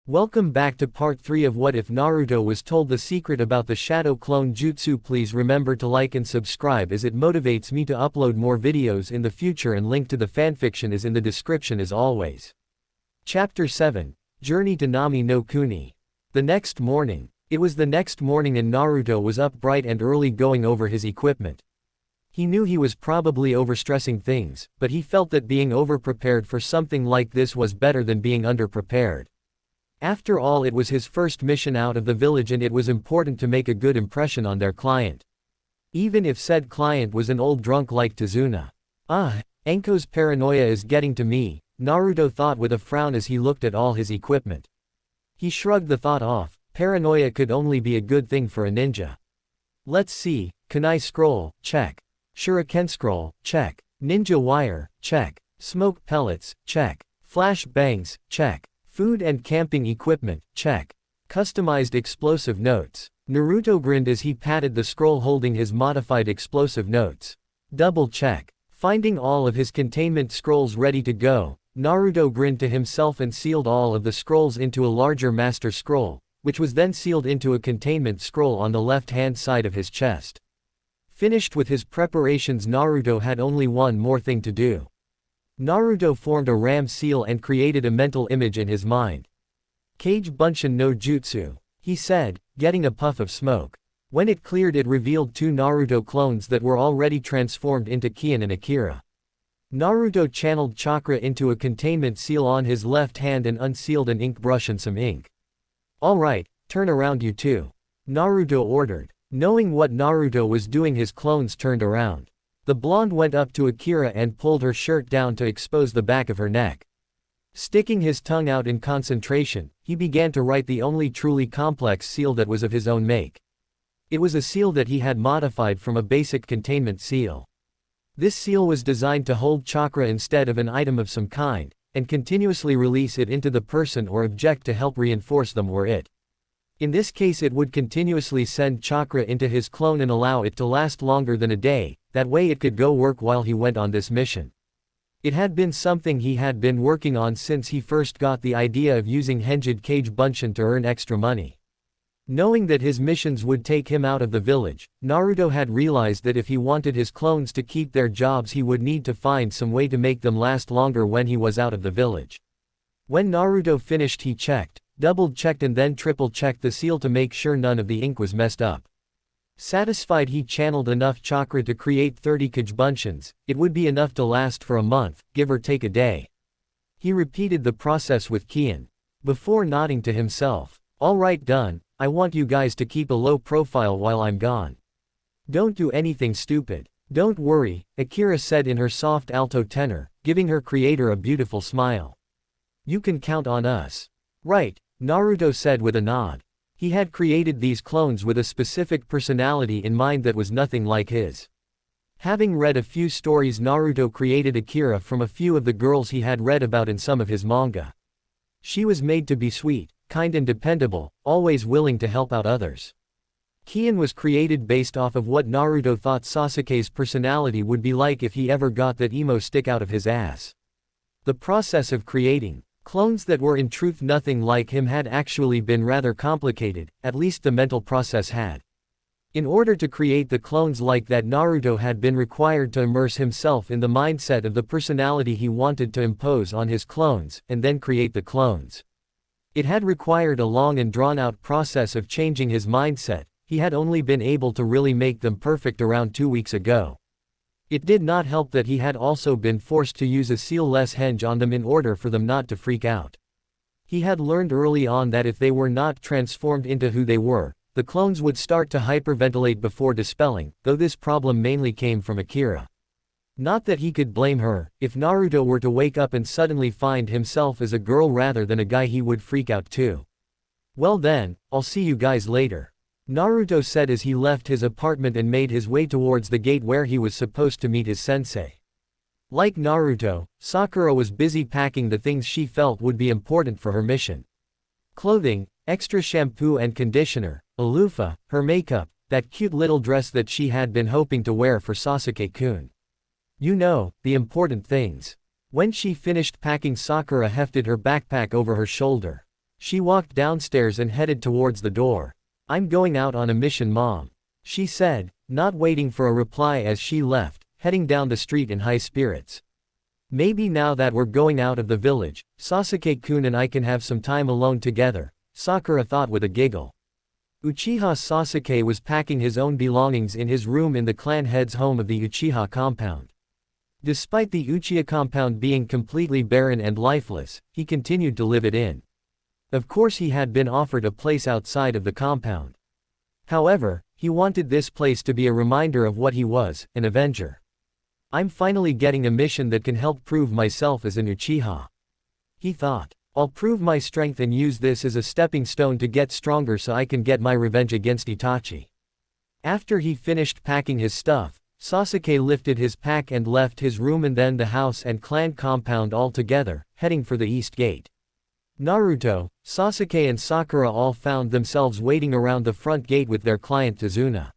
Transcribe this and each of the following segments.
Welcome back to part 3 of What If Naruto Was Told the Secret About the Shadow Clone Jutsu. Please remember to like and subscribe as it motivates me to upload more videos in the future, and link to the fanfiction is in the description as always. Chapter 7. Journey to Nami no Kuni. The next morning. It was the next morning and Naruto was up bright and early going over his equipment. He knew he was probably overstressing things, but he felt that being overprepared for something like this was better than being underprepared. After all, it was his first mission out of the village and it was important to make a good impression on their client. Even if said client was an old drunk like Tazuna. Enko's paranoia is getting to me, Naruto thought with a frown as he looked at all his equipment. He shrugged the thought off. Paranoia could only be a good thing for a ninja. Let's see, kunai scroll, check. Shuriken scroll, check. Ninja wire, check. Smoke pellets, check. Flash bangs, check. Food and camping equipment, check. Customized explosive notes. Naruto grinned as he patted the scroll holding his modified explosive notes. Double check. Finding all of his containment scrolls ready to go, Naruto grinned to himself and sealed all of the scrolls into a larger master scroll, which was then sealed into a containment scroll on the left-hand side of his chest. Finished with his preparations, Naruto had only one more thing to do. Naruto formed a ram seal and created a mental image in his mind. Kage Bunshin no Jutsu, he said, getting a puff of smoke. When it cleared, it revealed two Naruto clones that were already transformed into Kian and Akira. Naruto channeled chakra into a containment seal on his left hand and unsealed an ink brush and some ink. Alright, turn around you two, Naruto ordered. Knowing what Naruto was doing, his clones turned around. The blonde went up to Akira and pulled her shirt down to expose the back of her neck. Sticking his tongue out in concentration, he began to write the only truly complex seal that was of his own make. It was a seal that he had modified from a basic containment seal. This seal was designed to hold chakra instead of an item of some kind, and continuously release it into the person or object to help reinforce them or it. In this case, it would continuously send chakra into his clone and allow it to last longer than a day, that way it could go work while he went on this mission. It had been something he had been working on since he first got the idea of using Henjid Kage Bunshin to earn extra money. Knowing that his missions would take him out of the village, Naruto had realized that if he wanted his clones to keep their jobs, he would need to find some way to make them last longer when he was out of the village. When Naruto finished, he checked, double-checked and then triple-checked the seal to make sure none of the ink was messed up. Satisfied, he channeled enough chakra to create 30 Kage Bunshins. It would be enough to last for a month, give or take a day. He repeated the process with Kian, before nodding to himself. Alright, done. I want you guys to keep a low profile while I'm gone. Don't do anything stupid. Don't worry, Akira said in her soft alto tenor, giving her creator a beautiful smile. You can count on us. Right, Naruto said with a nod. He had created these clones with a specific personality in mind that was nothing like his. Having read a few stories, Naruto created Akira from a few of the girls he had read about in some of his manga. She was made to be sweet, kind and dependable, always willing to help out others. Kian was created based off of what Naruto thought Sasuke's personality would be like if he ever got that emo stick out of his ass. The process of creating clones that were in truth nothing like him had actually been rather complicated, at least the mental process had. In order to create the clones like that, Naruto had been required to immerse himself in the mindset of the personality he wanted to impose on his clones, and then create the clones. It had required a long and drawn-out process of changing his mindset. He had only been able to really make them perfect around 2 weeks ago. It did not help that he had also been forced to use a seal-less henge on them in order for them not to freak out. He had learned early on that if they were not transformed into who they were, the clones would start to hyperventilate before dispelling, though this problem mainly came from Akira. Not that he could blame her. If Naruto were to wake up and suddenly find himself as a girl rather than a guy, he would freak out too. Well then, I'll see you guys later, Naruto said as he left his apartment and made his way towards the gate where he was supposed to meet his sensei. Like Naruto, Sakura was busy packing the things she felt would be important for her mission. Clothing, extra shampoo and conditioner, a loofah, her makeup, that cute little dress that she had been hoping to wear for Sasuke-kun. You know, the important things. When she finished packing, Sakura hefted her backpack over her shoulder. She walked downstairs and headed towards the door. "I'm going out on a mission, Mom," she said, not waiting for a reply as she left, heading down the street in high spirits. "Maybe now that we're going out of the village, Sasuke-kun and I can have some time alone together," Sakura thought with a giggle. Uchiha Sasuke was packing his own belongings in his room in the clan head's home of the Uchiha compound. Despite the Uchiha compound being completely barren and lifeless, he continued to live it in. Of course he had been offered a place outside of the compound. However, he wanted this place to be a reminder of what he was, an Avenger. "I'm finally getting a mission that can help prove myself as an Uchiha," he thought. "I'll prove my strength and use this as a stepping stone to get stronger so I can get my revenge against Itachi." After he finished packing his stuff, Sasuke lifted his pack and left his room and then the house and clan compound altogether, heading for the east gate. Naruto, Sasuke and Sakura all found themselves waiting around the front gate with their client Tazuna.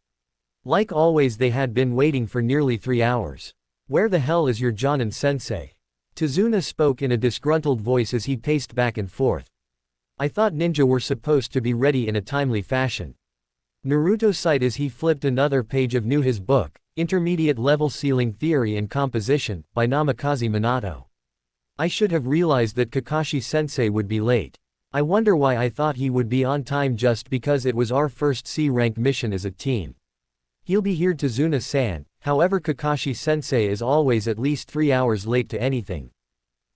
Like always, they had been waiting for nearly 3 hours. "Where the hell is your Jonin-sensei?" Tazuna spoke in a disgruntled voice as he paced back and forth. "I thought ninja were supposed to be ready in a timely fashion." Naruto sighed as he flipped another page of his book, Intermediate Level Ceiling Theory and Composition, by Namikaze Minato. "I should have realized that Kakashi-sensei would be late. I wonder why I thought he would be on time just because it was our first C-rank mission as a team. He'll be here, Tazuna-san, however Kakashi-sensei is always at least 3 hours late to anything.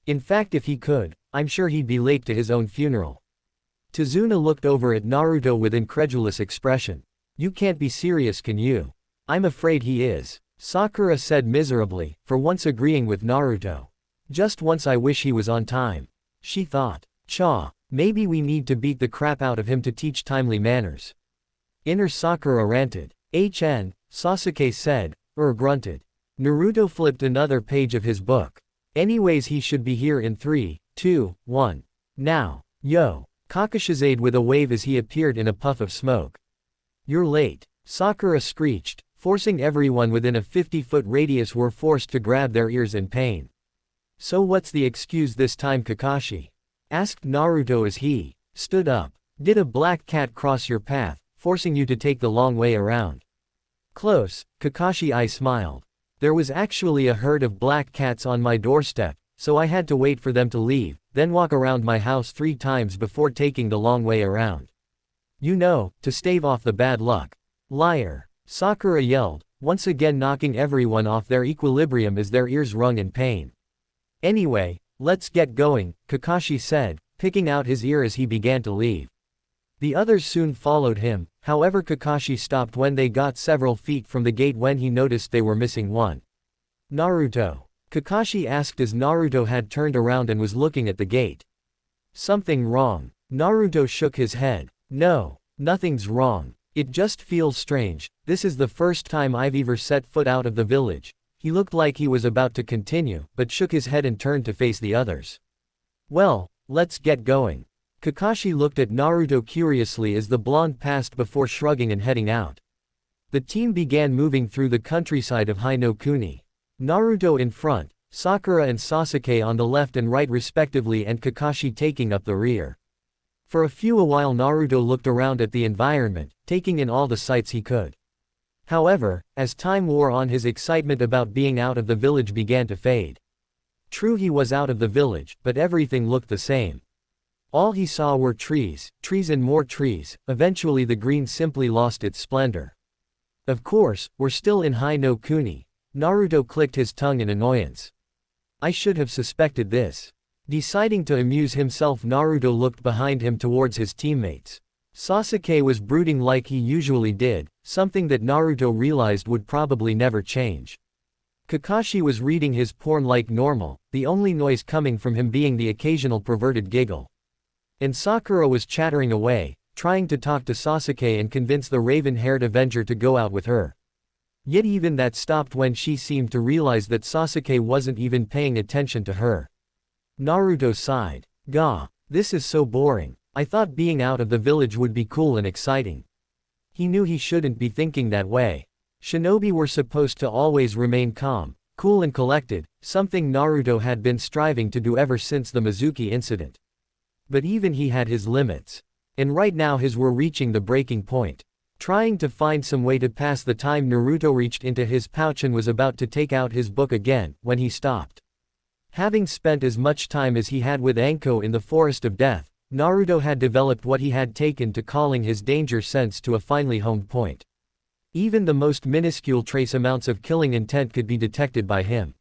In fact, if he could, I'm sure he'd be late to his own funeral." Tazuna looked over at Naruto with incredulous expression. "You can't be serious, can you?" "I'm afraid he is," Sakura said miserably, for once agreeing with Naruto. "Just once I wish he was on time," she thought. "Cha, maybe we need to beat the crap out of him to teach timely manners." Inner Sakura ranted. Sasuke said, grunted. Naruto flipped another page of his book. "Anyways, he should be here in 3, 2, 1. Now. Yo." Kakashizade with a wave as he appeared in a puff of smoke. "You're late," Sakura screeched, forcing everyone within a 50-foot radius were forced to grab their ears in pain. "So what's the excuse this time, Kakashi?" asked Naruto as he stood up. "Did a black cat cross your path, forcing you to take the long way around?" "Close," Kakashi smiled. "There was actually a herd of black cats on my doorstep, so I had to wait for them to leave, then walk around my house 3 times before taking the long way around. You know, to stave off the bad luck." "Liar," Sakura yelled, once again knocking everyone off their equilibrium as their ears rung in pain. "Anyway, let's get going," Kakashi said, picking out his ear as he began to leave. The others soon followed him, however Kakashi stopped when they got several feet from the gate when he noticed they were missing one. "Naruto?" Kakashi asked as Naruto had turned around and was looking at the gate. "Something wrong?" Naruto shook his head. "No, nothing's wrong. It just feels strange. This is the first time I've ever set foot out of the village." He looked like he was about to continue, but shook his head and turned to face the others. "Well, let's get going." Kakashi looked at Naruto curiously as the blonde passed before shrugging and heading out. The team began moving through the countryside of Hi-no-Kuni. Naruto in front, Sakura and Sasuke on the left and right respectively, and Kakashi taking up the rear. For a while Naruto looked around at the environment, taking in all the sights he could. However, as time wore on, his excitement about being out of the village began to fade. True, he was out of the village, but everything looked the same. All he saw were trees, trees and more trees. Eventually the green simply lost its splendor. "Of course, we're still in Hi-no-Kuni." Naruto clicked his tongue in annoyance. "I should have suspected this." Deciding to amuse himself, Naruto looked behind him towards his teammates. Sasuke was brooding like he usually did, something that Naruto realized would probably never change. Kakashi was reading his porn like normal, the only noise coming from him being the occasional perverted giggle. And Sakura was chattering away, trying to talk to Sasuke and convince the raven-haired Avenger to go out with her. Yet even that stopped when she seemed to realize that Sasuke wasn't even paying attention to her. Naruto sighed. "Gah, this is so boring. I thought being out of the village would be cool and exciting." He knew he shouldn't be thinking that way. Shinobi were supposed to always remain calm, cool and collected, something Naruto had been striving to do ever since the Mizuki incident. But even he had his limits. And right now his were reaching the breaking point. Trying to find some way to pass the time, Naruto reached into his pouch and was about to take out his book again, when he stopped. Having spent as much time as he had with Anko in the Forest of Death, Naruto had developed what he had taken to calling his danger sense to a finely honed point. Even the most minuscule trace amounts of killing intent could be detected by him.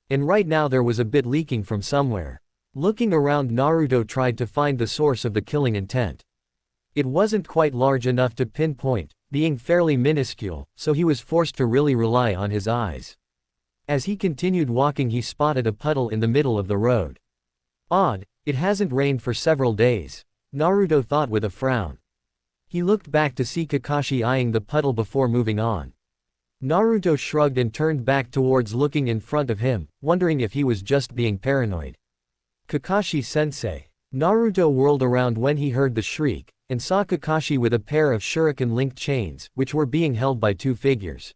And right now there was a bit leaking from somewhere. Looking around, Naruto tried to find the source of the killing intent. It wasn't quite large enough to pinpoint, being fairly minuscule, so he was forced to really rely on his eyes. As he continued walking, he spotted a puddle in the middle of the road. Odd, it hasn't rained for several days, Naruto thought with a frown. He looked back to see Kakashi eyeing the puddle before moving on. Naruto shrugged and turned back towards looking in front of him, wondering if he was just being paranoid. Kakashi-sensei. Naruto whirled around when he heard the shriek, and saw Kakashi with a pair of shuriken-linked chains, which were being held by two figures.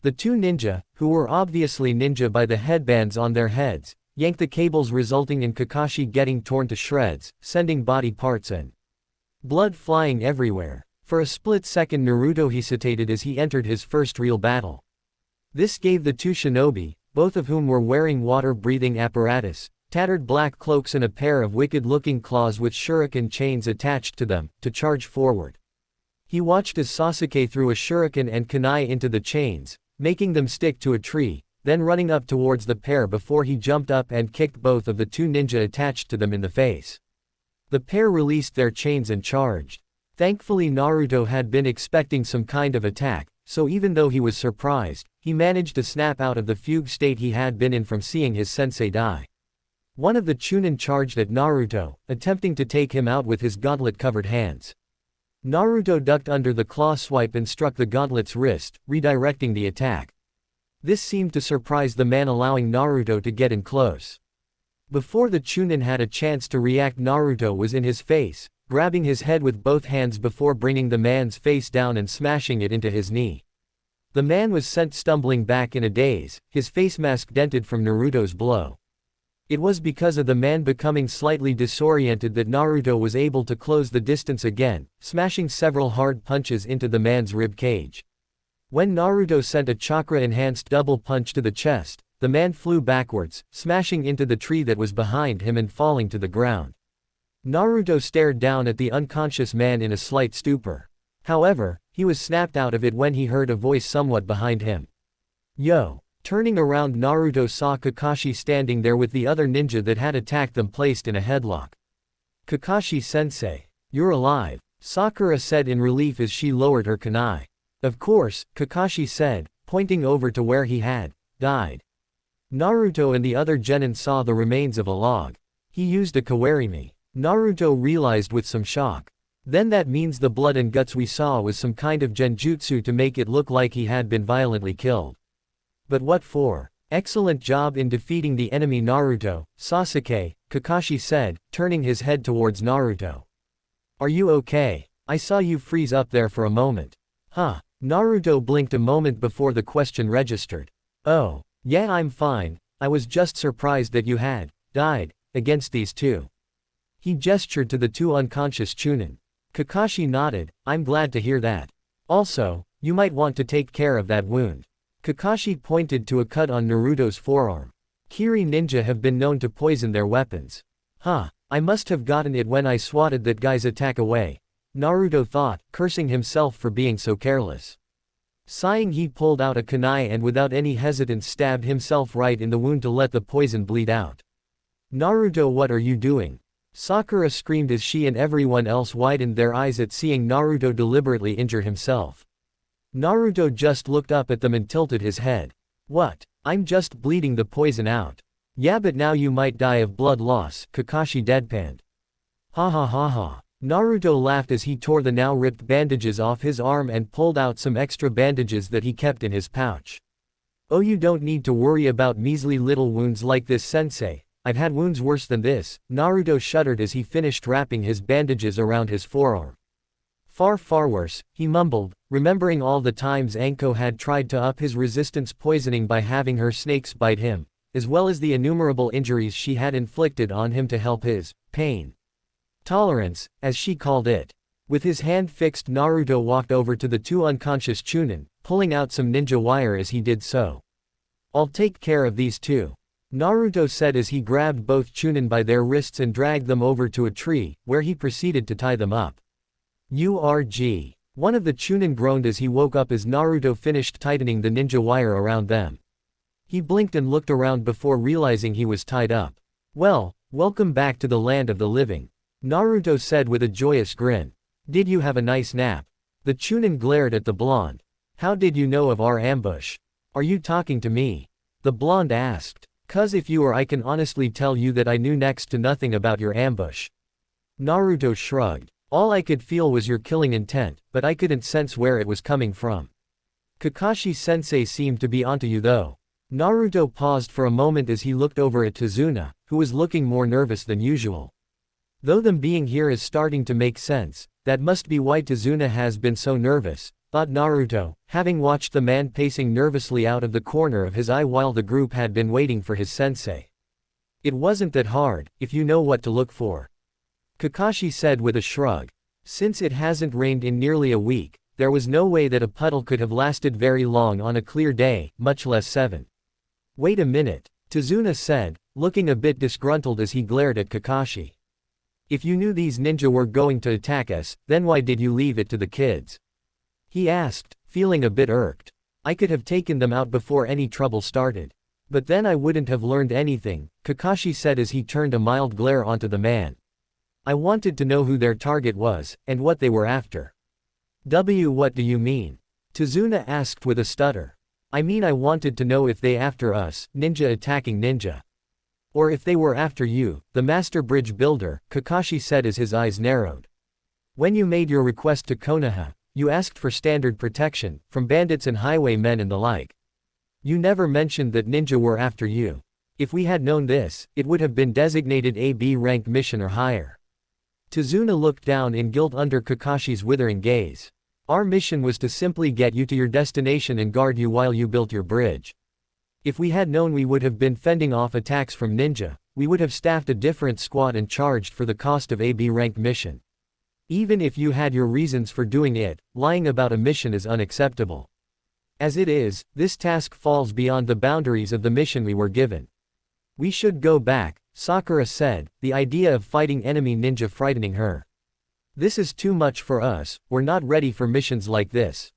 The two ninja, who were obviously ninja by the headbands on their heads, yanked the cables, resulting in Kakashi getting torn to shreds, sending body parts and blood flying everywhere. For a split second Naruto hesitated as he entered his first real battle. This gave the two shinobi, both of whom were wearing water-breathing apparatus, tattered black cloaks and a pair of wicked-looking claws with shuriken chains attached to them, to charge forward. He watched as Sasuke threw a shuriken and kunai into the chains, making them stick to a tree, then running up towards the pair before he jumped up and kicked both of the two ninja attached to them in the face. The pair released their chains and charged. Thankfully Naruto had been expecting some kind of attack, so even though he was surprised, he managed to snap out of the fugue state he had been in from seeing his sensei die. One of the Chunin charged at Naruto, attempting to take him out with his gauntlet-covered hands. Naruto ducked under the claw swipe and struck the gauntlet's wrist, redirecting the attack. This seemed to surprise the man, allowing Naruto to get in close. Before the Chunin had a chance to react, Naruto was in his face, grabbing his head with both hands before bringing the man's face down and smashing it into his knee. The man was sent stumbling back in a daze, his face mask dented from Naruto's blow. It was because of the man becoming slightly disoriented that Naruto was able to close the distance again, smashing several hard punches into the man's rib cage. When Naruto sent a chakra-enhanced double punch to the chest, the man flew backwards, smashing into the tree that was behind him and falling to the ground. Naruto stared down at the unconscious man in a slight stupor. However, he was snapped out of it when he heard a voice somewhat behind him. "Yo!" Turning around, Naruto saw Kakashi standing there with the other ninja that had attacked them placed in a headlock. "Kakashi-sensei, you're alive," Sakura said in relief as she lowered her kunai. "Of course," Kakashi said, pointing over to where he had died. Naruto and the other genin saw the remains of a log. "He used a kawarimi," Naruto realized with some shock. "Then that means the blood and guts we saw was some kind of genjutsu to make it look like he had been violently killed. But what for?" "Excellent job in defeating the enemy, Naruto, Sasuke," Kakashi said, turning his head towards Naruto. "Are you okay? I saw you freeze up there for a moment." "Huh?" Naruto blinked a moment before the question registered. "Oh, yeah, I'm fine. I was just surprised that you had died against these two." He gestured to the two unconscious Chunin. Kakashi nodded. "I'm glad to hear that. Also, you might want to take care of that wound." Kakashi pointed to a cut on Naruto's forearm. "Kiri ninja have been known to poison their weapons." "Huh, I must have gotten it when I swatted that guy's attack away," Naruto thought, cursing himself for being so careless. Sighing, he pulled out a kunai and without any hesitance stabbed himself right in the wound to let the poison bleed out. "Naruto, what are you doing?" Sakura screamed as she and everyone else widened their eyes at seeing Naruto deliberately injure himself. Naruto just looked up at them and tilted his head. "What? I'm just bleeding the poison out." "Yeah, but now you might die of blood loss," Kakashi deadpanned. "Ha ha ha ha." Naruto laughed as he tore the now ripped bandages off his arm and pulled out some extra bandages that he kept in his pouch. "Oh, you don't need to worry about measly little wounds like this, sensei. I've had wounds worse than this." Naruto shuddered as he finished wrapping his bandages around his forearm. "Far, far worse," he mumbled, remembering all the times Anko had tried to up his resistance poisoning by having her snakes bite him, as well as the innumerable injuries she had inflicted on him to help his pain. Tolerance, as she called it. With his hand fixed, Naruto walked over to the two unconscious Chunin, pulling out some ninja wire as he did so. "I'll take care of these two," Naruto said as he grabbed both Chunin by their wrists and dragged them over to a tree, where he proceeded to tie them up. "Urg." One of the Chunin groaned as he woke up as Naruto finished tightening the ninja wire around them. He blinked and looked around before realizing he was tied up. "Well, welcome back to the land of the living," Naruto said with a joyous grin. "Did you have a nice nap?" The Chunin glared at the blonde. "How did you know of our ambush? Are you talking to me?" The blonde asked. "'Cause if you were, I can honestly tell you that I knew next to nothing about your ambush." Naruto shrugged. "All I could feel was your killing intent, but I couldn't sense where it was coming from." "Kakashi-sensei seemed to be onto you though." Naruto paused for a moment as he looked over at Tazuna, who was looking more nervous than usual. Though them being here is starting to make sense, that must be why Tazuna has been so nervous, thought Naruto, having watched the man pacing nervously out of the corner of his eye while the group had been waiting for his sensei. "It wasn't that hard, if you know what to look for," Kakashi said with a shrug. "Since it hasn't rained in nearly a week, there was no way that a puddle could have lasted very long on a clear day, much less 7. "Wait a minute," Tazuna said, looking a bit disgruntled as he glared at Kakashi. "If you knew these ninja were going to attack us, then why did you leave it to the kids?" he asked, feeling a bit irked. "I could have taken them out before any trouble started. But then I wouldn't have learned anything," Kakashi said as he turned a mild glare onto the man. "I wanted to know who their target was, and what they were after." What do you mean?" Tazuna asked with a stutter. "I mean I wanted to know if they after us, ninja attacking ninja. Or if they were after you, the master bridge builder," Kakashi said as his eyes narrowed. "When you made your request to Konoha, you asked for standard protection, from bandits and highwaymen and the like. You never mentioned that ninja were after you. If we had known this, it would have been designated AB rank mission or higher." Tazuna looked down in guilt under Kakashi's withering gaze. "Our mission was to simply get you to your destination and guard you while you built your bridge. If we had known we would have been fending off attacks from ninja, we would have staffed a different squad and charged for the cost of AB rank mission. Even if you had your reasons for doing it, lying about a mission is unacceptable. As it is, this task falls beyond the boundaries of the mission we were given." "We should go back," Sakura said, the idea of fighting enemy ninja frightening her. "This is too much for us, we're not ready for missions like this."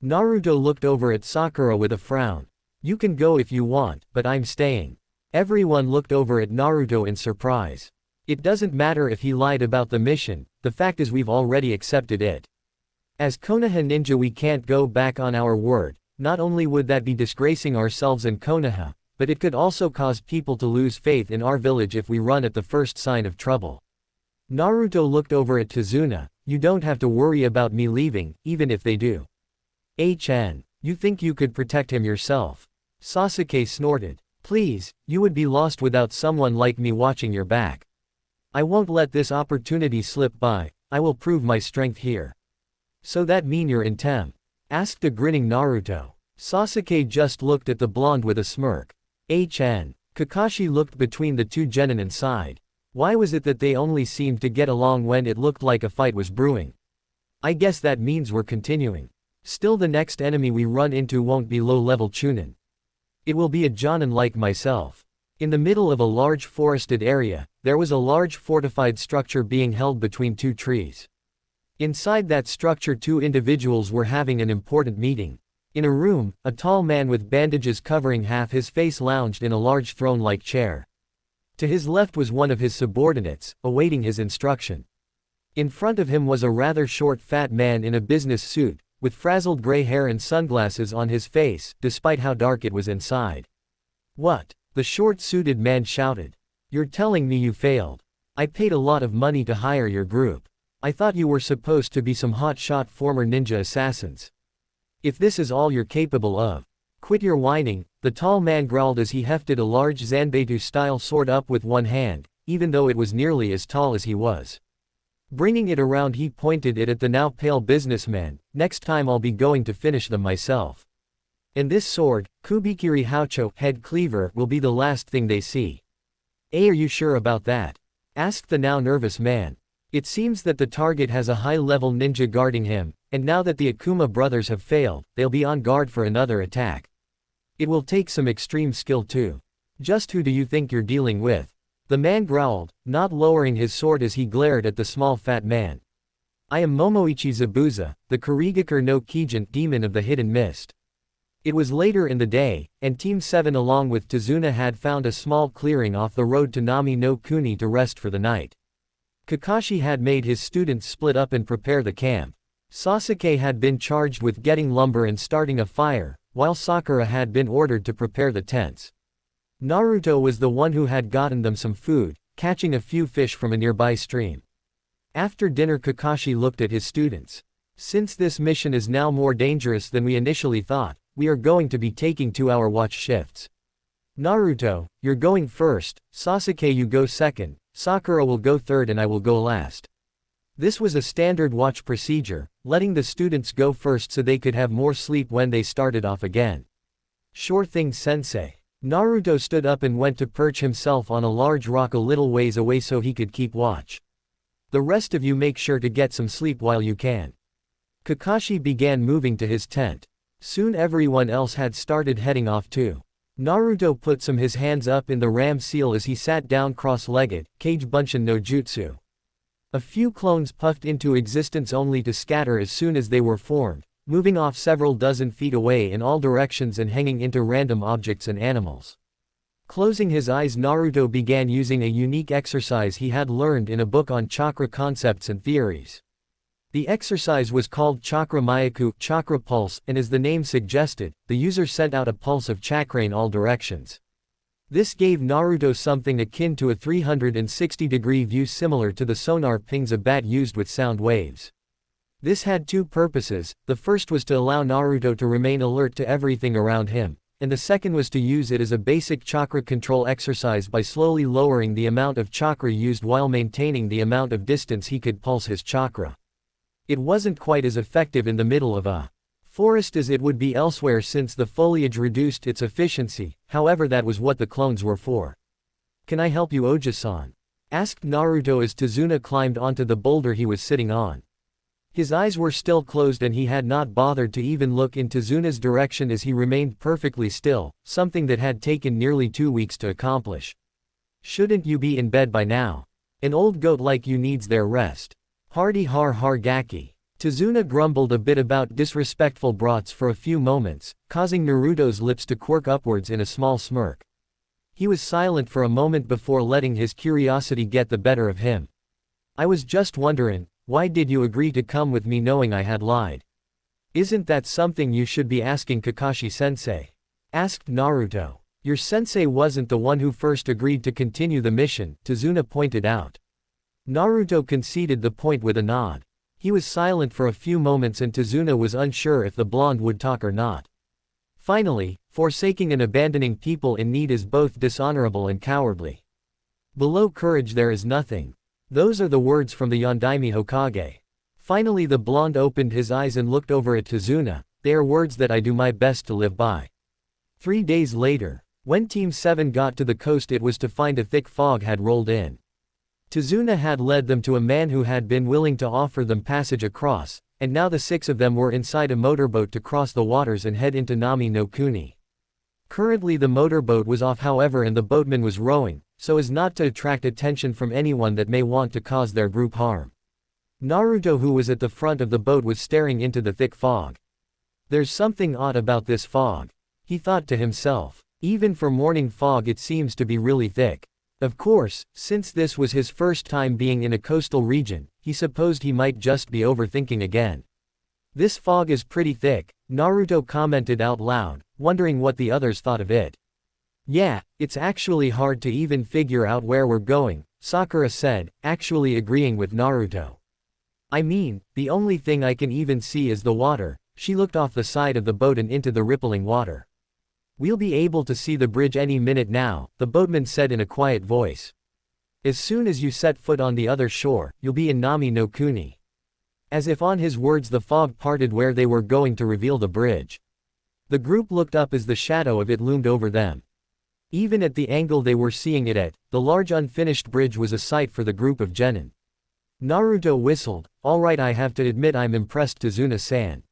Naruto looked over at Sakura with a frown. "You can go if you want, but I'm staying." Everyone looked over at Naruto in surprise. "It doesn't matter if he lied about the mission, the fact is we've already accepted it. As Konoha ninja we can't go back on our word. Not only would that be disgracing ourselves and Konoha, but it could also cause people to lose faith in our village if we run at the first sign of trouble." Naruto looked over at Tazuna. "You don't have to worry about me leaving, even if they do." You think you could protect him yourself?" Sasuke snorted. "Please, you would be lost without someone like me watching your back. I won't let this opportunity slip by, I will prove my strength here." "So that mean you're in Tem?" asked a grinning Naruto. Sasuke just looked at the blonde with a smirk. Kakashi looked between the two genin and sighed. Why was it that they only seemed to get along when it looked like a fight was brewing? "I guess that means we're continuing. Still, the next enemy we run into won't be low-level Chunin. It will be a Jonin like myself." In the middle of a large forested area, there was a large fortified structure being held between two trees. Inside that structure, two individuals were having an important meeting. In a room, a tall man with bandages covering half his face lounged in a large throne-like chair. To his left was one of his subordinates, awaiting his instruction. In front of him was a rather short fat man in a business suit, with frazzled gray hair and sunglasses on his face, despite how dark it was inside. "What?" the short-suited man shouted. "You're telling me you failed? I paid a lot of money to hire your group. I thought you were supposed to be some hot-shot former ninja assassins. If this is all you're capable of, quit your whining," the tall man growled as he hefted a large Zanbeitu-style sword up with one hand, even though it was nearly as tall as he was. Bringing it around, he pointed it at the now pale businessman. "Next time I'll be going to finish them myself. And this sword, Kubikiri Haucho, head cleaver, will be the last thing they see." "Are you sure about that?" asked the now nervous man. It seems that the target has a high-level ninja guarding him, and now that the Akuma brothers have failed, they'll be on guard for another attack. It will take some extreme skill too. Just who do you think you're dealing with? The man growled, not lowering his sword as he glared at the small fat man. I am Momoichi Zabuza, the Kurigakure no Kijin demon of the hidden mist. It was later in the day, and Team 7 along with Tazuna had found a small clearing off the road to Nami no Kuni to rest for the night. Kakashi had made his students split up and prepare the camp. Sasuke had been charged with getting lumber and starting a fire, while Sakura had been ordered to prepare the tents. Naruto was the one who had gotten them some food, catching a few fish from a nearby stream. After dinner, Kakashi looked at his students. Since this mission is now more dangerous than we initially thought, we are going to be taking 2-hour watch shifts. Naruto, you're going first, Sasuke you go second, Sakura will go third and I will go last. This was a standard watch procedure, letting the students go first so they could have more sleep when they started off again. Sure thing, sensei. Naruto stood up and went to perch himself on a large rock a little ways away so he could keep watch. The rest of you make sure to get some sleep while you can. Kakashi began moving to his tent. Soon everyone else had started heading off too. Naruto put his hands up in the ram seal as he sat down cross-legged, Kage Bunshin no Jutsu. A few clones puffed into existence only to scatter as soon as they were formed, moving off several dozen feet away in all directions and hanging into random objects and animals. Closing his eyes, Naruto began using a unique exercise he had learned in a book on chakra concepts and theories. The exercise was called Chakra Myaku, chakra pulse, and as the name suggested, the user sent out a pulse of chakra in all directions. This gave Naruto something akin to a 360-degree view similar to the sonar pings a bat used with sound waves. This had two purposes. The first was to allow Naruto to remain alert to everything around him, and the second was to use it as a basic chakra control exercise by slowly lowering the amount of chakra used while maintaining the amount of distance he could pulse his chakra. It wasn't quite as effective in the middle of a forest as it would be elsewhere since the foliage reduced its efficiency, however that was what the clones were for. Can I help you, Oja-san? Asked Naruto as Tazuna climbed onto the boulder he was sitting on. His eyes were still closed and he had not bothered to even look in Tazuna's direction as he remained perfectly still, something that had taken nearly 2 weeks to accomplish. Shouldn't you be in bed by now? An old goat like you needs their rest. Hardy har har gaki. Tazuna grumbled a bit about disrespectful brats for a few moments, causing Naruto's lips to quirk upwards in a small smirk. He was silent for a moment before letting his curiosity get the better of him. I was just wondering, why did you agree to come with me knowing I had lied? Isn't that something you should be asking Kakashi-sensei? Asked Naruto. Your sensei wasn't the one who first agreed to continue the mission, Tazuna pointed out. Naruto conceded the point with a nod. He was silent for a few moments and Tazuna was unsure if the blonde would talk or not. Finally, forsaking and abandoning people in need is both dishonorable and cowardly. Below courage there is nothing. Those are the words from the Yondaime Hokage. Finally the blonde opened his eyes and looked over at Tazuna. They are words that I do my best to live by. 3 days later, when Team 7 got to the coast, it was to find a thick fog had rolled in. Tazuna had led them to a man who had been willing to offer them passage across, and now the 6 of them were inside a motorboat to cross the waters and head into Nami no Kuni. Currently the motorboat was off, however, and the boatman was rowing, so as not to attract attention from anyone that may want to cause their group harm. Naruto, who was at the front of the boat, was staring into the thick fog. There's something odd about this fog, he thought to himself. Even for morning fog it seems to be really thick. Of course, since this was his first time being in a coastal region, he supposed he might just be overthinking again. This fog is pretty thick, Naruto commented out loud, wondering what the others thought of it. Yeah, it's actually hard to even figure out where we're going, Sakura said, actually agreeing with Naruto. I mean, the only thing I can even see is the water. She looked off the side of the boat and into the rippling water. We'll be able to see the bridge any minute now, the boatman said in a quiet voice. As soon as you set foot on the other shore, you'll be in Nami no Kuni. As if on his words, the fog parted where they were going to reveal the bridge. The group looked up as the shadow of it loomed over them. Even at the angle they were seeing it at, the large unfinished bridge was a sight for the group of genin. Naruto whistled. Alright, I have to admit I'm impressed, Tazuna-san.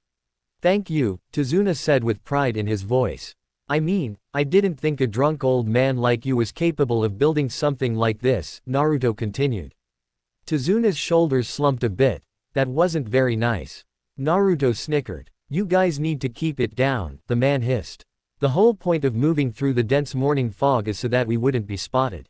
Thank you, Tazuna said with pride in his voice. I mean, I didn't think a drunk old man like you was capable of building something like this, Naruto continued. Tazuna's shoulders slumped a bit. That wasn't very nice. Naruto snickered. You guys need to keep it down, the man hissed. The whole point of moving through the dense morning fog is so that we wouldn't be spotted.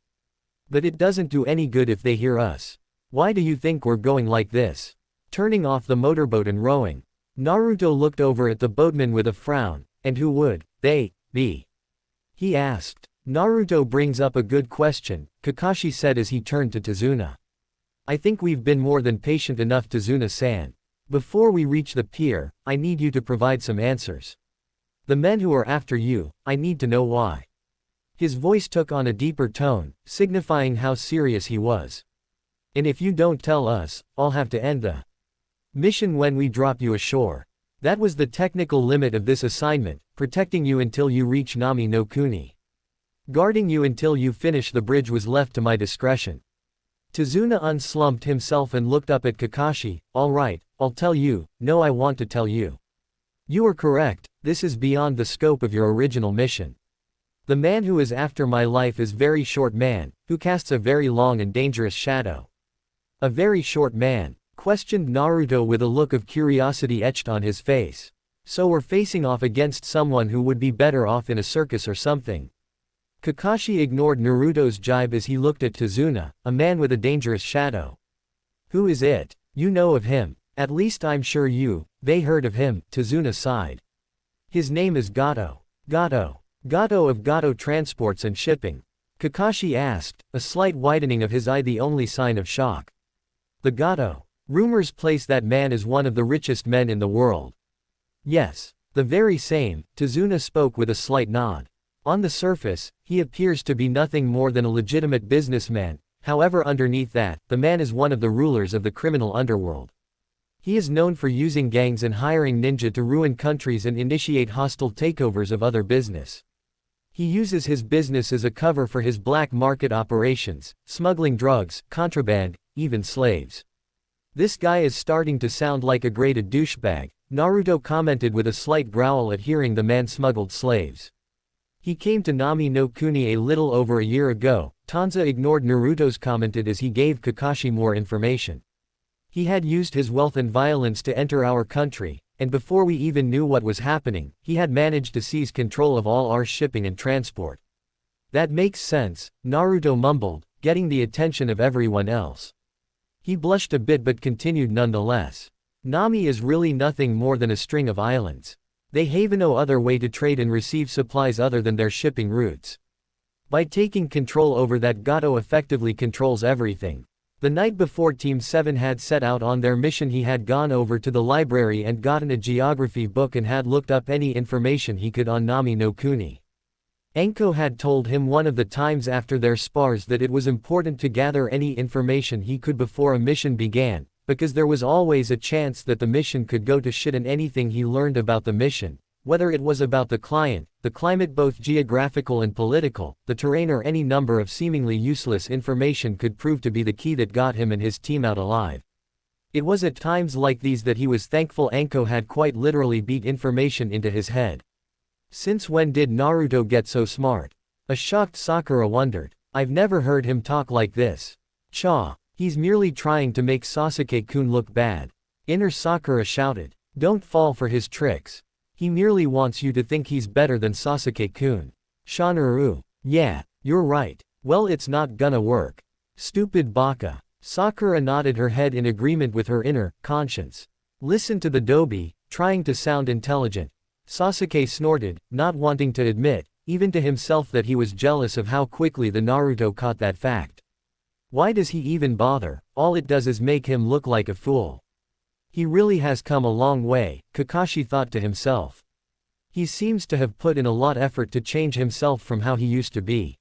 But it doesn't do any good if they hear us. Why do you think we're going like this? Turning off the motorboat and rowing. Naruto looked over at the boatman with a frown. And who would they be? He asked. Naruto brings up a good question, Kakashi said as he turned to Tazuna. I think we've been more than patient enough, Tazuna-san. Before we reach the pier, I need you to provide some answers. The men who are after you, I need to know why. His voice took on a deeper tone, signifying how serious he was. And if you don't tell us, I'll have to end the mission when we drop you ashore. That was the technical limit of this assignment, protecting you until you reach Nami no Kuni. Guarding you until you finish the bridge was left to my discretion. Tazuna unslumped himself and looked up at Kakashi. Alright, I'll tell you. No, I want to tell you. You are correct, this is beyond the scope of your original mission. The man who is after my life is very short man, who casts a very long and dangerous shadow. A very short man? Questioned Naruto with a look of curiosity etched on his face. So we're facing off against someone who would be better off in a circus or something. Kakashi ignored Naruto's jibe as he looked at Tazuna, a man with a dangerous shadow. Who is it? You know of him. At least I'm sure they heard of him, Tazuna sighed. His name is Gato. Gato. Gato of Gato Transports and Shipping. Kakashi asked, a slight widening of his eye the only sign of shock. The Gato. Rumors place that man as one of the richest men in the world. Yes. The very same, Tazuna spoke with a slight nod. On the surface, he appears to be nothing more than a legitimate businessman, however underneath that, the man is one of the rulers of the criminal underworld. He is known for using gangs and hiring ninja to ruin countries and initiate hostile takeovers of other business. He uses his business as a cover for his black market operations, smuggling drugs, contraband, even slaves. This guy is starting to sound like a graded douchebag, Naruto commented with a slight growl at hearing the man smuggled slaves. He came to Nami no Kuni a little over a year ago. Tanza ignored Naruto's commented as he gave Kakashi more information. He had used his wealth and violence to enter our country, and before we even knew what was happening, he had managed to seize control of all our shipping and transport. That makes sense, Naruto mumbled, getting the attention of everyone else. He blushed a bit but continued nonetheless. Nami is really nothing more than a string of islands. They have no other way to trade and receive supplies other than their shipping routes. By taking control over that, Gato effectively controls everything. The night before Team 7 had set out on their mission, he had gone over to the library and gotten a geography book and had looked up any information he could on Nami no Kuni. Anko had told him one of the times after their spars that it was important to gather any information he could before a mission began, because there was always a chance that the mission could go to shit, and anything he learned about the mission, whether it was about the client, the climate, both geographical and political, the terrain, or any number of seemingly useless information, could prove to be the key that got him and his team out alive. It was at times like these that he was thankful Anko had quite literally beat information into his head. Since when did Naruto get so smart? A shocked Sakura wondered. I've never heard him talk like this. Cha. He's merely trying to make Sasuke-kun look bad. Inner Sakura shouted. Don't fall for his tricks. He merely wants you to think he's better than Sasuke-kun. Shanaru. Yeah, you're right. Well, it's not gonna work. Stupid baka. Sakura nodded her head in agreement with her inner conscience. Listen to the Dobi, trying to sound intelligent. Sasuke snorted, not wanting to admit, even to himself, that he was jealous of how quickly the Naruto caught that fact. Why does he even bother? All it does is make him look like a fool. He really has come a long way, Kakashi thought to himself. He seems to have put in a lot of effort to change himself from how he used to be.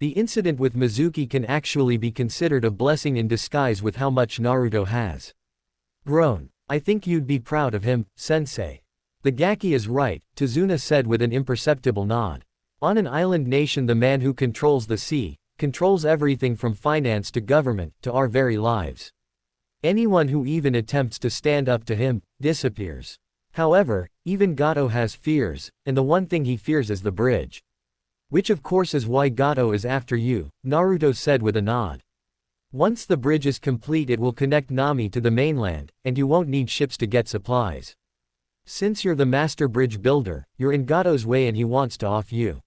The incident with Mizuki can actually be considered a blessing in disguise with how much Naruto has grown. I think you'd be proud of him, sensei. The Gaki is right, Tazuna said with an imperceptible nod. On an island nation, the man who controls the sea, controls everything from finance to government, to our very lives. Anyone who even attempts to stand up to him, disappears. However, even Gato has fears, and the one thing he fears is the bridge. Which of course is why Gato is after you, Naruto said with a nod. Once the bridge is complete it will connect Nami to the mainland, and you won't need ships to get supplies. Since you're the master bridge builder, you're in Gato's way and he wants to off you.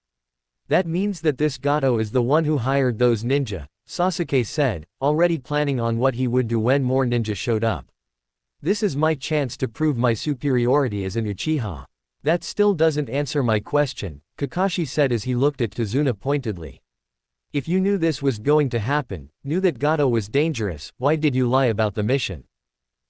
That means that this Gato is the one who hired those ninja, Sasuke said, already planning on what he would do when more ninja showed up. This is my chance to prove my superiority as an Uchiha. That still doesn't answer my question, Kakashi said as he looked at Tazuna pointedly. If you knew this was going to happen, knew that Gato was dangerous, why did you lie about the mission?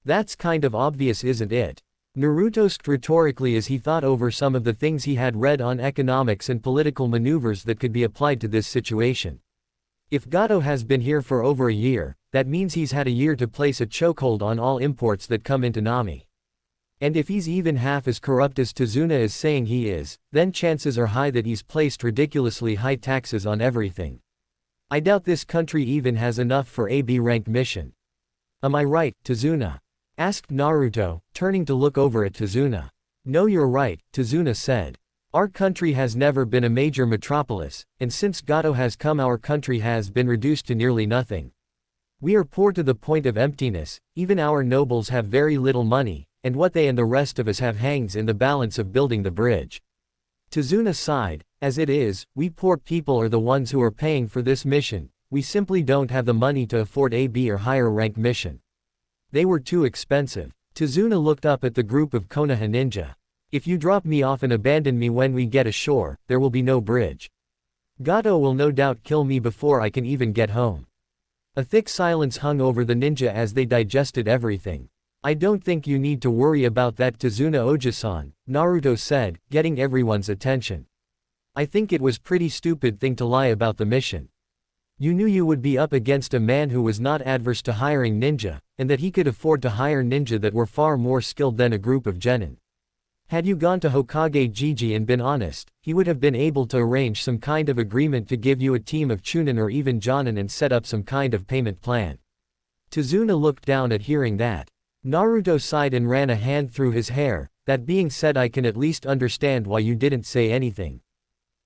That's kind of obvious, isn't it? Naruto asked rhetorically as he thought over some of the things he had read on economics and political maneuvers that could be applied to this situation. If Gato has been here for over a year, that means he's had a year to place a chokehold on all imports that come into Nami. And if he's even half as corrupt as Tazuna is saying he is, then chances are high that he's placed ridiculously high taxes on everything. I doubt this country even has enough for a B-rank mission. Am I right, Tazuna? Asked Naruto, turning to look over at Tazuna. No, you're right, Tazuna said. Our country has never been a major metropolis, and since Gato has come our country has been reduced to nearly nothing. We are poor to the point of emptiness, even our nobles have very little money, and what they and the rest of us have hangs in the balance of building the bridge. Tazuna sighed. As it is, we poor people are the ones who are paying for this mission, we simply don't have the money to afford a B or higher rank mission. They were too expensive. Tazuna looked up at the group of Konoha ninja. If you drop me off and abandon me when we get ashore, there will be no bridge. Gato will no doubt kill me before I can even get home. A thick silence hung over the ninja as they digested everything. I don't think you need to worry about that, Tazuna Oji-san, Naruto said, getting everyone's attention. I think it was pretty stupid thing to lie about the mission. You knew you would be up against a man who was not adverse to hiring ninja, and that he could afford to hire ninja that were far more skilled than a group of genin. Had you gone to Hokage Gigi and been honest, he would have been able to arrange some kind of agreement to give you a team of chunin or even jonin and set up some kind of payment plan. Tazuna looked down at hearing that. Naruto sighed and ran a hand through his hair. That being said, I can at least understand why you didn't say anything.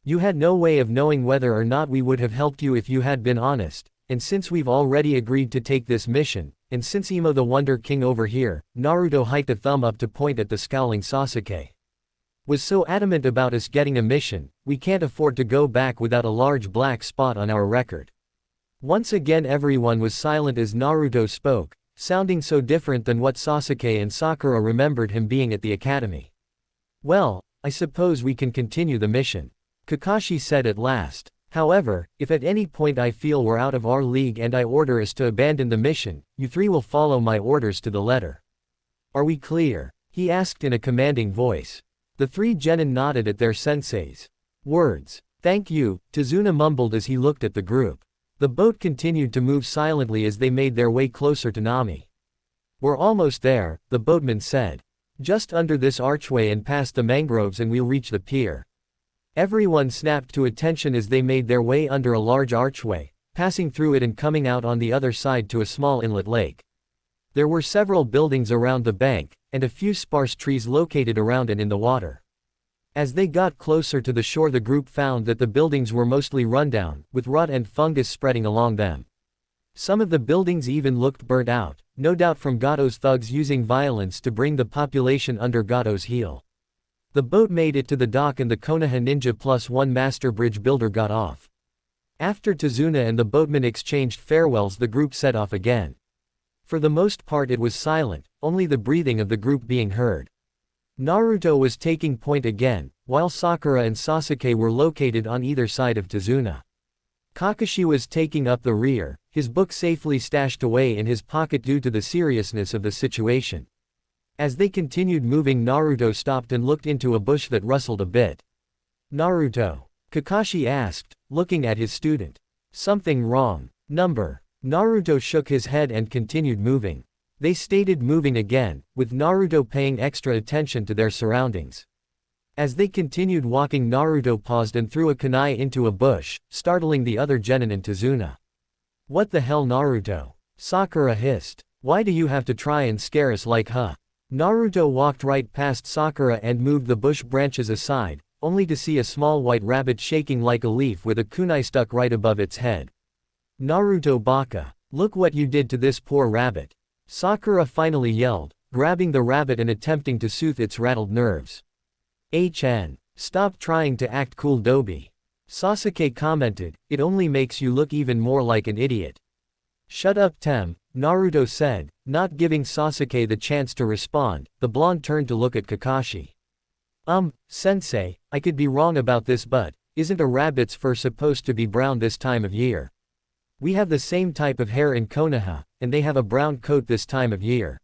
You had no way of knowing whether or not we would have helped you if you had been honest, and since we've already agreed to take this mission, and since Imo the Wonder King over here, Naruto hiked a thumb up to point at the scowling Sasuke, was so adamant about us getting a mission, we can't afford to go back without a large black spot on our record. Once again everyone was silent as Naruto spoke, sounding so different than what Sasuke and Sakura remembered him being at the academy. Well, I suppose we can continue the mission, Kakashi said at last. However, if at any point I feel we're out of our league and I order us to abandon the mission, you three will follow my orders to the letter. Are we clear? He asked in a commanding voice. The three genin nodded at their sensei's words. Thank you, Tazuna mumbled as he looked at the group. The boat continued to move silently as they made their way closer to Nami. We're almost there, the boatman said. Just under this archway and past the mangroves and we'll reach the pier. Everyone snapped to attention as they made their way under a large archway, passing through it and coming out on the other side to a small inlet lake. There were several buildings around the bank, and a few sparse trees located around and in the water. As they got closer to the shore, the group found that the buildings were mostly rundown, with rot and fungus spreading along them. Some of the buildings even looked burnt out, no doubt from Gato's thugs using violence to bring the population under Gato's heel. The boat made it to the dock and the Konoha ninja plus one master bridge builder got off. After Tazuna and the boatman exchanged farewells, the group set off again. For the most part it was silent, only the breathing of the group being heard. Naruto was taking point again, while Sakura and Sasuke were located on either side of Tazuna. Kakashi was taking up the rear, his book safely stashed away in his pocket due to the seriousness of the situation. As they continued moving, Naruto stopped and looked into a bush that rustled a bit. Naruto, Kakashi asked, looking at his student. Something wrong, number. Naruto shook his head and continued moving. They stayed moving again, with Naruto paying extra attention to their surroundings. As they continued walking, Naruto paused and threw a kunai into a bush, startling the other genin and Tazuna. What the hell, Naruto? Sakura hissed. Why do you have to try and scare us like huh? Naruto walked right past Sakura and moved the bush branches aside, only to see a small white rabbit shaking like a leaf with a kunai stuck right above its head. Naruto baka. Look what you did to this poor rabbit. Sakura finally yelled, grabbing the rabbit and attempting to soothe its rattled nerves. Stop trying to act cool, Dobby. Sasuke commented, it only makes you look even more like an idiot. Shut up, Tem, Naruto said, not giving Sasuke the chance to respond. The blonde turned to look at Kakashi. Sensei, I could be wrong about this, but isn't a rabbit's fur supposed to be brown this time of year? We have the same type of hair in Konoha, and they have a brown coat this time of year.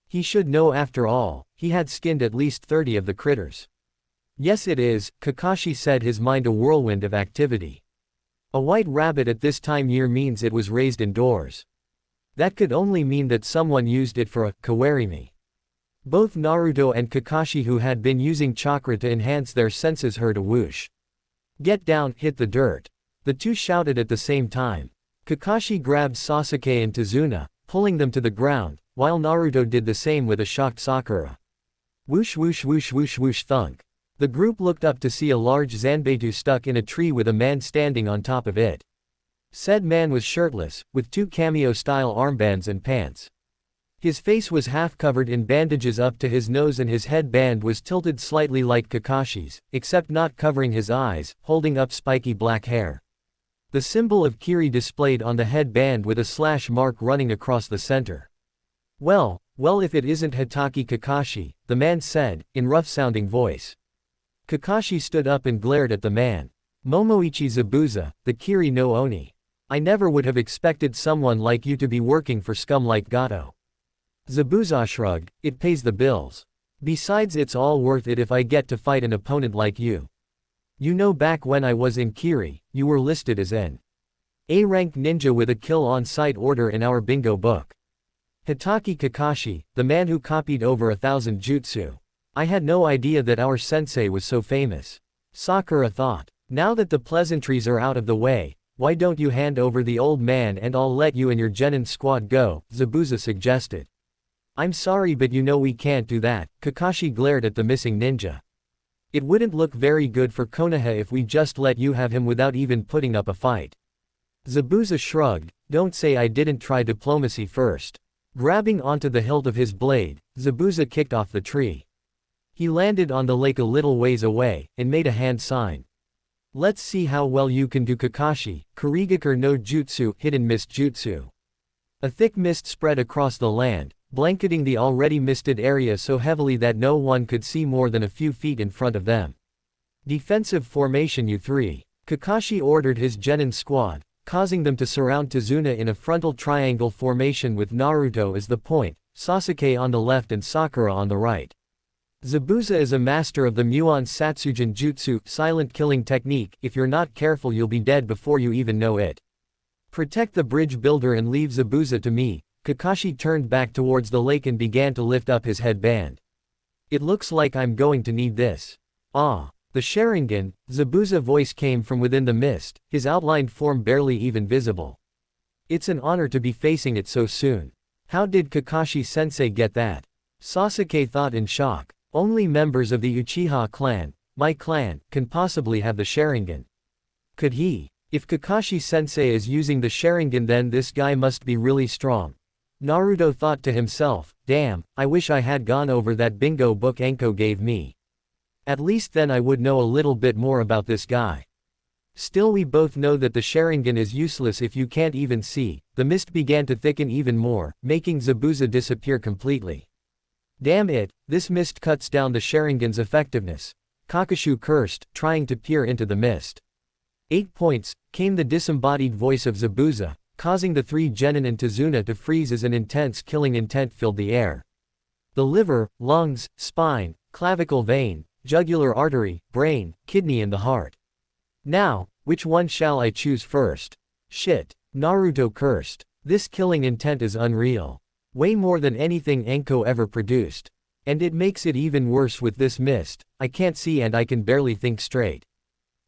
He should know after all, he had skinned at least 30 of the critters. Yes it is, Kakashi said, his mind a whirlwind of activity. A white rabbit at this time year means it was raised indoors. That could only mean that someone used it for a kawarimi. Both Naruto and Kakashi, who had been using chakra to enhance their senses, heard a whoosh. Get down, hit the dirt. The two shouted at the same time. Kakashi grabbed Sasuke and Tazuna, pulling them to the ground, while Naruto did the same with a shocked Sakura. Whoosh whoosh whoosh whoosh whoosh thunk. The group looked up to see a large Zanbetu stuck in a tree with a man standing on top of it. Said man was shirtless, with 2 cameo-style armbands and pants. His face was half covered in bandages up to his nose and his headband was tilted slightly like Kakashi's, except not covering his eyes, holding up spiky black hair. The symbol of Kiri displayed on the headband with a slash mark running across the center. Well, if it isn't Hitaki Kakashi, the man said, in rough-sounding voice. Kakashi stood up and glared at the man. Momoichi Zabuza, the Kiri no Oni. I never would have expected someone like you to be working for scum like Gato. Zabuza shrugged, it pays the bills. Besides, it's all worth it if I get to fight an opponent like you. You know, back when I was in Kiri, you were listed as an A-rank ninja with a kill on sight order in our bingo book. Hitaki Kakashi, the man who copied over 1,000 jutsu. I had no idea that our sensei was so famous. Sakura thought. Now that the pleasantries are out of the way, why don't you hand over the old man and I'll let you and your genin squad go, Zabuza suggested. I'm sorry, but you know we can't do that, Kakashi glared at the missing ninja. It wouldn't look very good for Konoha if we just let you have him without even putting up a fight. Zabuza shrugged, don't say I didn't try diplomacy first. Grabbing onto the hilt of his blade, Zabuza kicked off the tree. He landed on the lake a little ways away, and made a hand sign. Let's see how well you can do, Kakashi. Kurigakure no Jutsu, hidden mist jutsu. A thick mist spread across the land, blanketing the already misted area so heavily that no one could see more than a few feet in front of them. Defensive formation U3. Kakashi ordered his genin squad, causing them to surround Tazuna in a frontal triangle formation with Naruto as the point, Sasuke on the left and Sakura on the right. Zabuza is a master of the Muon Satsujin Jutsu, silent killing technique. If you're not careful you'll be dead before you even know it. Protect the bridge builder and leave Zabuza to me. Kakashi turned back towards the lake and began to lift up his headband. It looks like I'm going to need this. Ah. The Sharingan, Zabuza's voice came from within the mist, his outlined form barely even visible. It's an honor to be facing it so soon. How did Kakashi-sensei get that? Sasuke thought in shock. Only members of the Uchiha clan, my clan, can possibly have the Sharingan. Could he? If Kakashi-sensei is using the Sharingan, then this guy must be really strong. Naruto thought to himself, damn, I wish I had gone over that bingo book Enko gave me. At least then I would know a little bit more about this guy. Still, we both know that the Sharingan is useless if you can't even see. The mist began to thicken even more, making Zabuza disappear completely. Damn it, this mist cuts down the Sharingan's effectiveness. Kakashu cursed, trying to peer into the mist. 8 points, came the disembodied voice of Zabuza, causing the 3 genin and Tazuna to freeze as an intense killing intent filled the air. The liver, lungs, spine, clavicle vein, jugular artery, brain, kidney and the heart. Now, which one shall I choose first? Shit. Naruto cursed. This killing intent is unreal. Way more than anything Enko ever produced. And it makes it even worse with this mist. I can't see and I can barely think straight.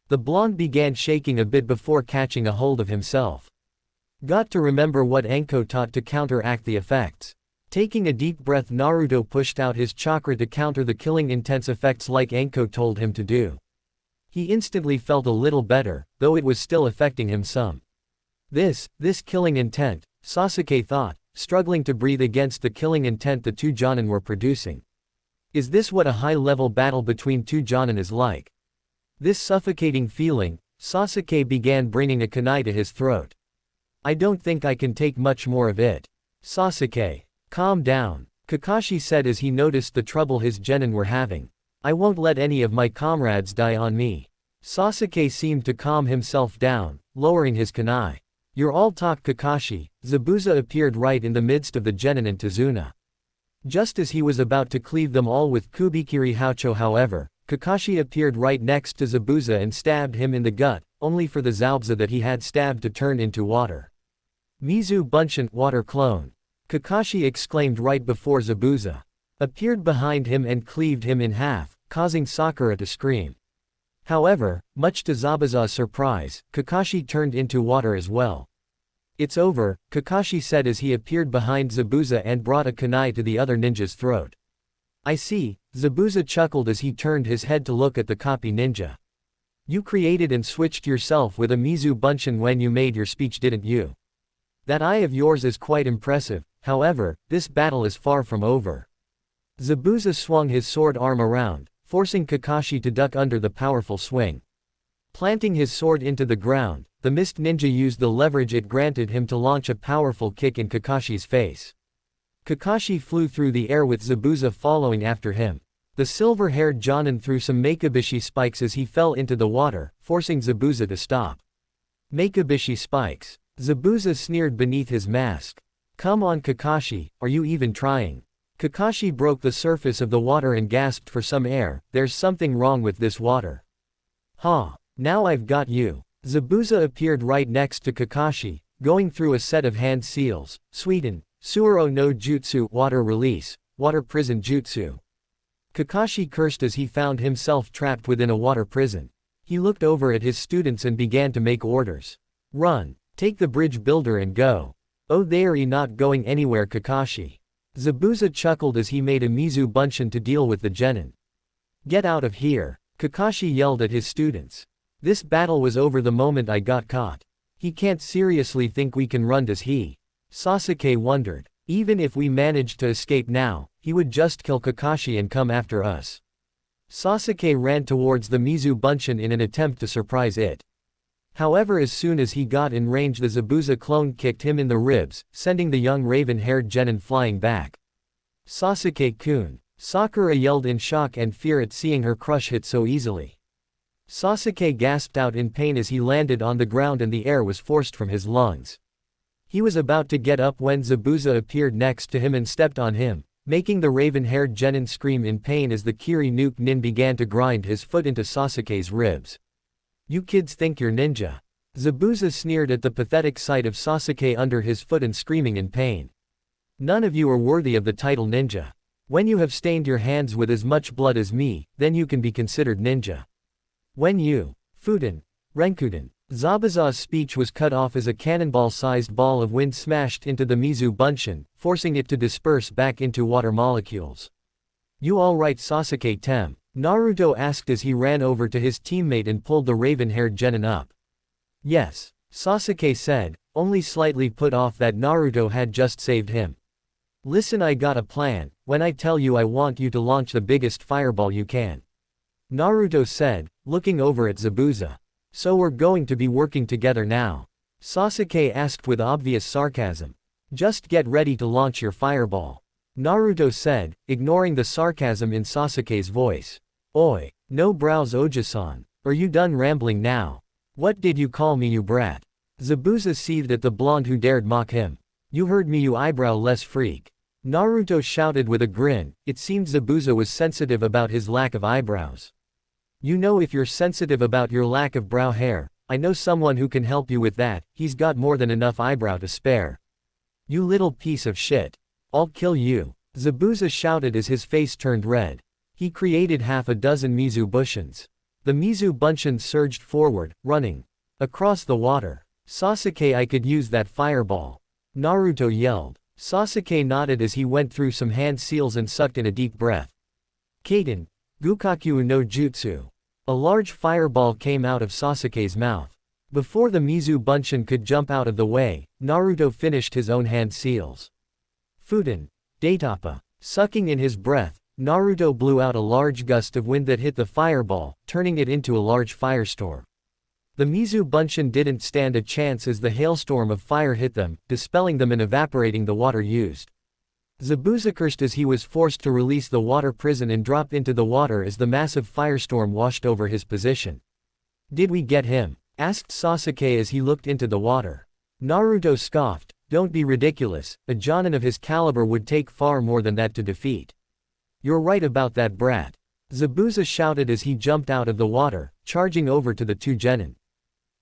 The blonde began shaking a bit before catching a hold of himself. Got to remember what Anko taught to counteract the effects. Taking a deep breath, Naruto pushed out his chakra to counter the killing intense effects like Anko told him to do. He instantly felt a little better, though it was still affecting him some. This killing intent, Sasuke thought, struggling to breathe against the killing intent the two Jonin were producing. Is this what a high-level battle between two Jonin is like? This suffocating feeling, Sasuke began bringing a kunai to his throat. I don't think I can take much more of it. Sasuke, calm down, Kakashi said as he noticed the trouble his genin were having. I won't let any of my comrades die on me. Sasuke seemed to calm himself down, lowering his kunai. You're all talk, Kakashi. Zabuza appeared right in the midst of the genin and Tazuna. Just as he was about to cleave them all with Kubikiri Haucho, however, Kakashi appeared right next to Zabuza and stabbed him in the gut, only for the Zabuza that he had stabbed to turn into water. Mizu Bunshin, water clone. Kakashi exclaimed right before Zabuza appeared behind him and cleaved him in half, causing Sakura to scream. However, much to Zabuza's surprise, Kakashi turned into water as well. It's over, Kakashi said as he appeared behind Zabuza and brought a kunai to the other ninja's throat. I see, Zabuza chuckled as he turned his head to look at the copy ninja. You created and switched yourself with a Mizu Bunshin when you made your speech, didn't you? That eye of yours is quite impressive. However, this battle is far from over. Zabuza swung his sword arm around, forcing Kakashi to duck under the powerful swing. Planting his sword into the ground, the Mist Ninja used the leverage it granted him to launch a powerful kick in Kakashi's face. Kakashi flew through the air with Zabuza following after him. The silver-haired Jonin threw some Makebishi spikes as he fell into the water, forcing Zabuza to stop. Makebishi spikes. Zabuza sneered beneath his mask. Come on, Kakashi, are you even trying? Kakashi broke the surface of the water and gasped for some air. There's something wrong with this water. Ha! Now I've got you. Zabuza appeared right next to Kakashi, going through a set of hand seals. Suiden, Suoro no Jutsu, water release, water prison jutsu. Kakashi cursed as he found himself trapped within a water prison. He looked over at his students and began to make orders. Run, take the bridge builder and go. Oh, they're not going anywhere, Kakashi. Zabuza chuckled as he made a Mizu Bunshin to deal with the genin. Get out of here, Kakashi yelled at his students. This battle was over the moment I got caught. He can't seriously think we can run, does he? Sasuke wondered. Even if we managed to escape now, he would just kill Kakashi and come after us. Sasuke ran towards the Mizu Bunshin in an attempt to surprise it. However, as soon as he got in range, the Zabuza clone kicked him in the ribs, sending the young raven-haired genin flying back. Sasuke-kun. Sakura yelled in shock and fear at seeing her crush hit so easily. Sasuke gasped out in pain as he landed on the ground and the air was forced from his lungs. He was about to get up when Zabuza appeared next to him and stepped on him, making the raven-haired genin scream in pain as the Kiri Nuke Nin began to grind his foot into Sasuke's ribs. You kids think you're ninja. Zabuza sneered at the pathetic sight of Sasuke under his foot and screaming in pain. None of you are worthy of the title ninja. When you have stained your hands with as much blood as me, then you can be considered ninja. When you, Fuden, Renkuden. Zabuza's speech was cut off as a cannonball-sized ball of wind smashed into the Mizu Bunshin, forcing it to disperse back into water molecules. You alright, Sasuke Tem? Naruto asked as he ran over to his teammate and pulled the raven-haired genin up. Yes, Sasuke said, only slightly put off that Naruto had just saved him. Listen, I got a plan. When I tell you, I want you to launch the biggest fireball you can. Naruto said, looking over at Zabuza. So we're going to be working together now? Sasuke asked with obvious sarcasm. Just get ready to launch your fireball. Naruto said, ignoring the sarcasm in Sasuke's voice. Oi, no brows Oji-san. Are you done rambling now? What did you call me, you brat? Zabuza seethed at the blonde who dared mock him. You heard me, you eyebrow-less freak. Naruto shouted with a grin. It seemed Zabuza was sensitive about his lack of eyebrows. You know, if you're sensitive about your lack of brow hair, I know someone who can help you with that. He's got more than enough eyebrow to spare. You little piece of shit. I'll kill you. Zabuza shouted as his face turned red. He created half a dozen Mizu Bunshins. The Mizu Bunshins surged forward, running across the water. Sasuke, I could use that fireball. Naruto yelled. Sasuke nodded as he went through some hand seals and sucked in a deep breath. Kaden, Gukaku no Jutsu. A large fireball came out of Sasuke's mouth. Before the Mizu Bunshin could jump out of the way, Naruto finished his own hand seals. Fuden, Daitapa. Sucking in his breath, Naruto blew out a large gust of wind that hit the fireball, turning it into a large firestorm. The Mizu Bunshin didn't stand a chance as the hailstorm of fire hit them, dispelling them and evaporating the water used. Zabuza cursed as he was forced to release the water prison and drop into the water as the massive firestorm washed over his position. Did we get him? Asked Sasuke as he looked into the water. Naruto scoffed, don't be ridiculous, a Jonin of his caliber would take far more than that to defeat. You're right about that brat. Zabuza shouted as he jumped out of the water, charging over to the two genin.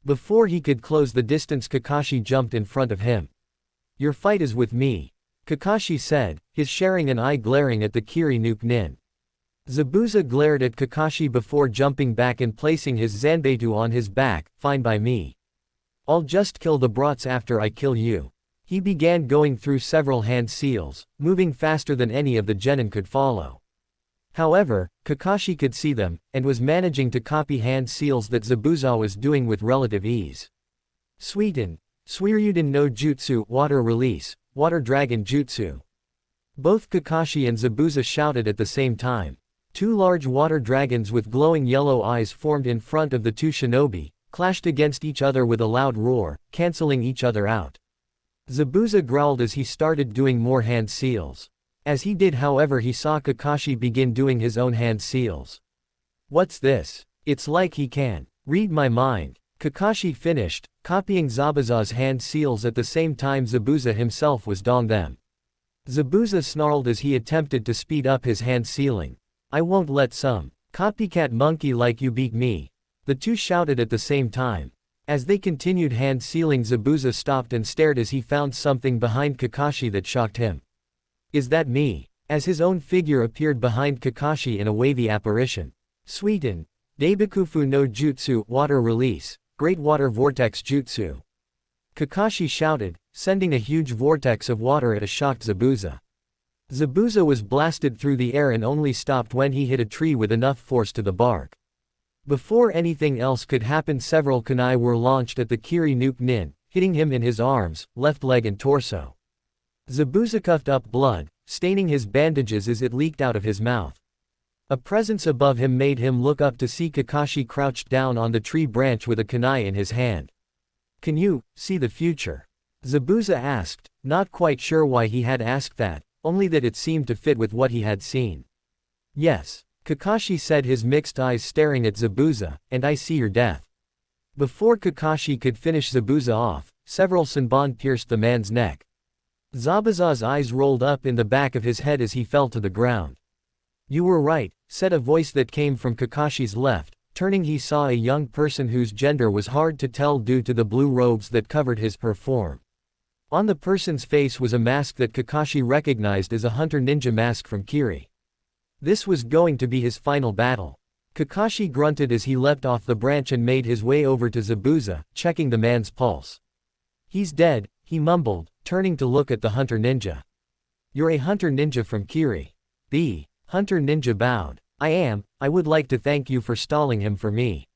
Before he could close the distance, Kakashi jumped in front of him. Your fight is with me, Kakashi said, his sharing an eye glaring at the Kiri Nuke Nin. Zabuza glared at Kakashi before jumping back and placing his Zanbeitu on his back. Fine by me. I'll just kill the brats after I kill you. He began going through several hand seals, moving faster than any of the genin could follow. However, Kakashi could see them, and was managing to copy hand seals that Zabuza was doing with relative ease. Suiten, Suiryuden no Jutsu, Water Release, Water Dragon Jutsu. Both Kakashi and Zabuza shouted at the same time. Two large water dragons with glowing yellow eyes formed in front of the two shinobi, clashed against each other with a loud roar, cancelling each other out. Zabuza growled as he started doing more hand seals. As he did, however, he saw Kakashi begin doing his own hand seals. What's this? It's like he can read my mind. Kakashi finished, copying Zabuza's hand seals at the same time Zabuza himself was doing them. Zabuza snarled as he attempted to speed up his hand sealing. I won't let some copycat monkey like you beat me. The two shouted at the same time. As they continued hand sealing, Zabuza stopped and stared as he found something behind Kakashi that shocked him. Is that me? As his own figure appeared behind Kakashi in a wavy apparition. Suiten, Daibikufu no Jutsu, Water Release, Great Water Vortex Jutsu. Kakashi shouted, sending a huge vortex of water at a shocked Zabuza. Zabuza was blasted through the air and only stopped when he hit a tree with enough force to the bark. Before anything else could happen, several kunai were launched at the Kiri Nuke Nin, hitting him in his arms, left leg and torso. Zabuza coughed up blood, staining his bandages as it leaked out of his mouth. A presence above him made him look up to see Kakashi crouched down on the tree branch with a kunai in his hand. Can you see the future? Zabuza asked, not quite sure why he had asked that, only that it seemed to fit with what he had seen. Yes, Kakashi said, his mixed eyes staring at Zabuza, and I see your death. Before Kakashi could finish Zabuza off, several senbon pierced the man's neck. Zabuza's eyes rolled up in the back of his head as he fell to the ground. You were right, said a voice that came from Kakashi's left. Turning, he saw a young person whose gender was hard to tell due to the blue robes that covered his form. On the person's face was a mask that Kakashi recognized as a hunter ninja mask from Kiri. This was going to be his final battle. Kakashi grunted as he leapt off the branch and made his way over to Zabuza, checking the man's pulse. He's dead, he mumbled, turning to look at the hunter ninja. You're a hunter ninja from Kiri. The hunter ninja bowed. I would like to thank you for stalling him for me.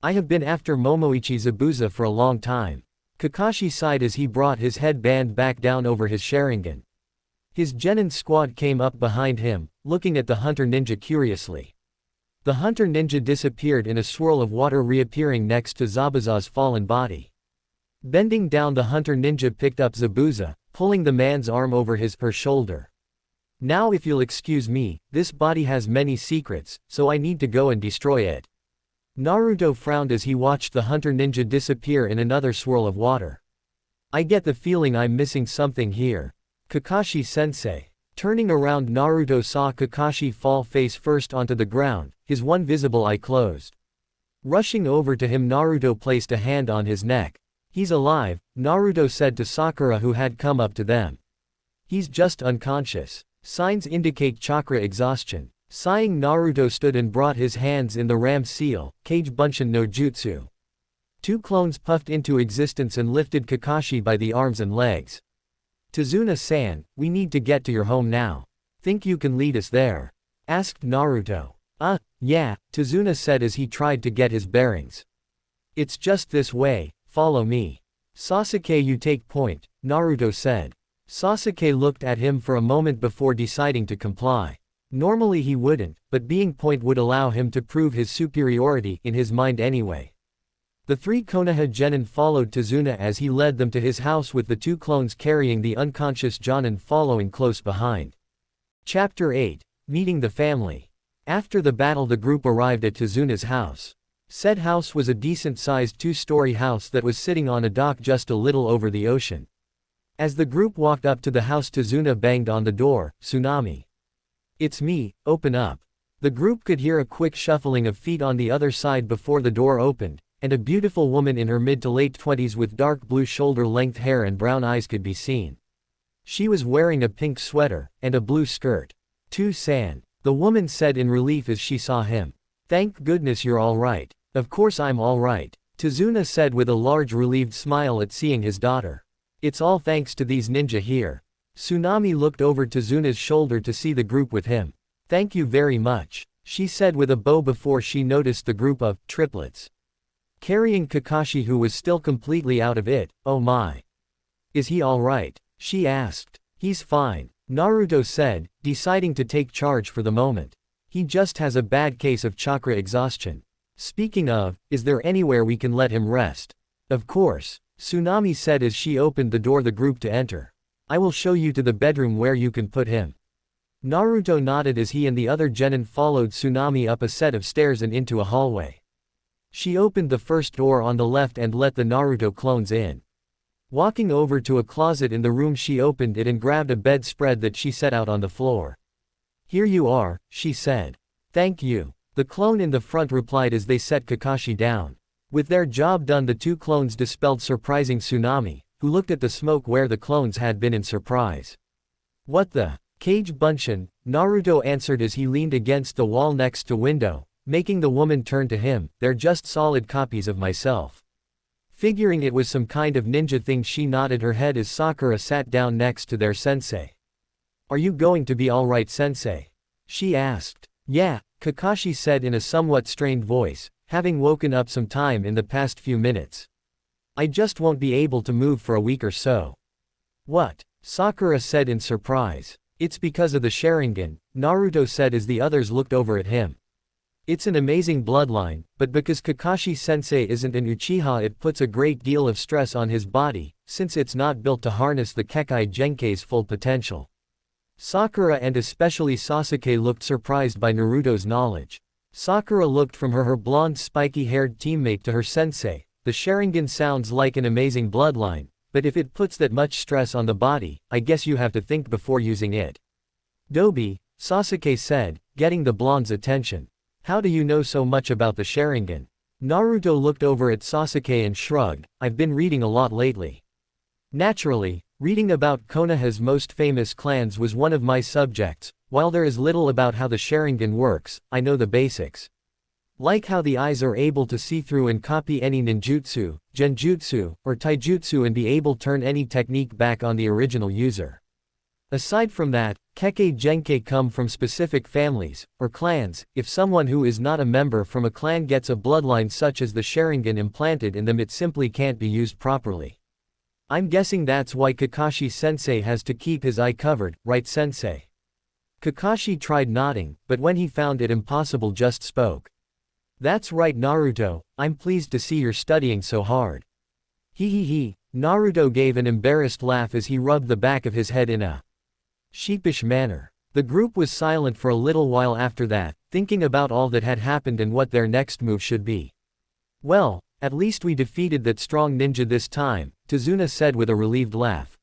I have been after Momoichi Zabuza for a long time. Kakashi sighed as he brought his headband back down over his Sharingan. His genin squad came up behind him, looking at the hunter ninja curiously. The hunter ninja disappeared in a swirl of water, reappearing next to Zabuza's fallen body. Bending down, the hunter ninja picked up Zabuza, pulling the man's arm over his shoulder. Now if you'll excuse me, this body has many secrets, so I need to go and destroy it. Naruto frowned as he watched the hunter ninja disappear in another swirl of water. I get the feeling I'm missing something here. Kakashi-sensei. Turning around, Naruto saw Kakashi fall face first onto the ground, his one visible eye closed. Rushing over to him, Naruto placed a hand on his neck. He's alive, Naruto said to Sakura, who had come up to them. He's just unconscious. Signs indicate chakra exhaustion. Sighing, Naruto stood and brought his hands in the ram seal, Cage Bunshin no Jutsu. Two clones puffed into existence and lifted Kakashi by the arms and legs. Tazuna-san, we need to get to your home now. Think you can lead us there? Asked Naruto. Yeah, Tazuna said as he tried to get his bearings. It's just this way, follow me. Sasuke, you take point, Naruto said. Sasuke looked at him for a moment before deciding to comply. Normally he wouldn't, but being point would allow him to prove his superiority in his mind anyway. The three Konoha genin followed Tazuna as he led them to his house with the two clones carrying the unconscious Jonin following close behind. Chapter 8, Meeting the Family. After the battle, the group arrived at Tazuna's house. Said house was a decent-sized two-story house that was sitting on a dock just a little over the ocean. As the group walked up to the house, Tazuna banged on the door. Tsunami. It's me, open up. The group could hear a quick shuffling of feet on the other side before the door opened, and a beautiful woman in her mid to late 20s with dark blue shoulder-length hair and brown eyes could be seen. She was wearing a pink sweater, and a blue skirt. "Tu-san," the woman said in relief as she saw him. "Thank goodness you're all right." "Of course I'm all right," Tazuna said with a large relieved smile at seeing his daughter. "It's all thanks to these ninja here." Tsunami looked over Tazuna's shoulder to see the group with him. "Thank you very much," she said with a bow before she noticed the group of triplets carrying Kakashi, who was still completely out of it. "Oh my. Is he all right?" she asked. "He's fine," Naruto said, deciding to take charge for the moment. "He just has a bad case of chakra exhaustion. Speaking of, is there anywhere we can let him rest?" "Of course," Tsunami said as she opened the door the group to enter. "I will show you to the bedroom where you can put him." Naruto nodded as he and the other genin followed Tsunami up a set of stairs and into a hallway. She opened the first door on the left and let the Naruto clones in. Walking over to a closet in the room, she opened it and grabbed a bedspread that she set out on the floor. "Here you are," she said. "Thank you," the clone in the front replied as they set Kakashi down. With their job done, the two clones dispelled surprising Tsunami, who looked at the smoke where the clones had been in surprise. "What the? Cage Bunshin," Naruto answered as he leaned against the wall next to window, making the woman turn to him. "They're just solid copies of myself." Figuring it was some kind of ninja thing, she nodded her head as Sakura sat down next to their sensei. "Are you going to be alright, sensei?" she asked. "Yeah," Kakashi said in a somewhat strained voice, having woken up some time in the past few minutes. "I just won't be able to move for a week or so." "What?" Sakura said in surprise. "It's because of the Sharingan," Naruto said as the others looked over at him. "It's an amazing bloodline, but because Kakashi-sensei isn't an Uchiha, it puts a great deal of stress on his body, since it's not built to harness the Kekkei Genkei's full potential." Sakura and especially Sasuke looked surprised by Naruto's knowledge. Sakura looked from her blonde spiky-haired teammate to her sensei. "The Sharingan sounds like an amazing bloodline, but if it puts that much stress on the body, I guess you have to think before using it." "Dobi," Sasuke said, getting the blonde's attention. "How do you know so much about the Sharingan?" Naruto looked over at Sasuke and shrugged. "I've been reading a lot lately." Naturally, reading about Konoha's most famous clans was one of my subjects. While there is little about how the Sharingan works, I know the basics. Like how the eyes are able to see through and copy any ninjutsu, genjutsu, or taijutsu and be able to turn any technique back on the original user. Aside from that, Kekkei Genkei come from specific families, or clans. If someone who is not a member from a clan gets a bloodline such as the Sharingan implanted in them, it simply can't be used properly. I'm guessing that's why Kakashi-sensei has to keep his eye covered, right sensei? Kakashi tried nodding, but when he found it impossible just spoke. "That's right, Naruto, I'm pleased to see you're studying so hard." He. Naruto gave an embarrassed laugh as he rubbed the back of his head in a sheepish manner. The group was silent for a little while after that, thinking about all that had happened and what their next move should be. "Well, at least we defeated that strong ninja this time," Tazuna said with a relieved laugh.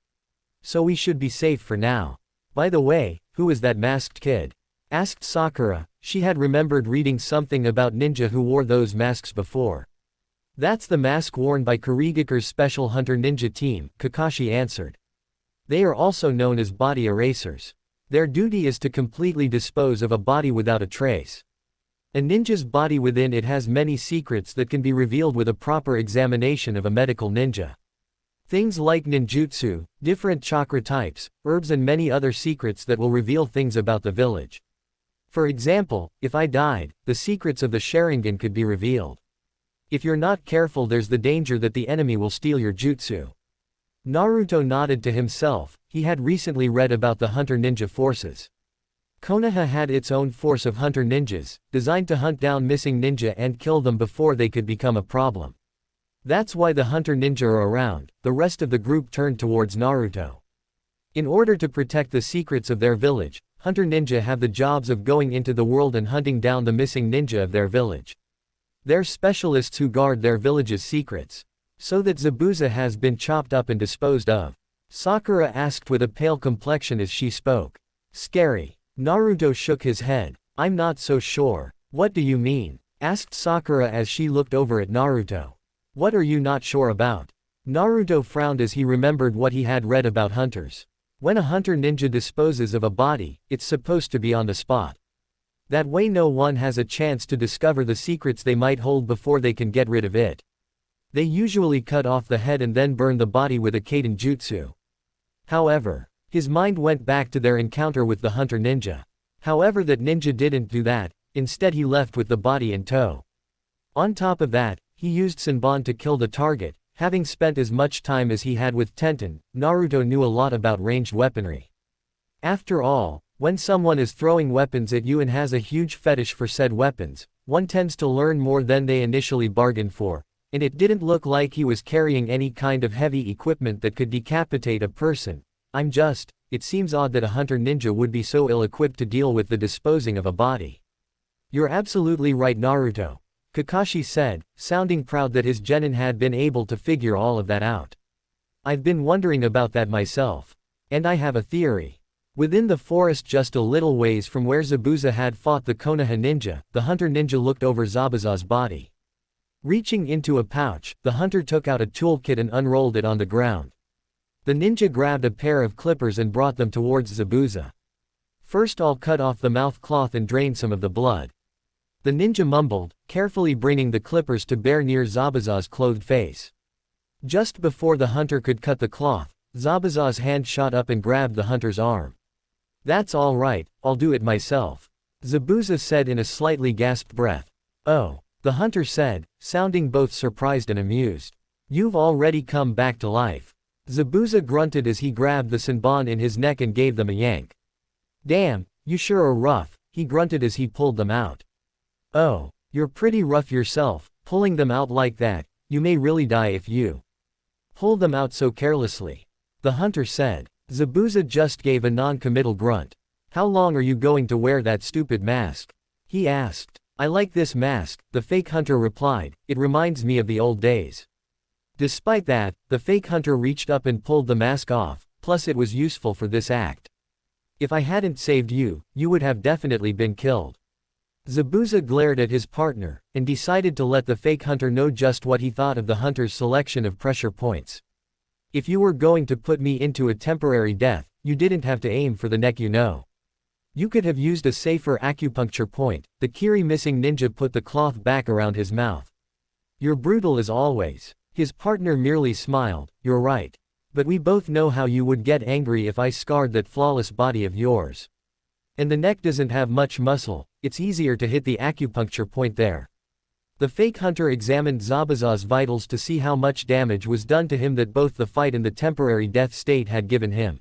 "So we should be safe for now. By the way, who is that masked kid?" asked Sakura. She had remembered reading something about ninja who wore those masks before. "That's the mask worn by Kurigakure's special hunter ninja team," Kakashi answered. "They are also known as body erasers. Their duty is to completely dispose of a body without a trace." A ninja's body within it has many secrets that can be revealed with a proper examination of a medical ninja. Things like ninjutsu, different chakra types, herbs and many other secrets that will reveal things about the village. For example, if I died, the secrets of the Sharingan could be revealed. If you're not careful, there's the danger that the enemy will steal your jutsu. Naruto nodded to himself. He had recently read about the hunter ninja forces. Konoha had its own force of hunter ninjas, designed to hunt down missing ninja and kill them before they could become a problem. That's why the hunter ninja are around. The rest of the group turned towards Naruto. In order to protect the secrets of their village, hunter ninja have the jobs of going into the world and hunting down the missing ninja of their village. They're specialists who guard their village's secrets. So that Zabuza has been chopped up and disposed of. Sakura asked with a pale complexion as she spoke. Scary. Naruto shook his head. I'm not so sure. What do you mean? Asked Sakura as she looked over at Naruto. What are you not sure about? Naruto frowned as he remembered what he had read about hunters. When a hunter ninja disposes of a body, it's supposed to be on the spot. That way no one has a chance to discover the secrets they might hold before they can get rid of it. They usually cut off the head and then burn the body with a kaiden jutsu. However, his mind went back to their encounter with the hunter ninja. However, that ninja didn't do that, instead he left with the body in tow. On top of that, he used Senbon to kill the target. Having spent as much time as he had with Tenten, Naruto knew a lot about ranged weaponry. After all, when someone is throwing weapons at you and has a huge fetish for said weapons, one tends to learn more than they initially bargained for, and it didn't look like he was carrying any kind of heavy equipment that could decapitate a person. It seems odd that a hunter ninja would be so ill-equipped to deal with the disposing of a body. You're absolutely right, Naruto, Kakashi said, sounding proud that his genin had been able to figure all of that out. I've been wondering about that myself. And I have a theory. Within the forest just a little ways from where Zabuza had fought the Konoha ninja, the hunter ninja looked over Zabuza's body. Reaching into a pouch, the hunter took out a toolkit and unrolled it on the ground. The ninja grabbed a pair of clippers and brought them towards Zabuza. First I'll cut off the mouth cloth and drain some of the blood. The ninja mumbled, carefully bringing the clippers to bear near Zabuza's clothed face. Just before the hunter could cut the cloth, Zabuza's hand shot up and grabbed the hunter's arm. That's all right, I'll do it myself, Zabuza said in a slightly gasped breath. Oh, the hunter said, sounding both surprised and amused. You've already come back to life. Zabuza grunted as he grabbed the Senbon in his neck and gave them a yank. Damn, you sure are rough, he grunted as he pulled them out. Oh, you're pretty rough yourself, pulling them out like that. You may really die if you pull them out so carelessly, the hunter said. Zabuza just gave a non-committal grunt. How long are you going to wear that stupid mask? He asked. I like this mask, the fake hunter replied. It reminds me of the old days. Despite that, the fake hunter reached up and pulled the mask off, plus it was useful for this act. If I hadn't saved you, you would have definitely been killed. Zabuza glared at his partner, and decided to let the fake hunter know just what he thought of the hunter's selection of pressure points. If you were going to put me into a temporary death, you didn't have to aim for the neck, you know. You could have used a safer acupuncture point. The Kiri missing ninja put the cloth back around his mouth. You're brutal as always. His partner merely smiled. You're right. But we both know how you would get angry if I scarred that flawless body of yours. And the neck doesn't have much muscle, it's easier to hit the acupuncture point there. The fake hunter examined Zabuza's vitals to see how much damage was done to him that both the fight and the temporary death state had given him.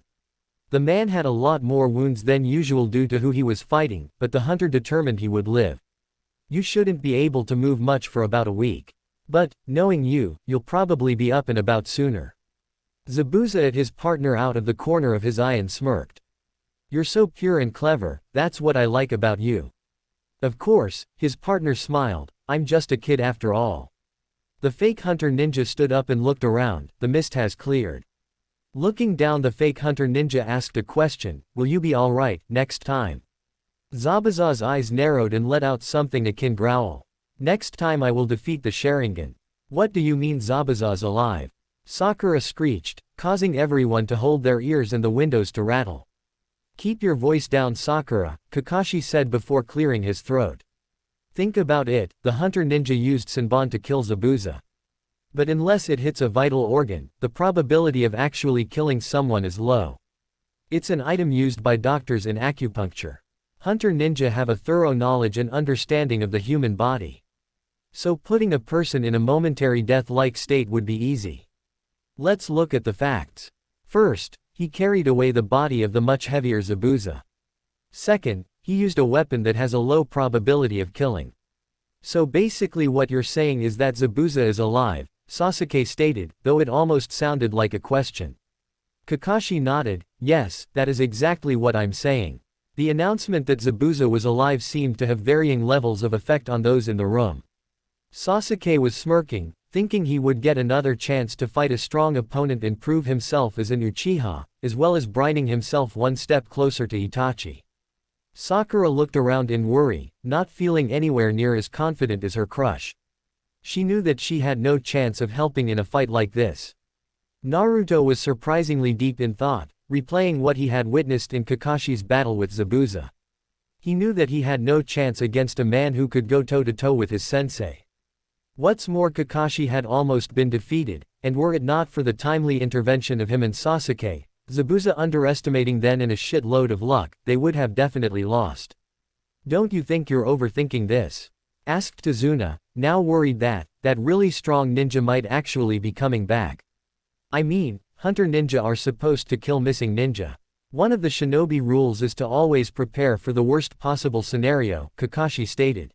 The man had a lot more wounds than usual due to who he was fighting, but the hunter determined he would live. You shouldn't be able to move much for about a week. But, knowing you, you'll probably be up and about sooner. Zabuza at his partner out of the corner of his eye and smirked. You're so pure and clever, that's what I like about you. Of course, his partner smiled, I'm just a kid after all. The fake hunter ninja stood up and looked around, the mist has cleared. Looking down, the fake hunter ninja asked a question, will you be alright, next time? Zabuza's eyes narrowed and let out something akin growl. Next time I will defeat the Sharingan. What do you mean Zabuza's alive? Sakura screeched, causing everyone to hold their ears and the windows to rattle. Keep your voice down, Sakura, Kakashi said before clearing his throat. Think about it, the hunter ninja used Senbon to kill Zabuza. But unless it hits a vital organ, the probability of actually killing someone is low. It's an item used by doctors in acupuncture. Hunter ninja have a thorough knowledge and understanding of the human body. So putting a person in a momentary death-like state would be easy. Let's look at the facts. First, he carried away the body of the much heavier Zabuza. Second, he used a weapon that has a low probability of killing. So basically what you're saying is that Zabuza is alive, Sasuke stated, though it almost sounded like a question. Kakashi nodded, yes, that is exactly what I'm saying. The announcement that Zabuza was alive seemed to have varying levels of effect on those in the room. Sasuke was smirking, thinking he would get another chance to fight a strong opponent and prove himself as an Uchiha, as well as brining himself one step closer to Itachi. Sakura looked around in worry, not feeling anywhere near as confident as her crush. She knew that she had no chance of helping in a fight like this. Naruto was surprisingly deep in thought, replaying what he had witnessed in Kakashi's battle with Zabuza. He knew that he had no chance against a man who could go toe-to-toe with his sensei. What's more, Kakashi had almost been defeated, and were it not for the timely intervention of him and Sasuke, Zabuza underestimating then in a shitload of luck, they would have definitely lost. Don't you think you're overthinking this? Asked Tazuna, now worried that really strong ninja might actually be coming back. I mean, hunter ninja are supposed to kill missing ninja. One of the shinobi rules is to always prepare for the worst possible scenario, Kakashi stated.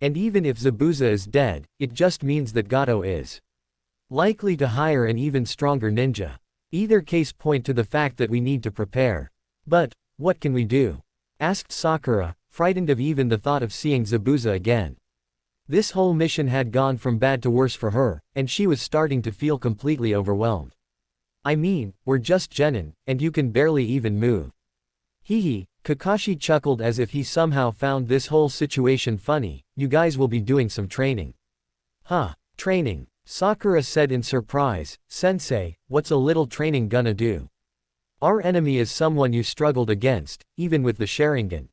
And even if Zabuza is dead, it just means that Gato is likely to hire an even stronger ninja. Either case point to the fact that we need to prepare. But, what can we do? Asked Sakura, frightened of even the thought of seeing Zabuza again. This whole mission had gone from bad to worse for her, and she was starting to feel completely overwhelmed. I mean, we're just genin, and you can barely even move. Hee, Kakashi chuckled as if he somehow found this whole situation funny. You guys will be doing some training. Huh, training? Sakura said in surprise. Sensei, what's a little training gonna do? Our enemy is someone you struggled against, even with the Sharingan.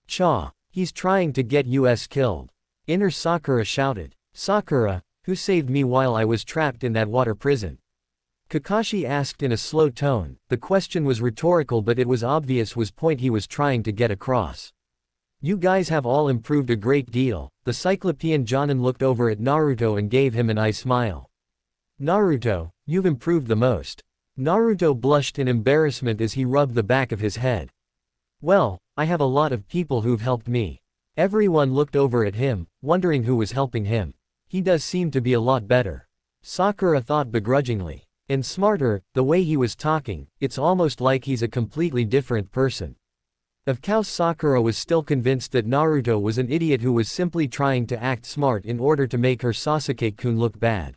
Cha, he's trying to get us killed. Inner Sakura shouted. Sakura, who saved me while I was trapped in that water prison? Kakashi asked in a slow tone. The question was rhetorical, but it was obvious was point he was trying to get across. You guys have all improved a great deal. The Cyclopean Jonin looked over at Naruto and gave him an eye smile. Naruto, you've improved the most. Naruto blushed in embarrassment as he rubbed the back of his head. Well, I have a lot of people who've helped me. Everyone looked over at him, wondering who was helping him. He does seem to be a lot better. Sakura thought begrudgingly. And smarter, the way he was talking, it's almost like he's a completely different person. Of course, Sakura was still convinced that Naruto was an idiot who was simply trying to act smart in order to make her Sasuke-kun look bad.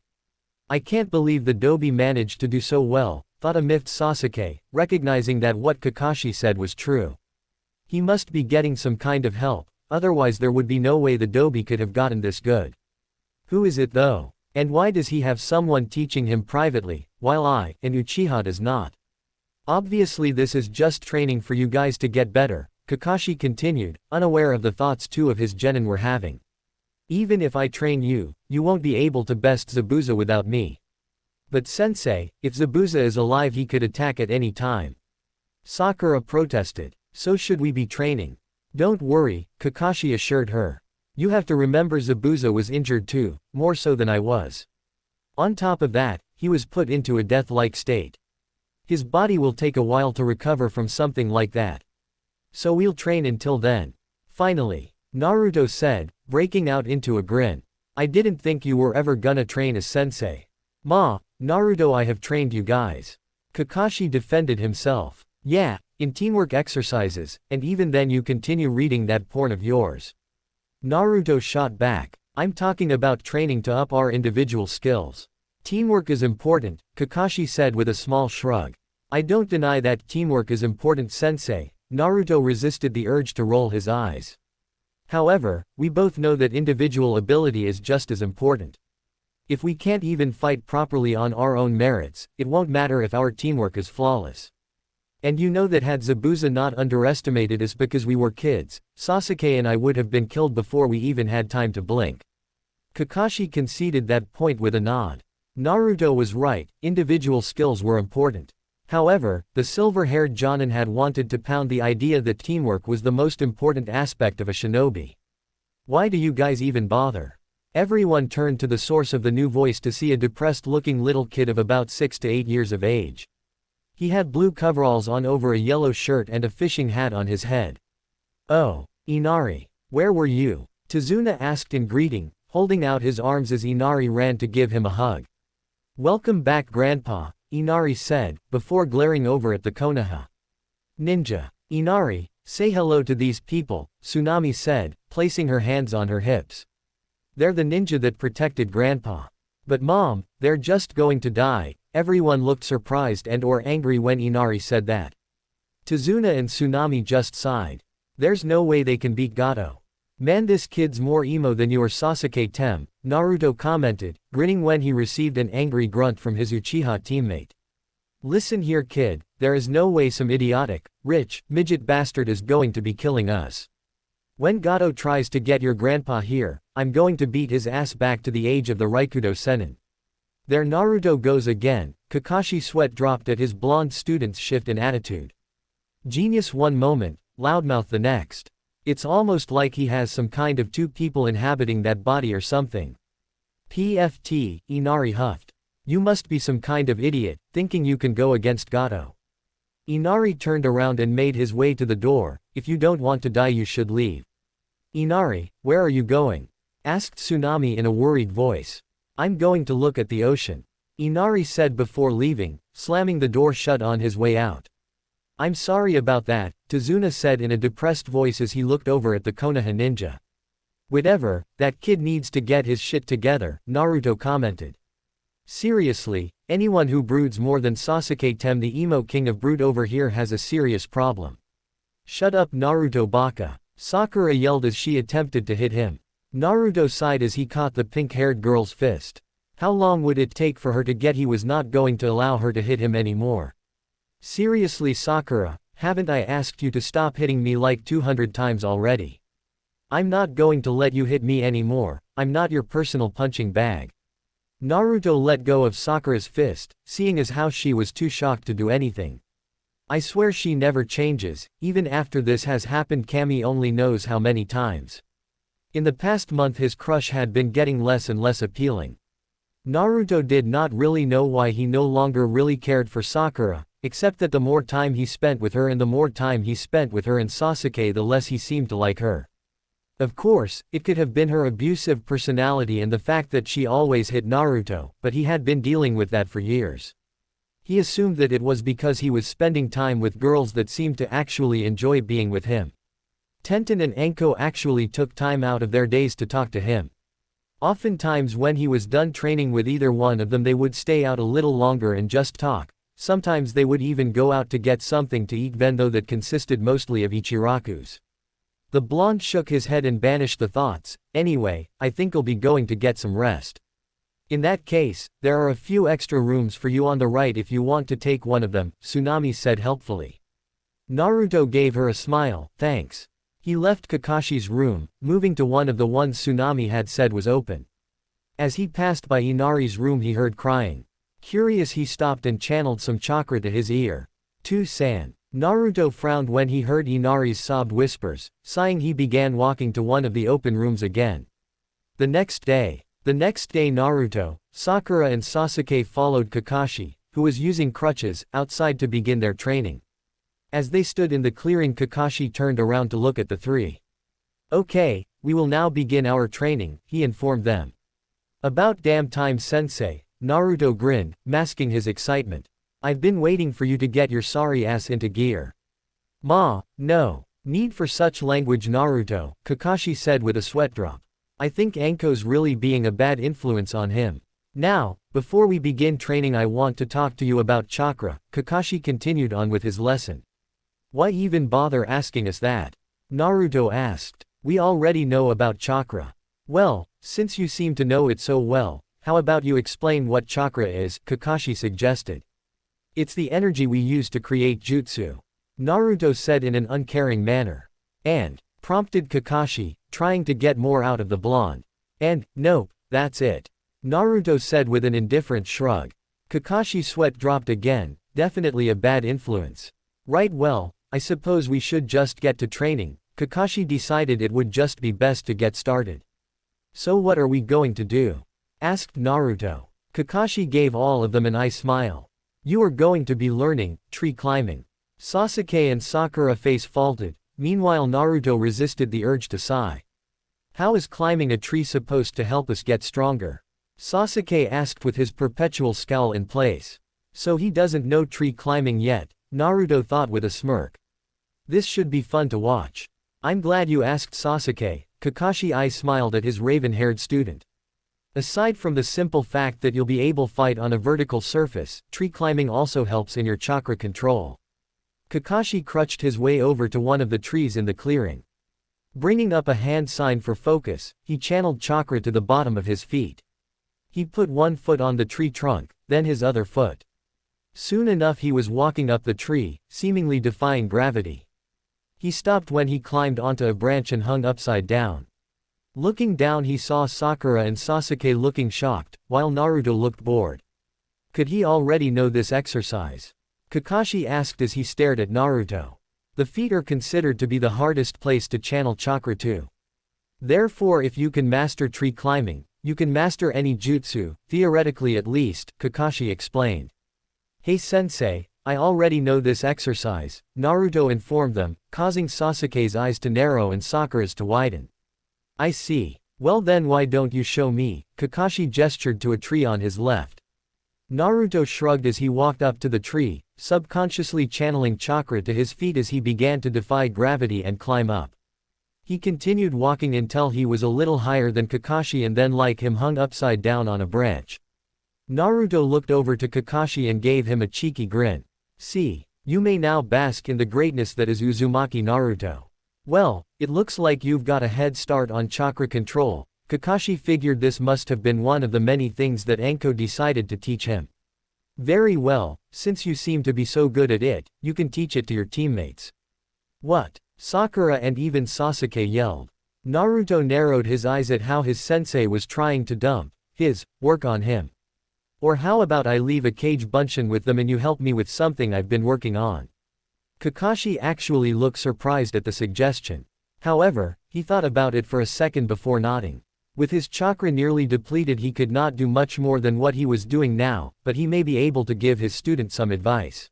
I can't believe the Dobi managed to do so well, thought a miffed Sasuke, recognizing that what Kakashi said was true. He must be getting some kind of help, otherwise there would be no way the Dobi could have gotten this good. Who is it though? And why does he have someone teaching him privately, while I, and Uchiha does not? Obviously this is just training for you guys to get better, Kakashi continued, unaware of the thoughts two of his genin were having. Even if I train you, you won't be able to best Zabuza without me. But sensei, if Zabuza is alive he could attack at any time. Sakura protested. So should we be training? Don't worry, Kakashi assured her. You have to remember Zabuza was injured too, more so than I was. On top of that, he was put into a death-like state. His body will take a while to recover from something like that. So we'll train until then. Finally, Naruto said, breaking out into a grin. I didn't think you were ever gonna train as sensei. Naruto, I have trained you guys. Kakashi defended himself. Yeah, in teamwork exercises, and even then you continue reading that porn of yours. Naruto shot back. I'm talking about training to up our individual skills. Teamwork is important, Kakashi said with a small shrug. I don't deny that teamwork is important, sensei. Naruto resisted the urge to roll his eyes. However, we both know that individual ability is just as important. If we can't even fight properly on our own merits, it won't matter if our teamwork is flawless. And you know that had Zabuza not underestimated us because we were kids, Sasuke and I would have been killed before we even had time to blink. Kakashi conceded that point with a nod. Naruto was right, individual skills were important. However, the silver-haired Jonin had wanted to pound the idea that teamwork was the most important aspect of a shinobi. Why do you guys even bother? Everyone turned to the source of the new voice to see a depressed-looking little kid of about 6 to 8 years of age. He had blue coveralls on over a yellow shirt and a fishing hat on his head. "Oh, Inari, where were you?" Tazuna asked in greeting, holding out his arms as Inari ran to give him a hug. "Welcome back, Grandpa," Inari said, before glaring over at the Konoha. "Ninja. Inari, say hello to these people," Tsunami said, placing her hands on her hips. "They're the ninja that protected Grandpa." "But Mom, they're just going to die." Everyone looked surprised and/or angry when Inari said that. Tazuna and Tsunami just sighed. "There's no way they can beat Gato. Man, this kid's more emo than your Sasuke Tem," Naruto commented, grinning when he received an angry grunt from his Uchiha teammate. "Listen here, kid, there is no way some idiotic, rich, midget bastard is going to be killing us. When Gato tries to get your grandpa here, I'm going to beat his ass back to the age of the Raikudo Sennin." There Naruto goes again. Kakashi's sweat dropped at his blonde student's shift in attitude. Genius one moment, loudmouth the next. It's almost like he has some kind of two people inhabiting that body or something. PFT, Inari huffed. "You must be some kind of idiot, thinking you can go against Gato." Inari turned around and made his way to the door. "If you don't want to die, you should leave." "Inari, where are you going?" asked Tsunami in a worried voice. "I'm going to look at the ocean," Inari said before leaving, slamming the door shut on his way out. "I'm sorry about that," Tazuna said in a depressed voice as he looked over at the Konoha ninja. "Whatever, that kid needs to get his shit together," Naruto commented. "Seriously, anyone who broods more than Sasuke Tem, the emo king of brood over here, has a serious problem." "Shut up, Naruto baka," Sakura yelled as she attempted to hit him. Naruto sighed as he caught the pink-haired girl's fist. How long would it take for her to get he was not going to allow her to hit him anymore? "Seriously, Sakura, haven't I asked you to stop hitting me like 200 times already? I'm not going to let you hit me anymore, I'm not your personal punching bag." Naruto let go of Sakura's fist, seeing as how she was too shocked to do anything. "I swear she never changes, even after this has happened. Kami only knows how many times." In the past month his crush had been getting less and less appealing. Naruto did not really know why he no longer really cared for Sakura, except that the more time he spent with her and the more time he spent with her and Sasuke, the less he seemed to like her. Of course, it could have been her abusive personality and the fact that she always hit Naruto, but he had been dealing with that for years. He assumed that it was because he was spending time with girls that seemed to actually enjoy being with him. Tenten and Anko actually took time out of their days to talk to him. Oftentimes when he was done training with either one of them, they would stay out a little longer and just talk. Sometimes they would even go out to get something to eat, bento that consisted mostly of Ichirakus. The blonde shook his head and banished the thoughts. "Anyway, I think I'll be going to get some rest. In that case, there are a few extra rooms for you on the right if you want to take one of them," Tsunami said helpfully. Naruto gave her a smile. "Thanks." He left Kakashi's room, moving to one of the ones Tsunami had said was open. As he passed by Inari's room, he heard crying. Curious, he stopped and channeled some chakra to his ear. "Tu-san." Naruto frowned when he heard Inari's sobbed whispers. Sighing, he began walking to one of the open rooms again. The next day Naruto, Sakura and Sasuke followed Kakashi, who was using crutches, outside to begin their training. As they stood in the clearing, Kakashi turned around to look at the three. "Okay, we will now begin our training," he informed them. "About damn time, sensei," Naruto grinned, masking his excitement. "I've been waiting for you to get your sorry ass into gear." "Ma, no need for such language, Naruto," Kakashi said with a sweat drop. "I think Anko's really being a bad influence on him. Now, before we begin training, I want to talk to you about chakra," Kakashi continued on with his lesson. "Why even bother asking us that?" Naruto asked. "We already know about chakra." "Well, since you seem to know it so well, how about you explain what chakra is?" Kakashi suggested. It's the energy we use to create jutsu. Naruto said in an uncaring manner. And, prompted Kakashi, trying to get more out of the blonde. And, nope, that's it. Naruto said with an indifferent shrug. Kakashi's sweat dropped again, definitely a bad influence. Right, well, I suppose we should just get to training. Kakashi decided it would just be best to get started. So what are we going to do? Asked Naruto. Kakashi gave all of them an eye smile. You are going to be learning tree climbing. Sasuke and Sakura face faulted, meanwhile Naruto resisted the urge to sigh. How is climbing a tree supposed to help us get stronger? Sasuke asked with his perpetual scowl in place. So he doesn't know tree climbing yet, Naruto thought with a smirk. This should be fun to watch. I'm glad you asked Sasuke. Kakashi eyes smiled at his raven-haired student. Aside from the simple fact that you'll be able to fight on a vertical surface, tree climbing also helps in your chakra control. Kakashi crutched his way over to one of the trees in the clearing. Bringing up a hand sign for focus, he channeled chakra to the bottom of his feet. He put one foot on the tree trunk, then his other foot. Soon enough he was walking up the tree, seemingly defying gravity. He stopped when he climbed onto a branch and hung upside down. Looking down he saw Sakura and Sasuke looking shocked, while Naruto looked bored. Could he already know this exercise? Kakashi asked as he stared at Naruto. The feet are considered to be the hardest place to channel chakra to. Therefore if you can master tree climbing, you can master any jutsu, theoretically at least, Kakashi explained. Hey sensei, I already know this exercise, Naruto informed them, causing Sasuke's eyes to narrow and Sakura's to widen. I see. Well then why don't you show me? Kakashi gestured to a tree on his left. Naruto shrugged as he walked up to the tree, subconsciously channeling chakra to his feet as he began to defy gravity and climb up. He continued walking until he was a little higher than Kakashi and then like him hung upside down on a branch. Naruto looked over to Kakashi and gave him a cheeky grin. See, you may now bask in the greatness that is Uzumaki Naruto. Well, it looks like you've got a head start on chakra control. Kakashi figured this must have been one of the many things that Anko decided to teach him. Very well, since you seem to be so good at it, you can teach it to your teammates. What? Sakura and even Sasuke yelled. Naruto narrowed his eyes at how his sensei was trying to dump his work on him. Or how about I leave a kage bunshin with them and you help me with something I've been working on? Kakashi actually looked surprised at the suggestion. However, he thought about it for a second before nodding. With his chakra nearly depleted he could not do much more than what he was doing now, but he may be able to give his student some advice.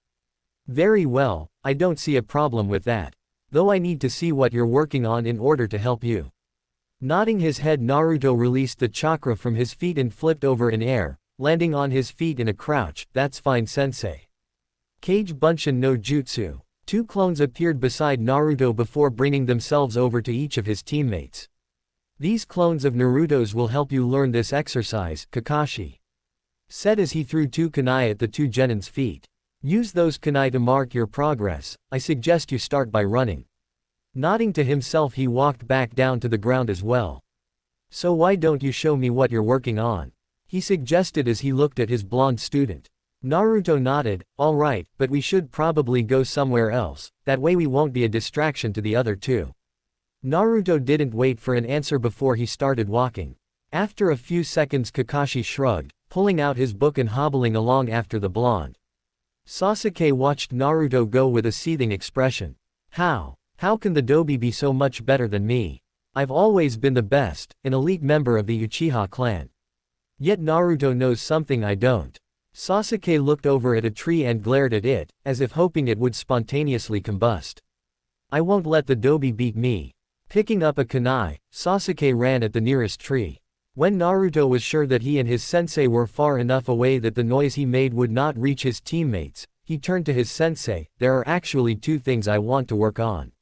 Very well, I don't see a problem with that. Though I need to see what you're working on in order to help you. Nodding his head Naruto released the chakra from his feet and flipped over in air, landing on his feet in a crouch. That's fine sensei. Kage Bunshin no Jutsu. Two clones appeared beside Naruto before bringing themselves over to each of his teammates. These clones of Naruto's will help you learn this exercise, Kakashi said as he threw two kunai at the two genin's feet. Use those kunai to mark your progress. I suggest you start by running. Nodding to himself he walked back down to the ground as well. So why don't you show me what you're working on? He suggested as he looked at his blonde student. Naruto nodded, alright, but we should probably go somewhere else, that way we won't be a distraction to the other two. Naruto didn't wait for an answer before he started walking. After a few seconds Kakashi shrugged, pulling out his book and hobbling along after the blonde. Sasuke watched Naruto go with a seething expression. How can the Dobi be so much better than me? I've always been the best, an elite member of the Uchiha clan. Yet Naruto knows something I don't. Sasuke looked over at a tree and glared at it, as if hoping it would spontaneously combust. I won't let the Dobi beat me. Picking up a kunai, Sasuke ran at the nearest tree. When Naruto was sure that he and his sensei were far enough away that the noise he made would not reach his teammates, he turned to his sensei. There are actually two things I want to work on.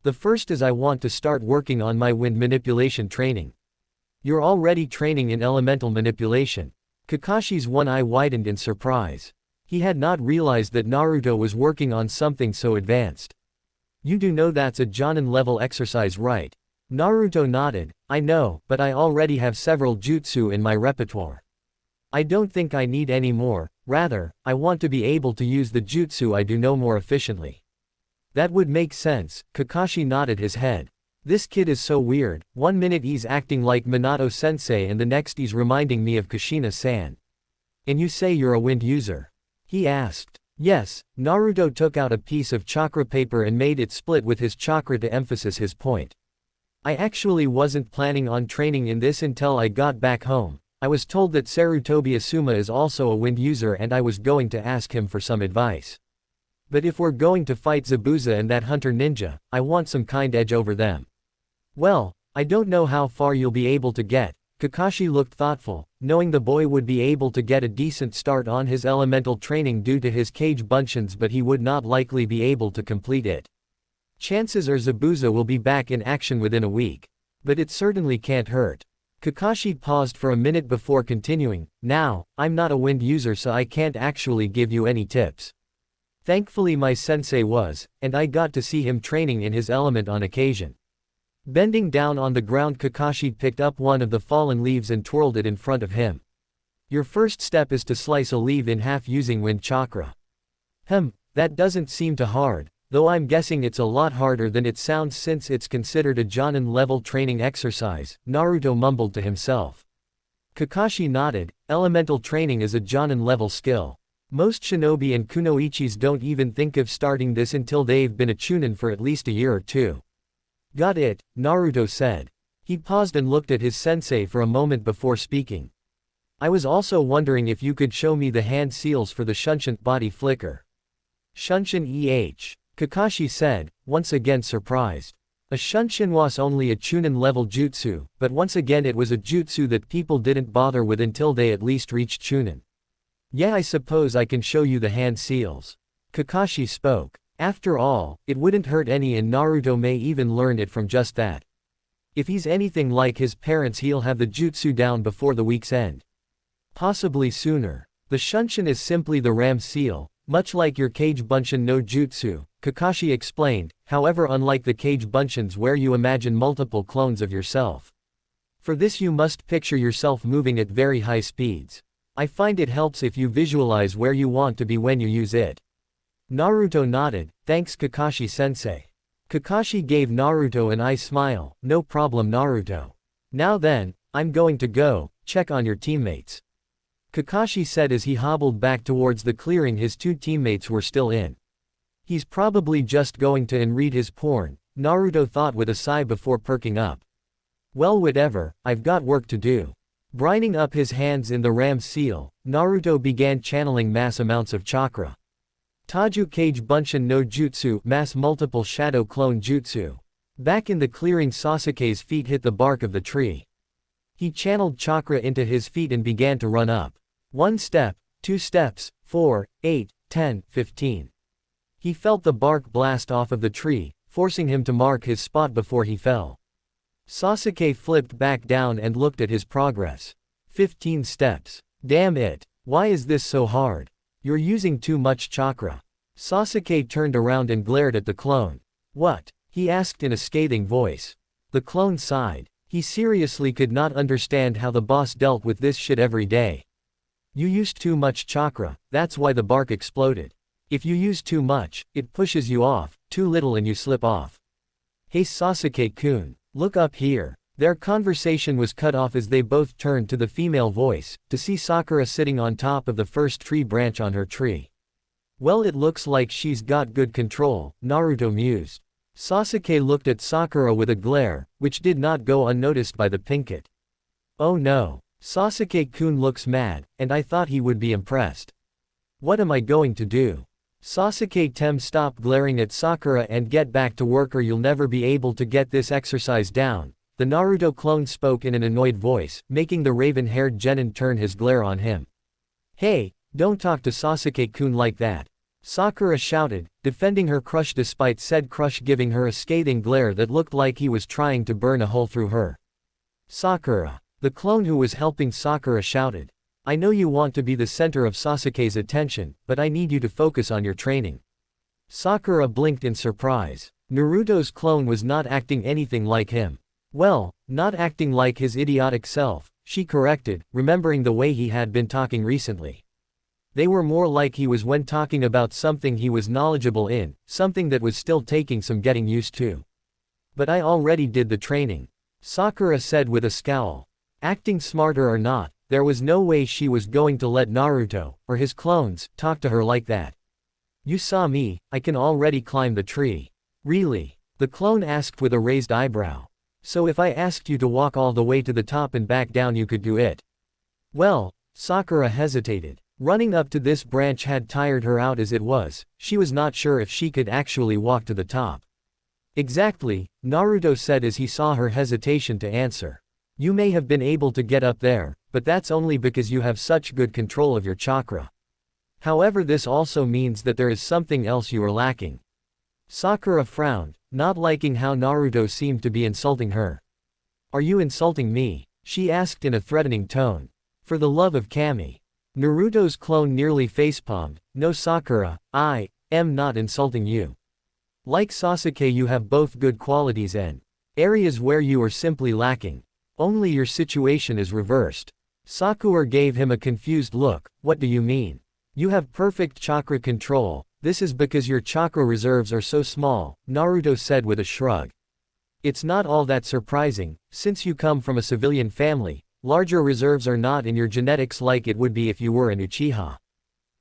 The first is I want to start working on my wind manipulation training. You're already training in elemental manipulation. Kakashi's one eye widened in surprise. He had not realized that Naruto was working on something so advanced. You do know that's a Jonin level exercise, right? Naruto nodded. I know, but I already have several jutsu in my repertoire. I don't think I need any more, rather, I want to be able to use the jutsu I do know more efficiently. That would make sense, Kakashi nodded his head. This kid is so weird, one minute he's acting like Minato-sensei and the next he's reminding me of Kushina-san. And you say you're a wind user? He asked. Yes, Naruto took out a piece of chakra paper and made it split with his chakra to emphasize his point. I actually wasn't planning on training in this until I got back home. I was told that Sarutobi Asuma is also a wind user and I was going to ask him for some advice. But if we're going to fight Zabuza and that hunter ninja, I want some kind edge over them. Well, I don't know how far you'll be able to get. Kakashi looked thoughtful, knowing the boy would be able to get a decent start on his elemental training due to his Kage Bunshin, but he would not likely be able to complete it. Chances are Zabuza will be back in action within a week. But it certainly can't hurt. Kakashi paused for a minute before continuing, now, I'm not a wind user so I can't actually give you any tips. Thankfully my sensei was, and I got to see him training in his element on occasion. Bending down on the ground, Kakashi picked up one of the fallen leaves and twirled it in front of him. Your first step is to slice a leaf in half using wind chakra. That doesn't seem too hard, though I'm guessing it's a lot harder than it sounds since it's considered a Jonin level training exercise, Naruto mumbled to himself. Kakashi nodded, elemental training is a Jonin level skill. Most shinobi and kunoichis don't even think of starting this until they've been a chunin for at least a year or two. Got it, Naruto said. He paused and looked at his sensei for a moment before speaking. I was also wondering if you could show me the hand seals for the Shunshin body flicker. Shunshin Kakashi said, once again surprised. A Shunshin was only a chunin level jutsu, but once again it was a jutsu that people didn't bother with until they at least reached chunin. Yeah, I suppose I can show you the hand seals. Kakashi spoke. After all, it wouldn't hurt any and Naruto may even learn it from just that. If he's anything like his parents he'll have the jutsu down before the week's end. Possibly sooner. The Shunshin is simply the ram seal, much like your Kage Bunshin no jutsu, Kakashi explained, however unlike the Kage Bunshins where you imagine multiple clones of yourself. For this you must picture yourself moving at very high speeds. I find it helps if you visualize where you want to be when you use it. Naruto nodded, thanks Kakashi-sensei. Kakashi gave Naruto an eye smile, no problem Naruto. Now then, I'm going to go, check on your teammates. Kakashi said as he hobbled back towards the clearing his two teammates were still in. He's probably just going to read his porn, Naruto thought with a sigh before perking up. Well whatever, I've got work to do. Brining up his hands in the ram seal, Naruto began channeling mass amounts of chakra. Taju Kage Bunshin no Jutsu, mass multiple shadow clone jutsu. Back in the clearing Sasuke's feet hit the bark of the tree. He channeled chakra into his feet and began to run up. 1 step, 2 steps, 4, 8, 10, 15. He felt the bark blast off of the tree, forcing him to mark his spot before he fell. Sasuke flipped back down and looked at his progress. 15 steps. Damn it. Why is this so hard? You're using too much chakra. Sasuke turned around and glared at the clone. What? He asked in a scathing voice. The clone sighed. He seriously could not understand how the boss dealt with this shit every day. You used too much chakra, that's why the bark exploded. If you use too much, it pushes you off, too little and you slip off. Hey Sasuke-kun, look up here. Their conversation was cut off as they both turned to the female voice, to see Sakura sitting on top of the first tree branch on her tree. Well, it looks like she's got good control, Naruto mused. Sasuke looked at Sakura with a glare, which did not go unnoticed by the pinkett. Oh no, Sasuke-kun looks mad, and I thought he would be impressed. What am I going to do? Sasuke-tem, stop glaring at Sakura and get back to work or you'll never be able to get this exercise down. The Naruto clone spoke in an annoyed voice, making the raven-haired genin turn his glare on him. Hey, don't talk to Sasuke-kun like that. Sakura shouted, defending her crush despite said crush giving her a scathing glare that looked like he was trying to burn a hole through her. Sakura. The clone who was helping Sakura shouted. I know you want to be the center of Sasuke's attention, but I need you to focus on your training. Sakura blinked in surprise. Naruto's clone was not acting anything like him. Well, not acting like his idiotic self, she corrected, remembering the way he had been talking recently. They were more like he was when talking about something he was knowledgeable in, something that was still taking some getting used to. But I already did the training, Sakura said with a scowl. Acting smarter or not, there was no way she was going to let Naruto, or his clones, talk to her like that. You saw me, I can already climb the tree. Really? The clone asked with a raised eyebrow. So if I asked you to walk all the way to the top and back down you could do it? Well, Sakura hesitated. Running up to this branch had tired her out as it was, she was not sure if she could actually walk to the top. Exactly, Naruto said as he saw her hesitation to answer. You may have been able to get up there, but that's only because you have such good control of your chakra. However, this also means that there is something else you are lacking. Sakura frowned, not liking how Naruto seemed to be insulting her. Are you insulting me? She asked in a threatening tone. For the love of Kami. Naruto's clone nearly facepalmed. No Sakura, I am not insulting you. Like Sasuke, you have both good qualities and areas where you are simply lacking. Only your situation is reversed. Sakura gave him a confused look. What do you mean? You have perfect chakra control. This is because your chakra reserves are so small, Naruto said with a shrug. It's not all that surprising, since you come from a civilian family. Larger reserves are not in your genetics like it would be if you were an Uchiha.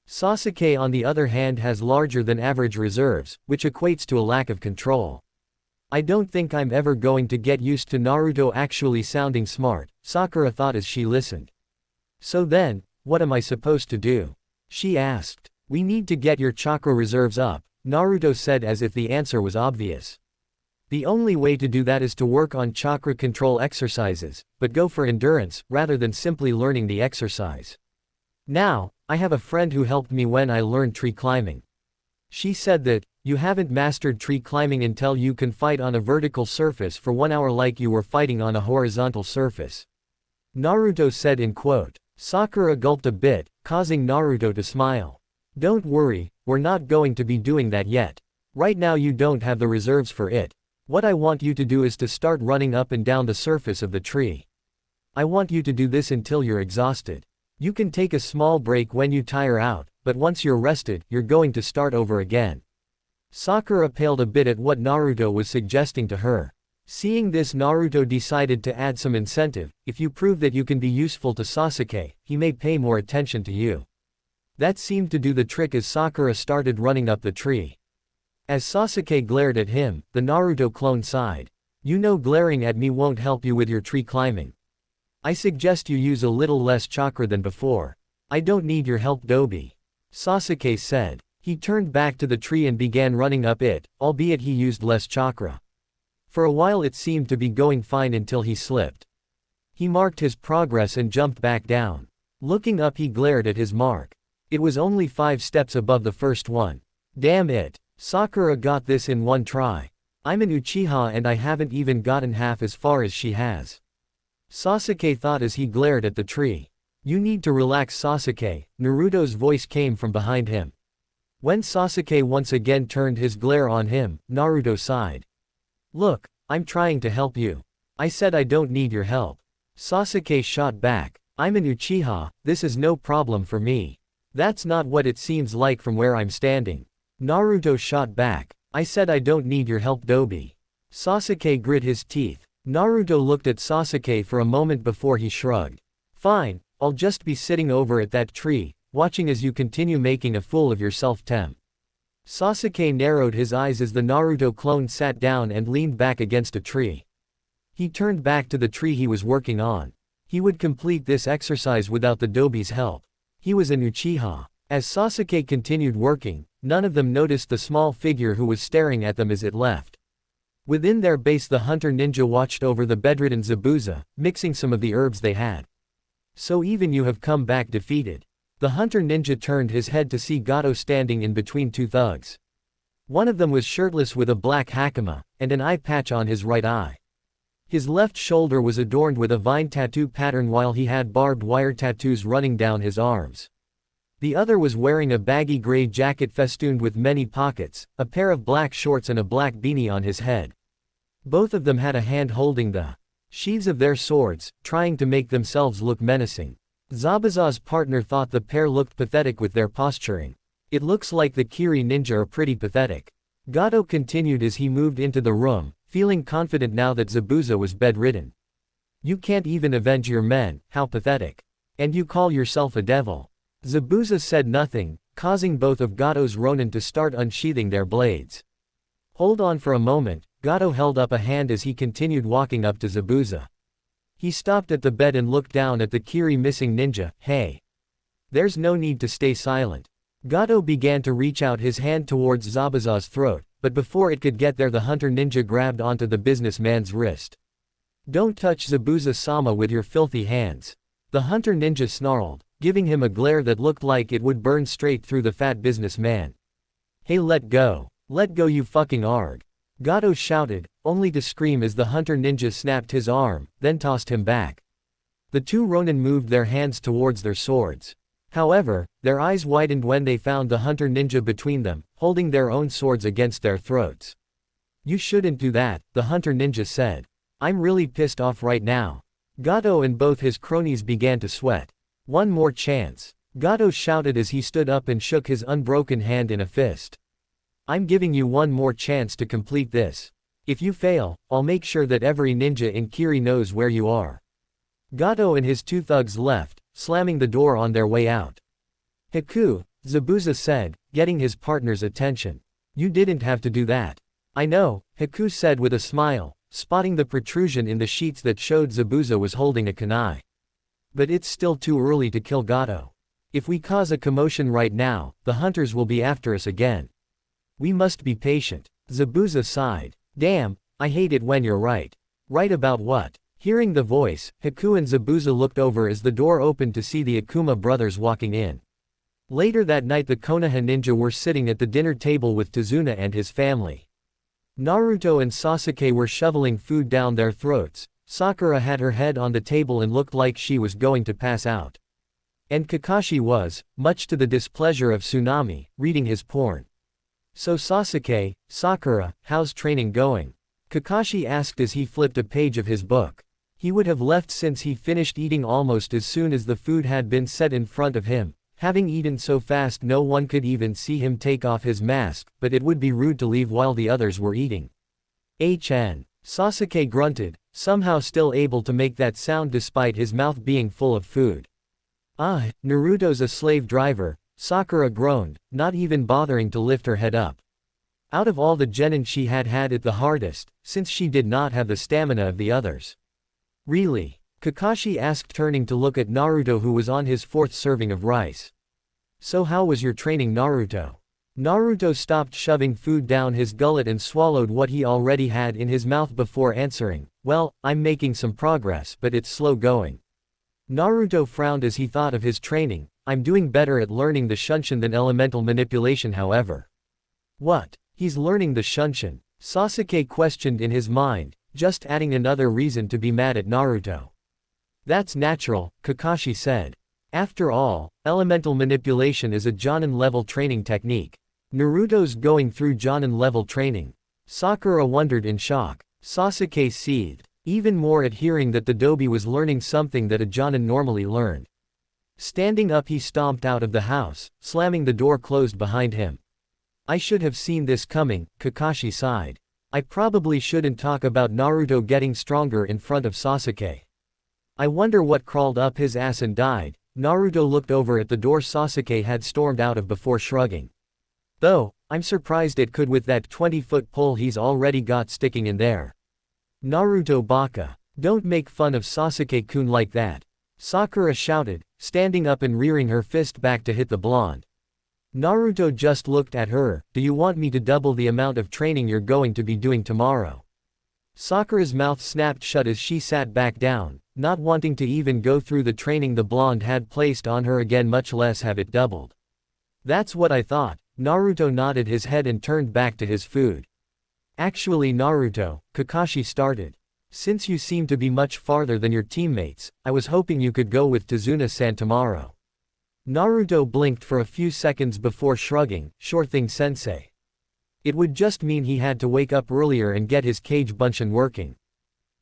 Sasuke on the other hand has larger than average reserves, which equates to a lack of control. I don't think I'm ever going to get used to Naruto actually sounding smart, Sakura thought as she listened. So then, what am I supposed to do? She asked. We need to get your chakra reserves up, Naruto said as if the answer was obvious. The only way to do that is to work on chakra control exercises, but go for endurance, rather than simply learning the exercise. Now, I have a friend who helped me when I learned tree climbing. She said that, you haven't mastered tree climbing until you can fight on a vertical surface for 1 hour like you were fighting on a horizontal surface. Naruto said in quote. Sakura gulped a bit, causing Naruto to smile. Don't worry, we're not going to be doing that yet. Right now you don't have the reserves for it. What I want you to do is to start running up and down the surface of the tree. I want you to do this until you're exhausted. You can take a small break when you tire out, but once you're rested, you're going to start over again. Sakura paled a bit at what Naruto was suggesting to her. Seeing this, Naruto decided to add some incentive. If you prove that you can be useful to Sasuke, he may pay more attention to you. That seemed to do the trick as Sakura started running up the tree. As Sasuke glared at him, the Naruto clone sighed. You know, glaring at me won't help you with your tree climbing. I suggest you use a little less chakra than before. I don't need your help, Dobi. Sasuke said. He turned back to the tree and began running up it, albeit he used less chakra. For a while it seemed to be going fine until he slipped. He marked his progress and jumped back down. Looking up, he glared at his mark. It was only 5 steps above the first one. Damn it. Sakura got this in one try. I'm an Uchiha and I haven't even gotten half as far as she has. Sasuke thought as he glared at the tree. You need to relax, Sasuke, Naruto's voice came from behind him. When Sasuke once again turned his glare on him, Naruto sighed. Look, I'm trying to help you. I said I don't need your help. Sasuke shot back. I'm an Uchiha, this is no problem for me. That's not what it seems like from where I'm standing. Naruto shot back. I said I don't need your help, Dobi. Sasuke grit his teeth. Naruto looked at Sasuke for a moment before he shrugged. Fine, I'll just be sitting over at that tree, watching as you continue making a fool of yourself, Tem. Sasuke narrowed his eyes as the Naruto clone sat down and leaned back against a tree. He turned back to the tree he was working on. He would complete this exercise without the Dobi's help. He was an Uchiha. As Sasuke continued working, none of them noticed the small figure who was staring at them as it left. Within their base, the hunter ninja watched over the bedridden Zabuza, mixing some of the herbs they had. So even you have come back defeated. The hunter ninja turned his head to see Gato standing in between 2 thugs. One of them was shirtless with a black hakama, and an eye patch on his right eye. His left shoulder was adorned with a vine tattoo pattern while he had barbed wire tattoos running down his arms. The other was wearing a baggy gray jacket festooned with many pockets, a pair of black shorts and a black beanie on his head. Both of them had a hand holding the sheaths of their swords, trying to make themselves look menacing. Zabuza's partner thought the pair looked pathetic with their posturing. It looks like the Kiri ninja are pretty pathetic. Gato continued as he moved into the room, feeling confident now that Zabuza was bedridden. You can't even avenge your men, how pathetic. And you call yourself a devil. Zabuza said nothing, causing both of Gato's Ronin to start unsheathing their blades. Hold on for a moment, Gato held up a hand as he continued walking up to Zabuza. He stopped at the bed and looked down at the Kiri missing ninja. Hey! There's no need to stay silent. Gato began to reach out his hand towards Zabuza's throat, but before it could get there the hunter ninja grabbed onto the businessman's wrist. Don't touch Zabuza-sama with your filthy hands. The hunter ninja snarled, giving him a glare that looked like it would burn straight through the fat businessman. Hey, let go. Let go, you fucking arg. Gato shouted, only to scream as the hunter ninja snapped his arm, then tossed him back. The two Ronin moved their hands towards their swords. However, their eyes widened when they found the hunter ninja between them, holding their own swords against their throats. You shouldn't do that, the hunter ninja said. I'm really pissed off right now. Gato and both his cronies began to sweat. One more chance. Gato shouted as he stood up and shook his unbroken hand in a fist. I'm giving you one more chance to complete this. If you fail, I'll make sure that every ninja in Kiri knows where you are. Gato and his two thugs left, slamming the door on their way out. Hiku, Zabuza said, getting his partner's attention. You didn't have to do that. I know, Hiku said with a smile, spotting the protrusion in the sheets that showed Zabuza was holding a kunai. But it's still too early to kill Gato. If we cause a commotion right now, the hunters will be after us again. We must be patient. Zabuza sighed. Damn, I hate it when you're right. Right about what? Hearing the voice, Hiku and Zabuza looked over as the door opened to see the Akuma brothers walking in. Later that night the Konoha ninja were sitting at the dinner table with Tazuna and his family. Naruto and Sasuke were shoveling food down their throats. Sakura had her head on the table and looked like she was going to pass out. And Kakashi was, much to the displeasure of Tsunami, reading his porn. So Sasuke, Sakura, how's training going? Kakashi asked as he flipped a page of his book. He would have left since he finished eating almost as soon as the food had been set in front of him, having eaten so fast no one could even see him take off his mask, but it would be rude to leave while the others were eating. Sasuke grunted, somehow still able to make that sound despite his mouth being full of food. Ah, Naruto's a slave driver, Sakura groaned, not even bothering to lift her head up. Out of all the genin she had had it the hardest, since she did not have the stamina of the others. Really? Kakashi asked turning to look at Naruto who was on his fourth serving of rice. So how was your training, Naruto? Naruto stopped shoving food down his gullet and swallowed what he already had in his mouth before answering, well, I'm making some progress but it's slow going. Naruto frowned as he thought of his training. I'm doing better at learning the Shunshin than elemental manipulation however. What? He's learning the Shunshin? Sasuke questioned in his mind, just adding another reason to be mad at Naruto. That's natural, Kakashi said. After all, elemental manipulation is a Jonin-level training technique. Naruto's going through Jonin-level training. Sakura wondered in shock. Sasuke seethed, even more at hearing that the Dobi was learning something that a Jonin normally learned. Standing up he stomped out of the house, slamming the door closed behind him. I should have seen this coming, Kakashi sighed. I probably shouldn't talk about Naruto getting stronger in front of Sasuke. I wonder what crawled up his ass and died. Naruto looked over at the door Sasuke had stormed out of before shrugging. Though, I'm surprised it could with that 20-foot pole he's already got sticking in there. Naruto baka. Don't make fun of Sasuke-kun like that. Sakura shouted, standing up and rearing her fist back to hit the blonde. Naruto just looked at her. Do you want me to double the amount of training you're going to be doing tomorrow? Sakura's mouth snapped shut as she sat back down, not wanting to even go through the training the blonde had placed on her again, much less have it doubled. That's what I thought. Naruto nodded his head and turned back to his food. Actually Naruto, Kakashi started. Since you seem to be much farther than your teammates, I was hoping you could go with Tazuna-san tomorrow. Naruto blinked for a few seconds before shrugging, sure thing sensei. It would just mean he had to wake up earlier and get his cage bunshin working.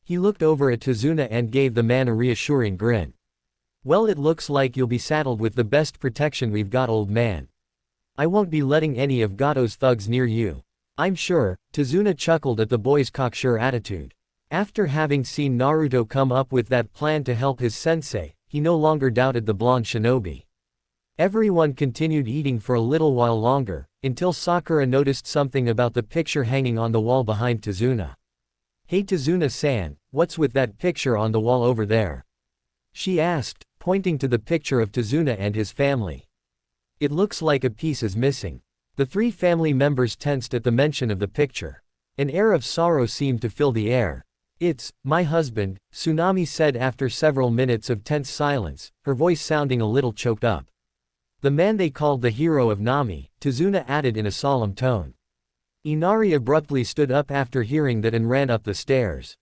He looked over at Tazuna and gave the man a reassuring grin. Well, it looks like you'll be saddled with the best protection we've got, old man. I won't be letting any of Gato's thugs near you. I'm sure. Tazuna chuckled at the boy's cocksure attitude. After having seen Naruto come up with that plan to help his sensei, he no longer doubted the blonde shinobi. Everyone continued eating for a little while longer, until Sakura noticed something about the picture hanging on the wall behind Tazuna. Hey Tazuna-san, what's with that picture on the wall over there? She asked, pointing to the picture of Tazuna and his family. It looks like a piece is missing. The three family members tensed at the mention of the picture. An air of sorrow seemed to fill the air. It's my husband, Tsunami said after several minutes of tense silence, her voice sounding a little choked up. The man they called the hero of Nami, Tazuna added in a solemn tone. Inari abruptly stood up after hearing that and ran up the stairs.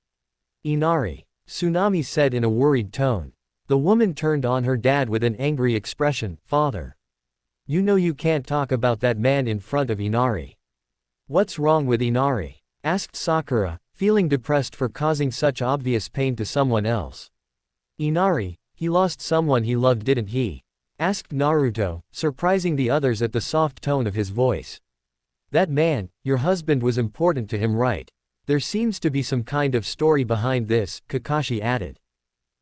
Inari, Tsunami said in a worried tone. The woman turned on her dad with an angry expression. Father. You know you can't talk about that man in front of Inari. What's wrong with Inari? Asked Sakura, feeling depressed for causing such obvious pain to someone else. Inari, he lost someone he loved, didn't he? Asked Naruto, surprising the others at the soft tone of his voice. That man, your husband, was important to him, right? There seems to be some kind of story behind this, Kakashi added.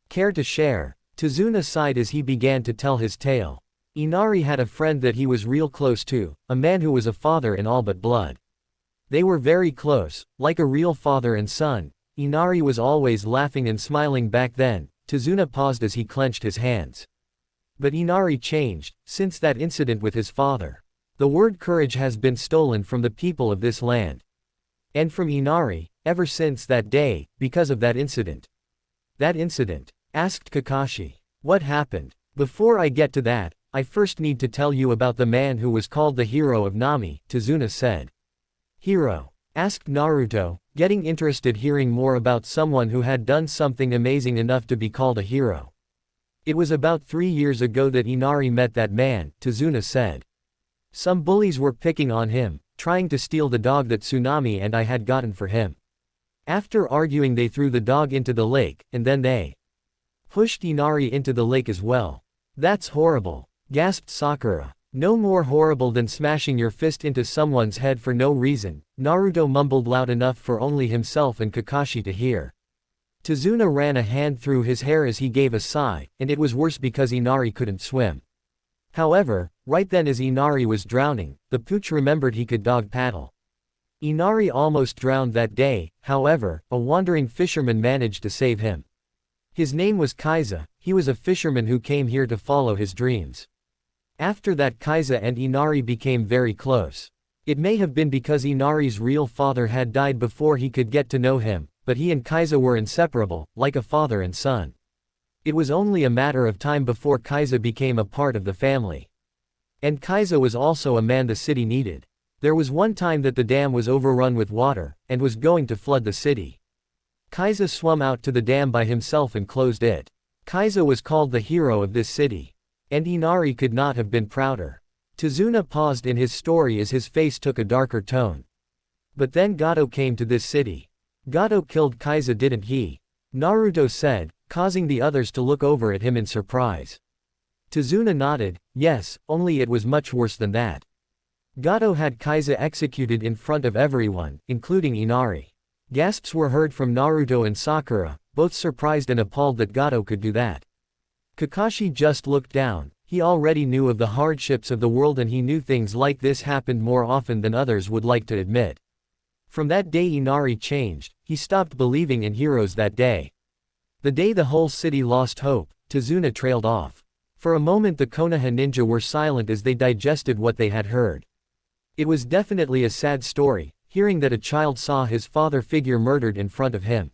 Care to share? Tazuna sighed as he began to tell his tale. Inari had a friend that he was real close to, a man who was a father in all but blood. They were very close, like a real father and son. Inari was always laughing and smiling back then. Tazuna paused as he clenched his hands. But Inari changed, since that incident with his father. The word courage has been stolen from the people of this land. And from Inari, ever since that day, because of that incident. That incident? Asked Kakashi. What happened? Before I get to that, I first need to tell you about the man who was called the hero of Nami, Tazuna said. Hero? Asked Naruto, getting interested hearing more about someone who had done something amazing enough to be called a hero. It was about 3 years ago that Inari met that man, Tazuna said. Some bullies were picking on him, trying to steal the dog that Tsunami and I had gotten for him. After arguing, they threw the dog into the lake, and then they pushed Inari into the lake as well. That's horrible, gasped Sakura. No more horrible than smashing your fist into someone's head for no reason, Naruto mumbled loud enough for only himself and Kakashi to hear. Tazuna ran a hand through his hair as he gave a sigh, and it was worse because Inari couldn't swim. However, right then as Inari was drowning, the pooch remembered he could dog paddle. Inari almost drowned that day, however, a wandering fisherman managed to save him. His name was Kaiza. He was a fisherman who came here to follow his dreams. After that, Kaiza and Inari became very close. It may have been because Inari's real father had died before he could get to know him, but he and Kaiza were inseparable, like a father and son. It was only a matter of time before Kaiza became a part of the family. And Kaiza was also a man the city needed. There was one time that the dam was overrun with water, and was going to flood the city. Kaiza swam out to the dam by himself and closed it. Kaiza was called the hero of this city. And Inari could not have been prouder. Tazuna paused in his story as his face took a darker tone. But then Gato came to this city. Gato killed Kaiza, didn't he? Naruto said, causing the others to look over at him in surprise. Tazuna nodded, yes, only it was much worse than that. Gato had Kaiza executed in front of everyone, including Inari. Gasps were heard from Naruto and Sakura, both surprised and appalled that Gato could do that. Kakashi just looked down. He already knew of the hardships of the world, and he knew things like this happened more often than others would like to admit. From that day Inari changed. He stopped believing in heroes that day. The day the whole city lost hope, Tazuna trailed off. For a moment the Konoha ninja were silent as they digested what they had heard. It was definitely a sad story, hearing that a child saw his father figure murdered in front of him.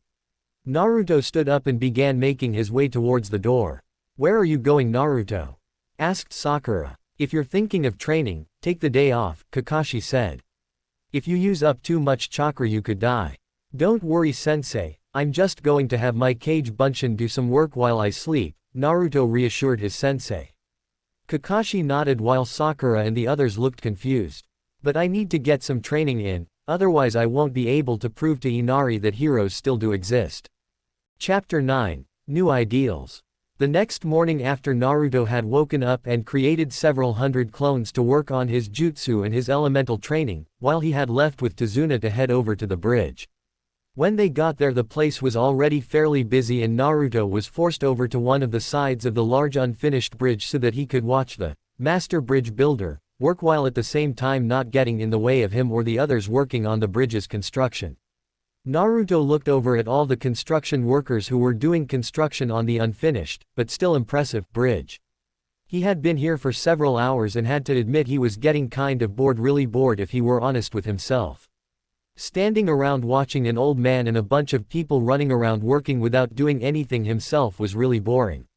Naruto stood up and began making his way towards the door. Where are you going, Naruto? Asked Sakura. If you're thinking of training, take the day off, Kakashi said. If you use up too much chakra you could die. Don't worry sensei, I'm just going to have my cage Bunshin do some work while I sleep, Naruto reassured his sensei. Kakashi nodded while Sakura and the others looked confused. But I need to get some training in, otherwise I won't be able to prove to Inari that heroes still do exist. Chapter 9, New Ideals. The next morning after Naruto had woken up and created several hundred clones to work on his jutsu and his elemental training, while he had left with Tazuna to head over to the bridge. When they got there the place was already fairly busy and Naruto was forced over to one of the sides of the large unfinished bridge so that he could watch the master bridge builder work while at the same time not getting in the way of him or the others working on the bridge's construction. Naruto looked over at all the construction workers who were doing construction on the unfinished, but still impressive, bridge. He had been here for several hours and had to admit he was getting kind of bored, really bored if he were honest with himself. Standing around watching an old man and a bunch of people running around working without doing anything himself was really boring.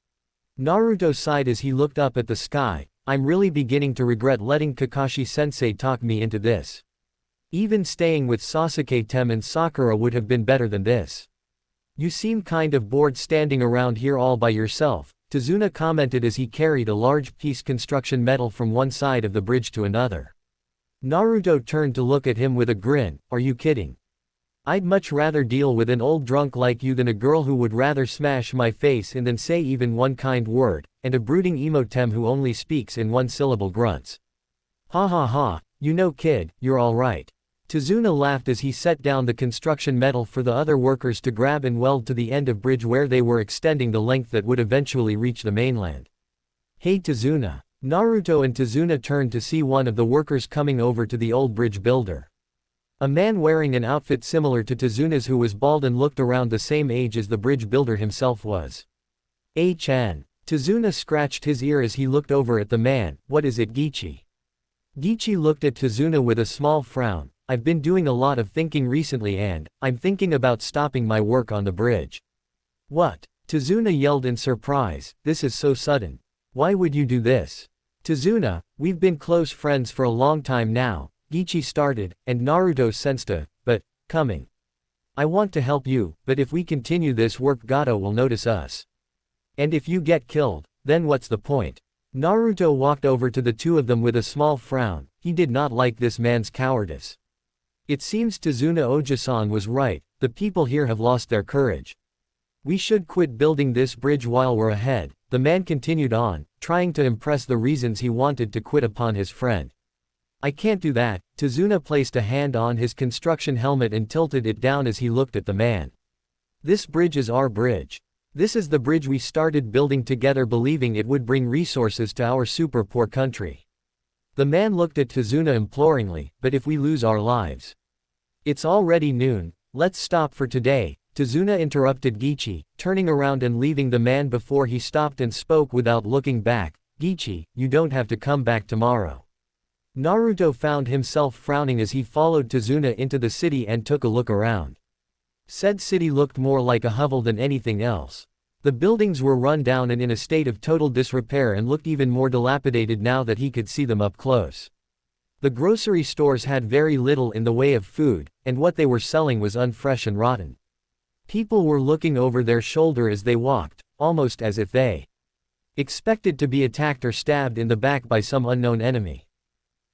Naruto sighed as he looked up at the sky. I'm really beginning to regret letting Kakashi-sensei talk me into this. Even staying with Sasuke-tem and Sakura would have been better than this. You seem kind of bored standing around here all by yourself, Tazuna commented as he carried a large piece construction metal from one side of the bridge to another. Naruto turned to look at him with a grin. Are you kidding? I'd much rather deal with an old drunk like you than a girl who would rather smash my face in than say even one kind word, and a brooding emo-tem who only speaks in one-syllable grunts. Ha ha ha, you know kid, you're alright. Tazuna laughed as he set down the construction metal for the other workers to grab and weld to the end of bridge where they were extending the length that would eventually reach the mainland. Hey Tazuna. Naruto and Tazuna turned to see one of the workers coming over to the old bridge builder. A man wearing an outfit similar to Tazuna's who was bald and looked around the same age as the bridge builder himself was. Chan. Tazuna scratched his ear as he looked over at the man. What is it, Gichi? Gichi looked at Tazuna with a small frown. I've been doing a lot of thinking recently and I'm thinking about stopping my work on the bridge. What? Tazuna yelled in surprise. This is so sudden. Why would you do this? Tazuna, we've been close friends for a long time now, Gichi started, and Naruto sensed a but coming. I want to help you, but if we continue this work Gato will notice us. And if you get killed, then what's the point? Naruto walked over to the two of them with a small frown. He did not like this man's cowardice. It seems Tazuna Oji-san was right, the people here have lost their courage. We should quit building this bridge while we're ahead, the man continued on, trying to impress the reasons he wanted to quit upon his friend. I can't do that. Tazuna placed a hand on his construction helmet and tilted it down as he looked at the man. This bridge is our bridge. This is the bridge we started building together believing it would bring resources to our super poor country. The man looked at Tazuna imploringly, but if we lose our lives? It's already noon, let's stop for today, Tazuna interrupted Gichi, turning around and leaving the man before he stopped and spoke without looking back. Gichi, you don't have to come back tomorrow. Naruto found himself frowning as he followed Tazuna into the city and took a look around. Said city looked more like a hovel than anything else. The buildings were run down and in a state of total disrepair and looked even more dilapidated now that he could see them up close. The grocery stores had very little in the way of food, and what they were selling was unfresh and rotten. People were looking over their shoulder as they walked, almost as if they expected to be attacked or stabbed in the back by some unknown enemy.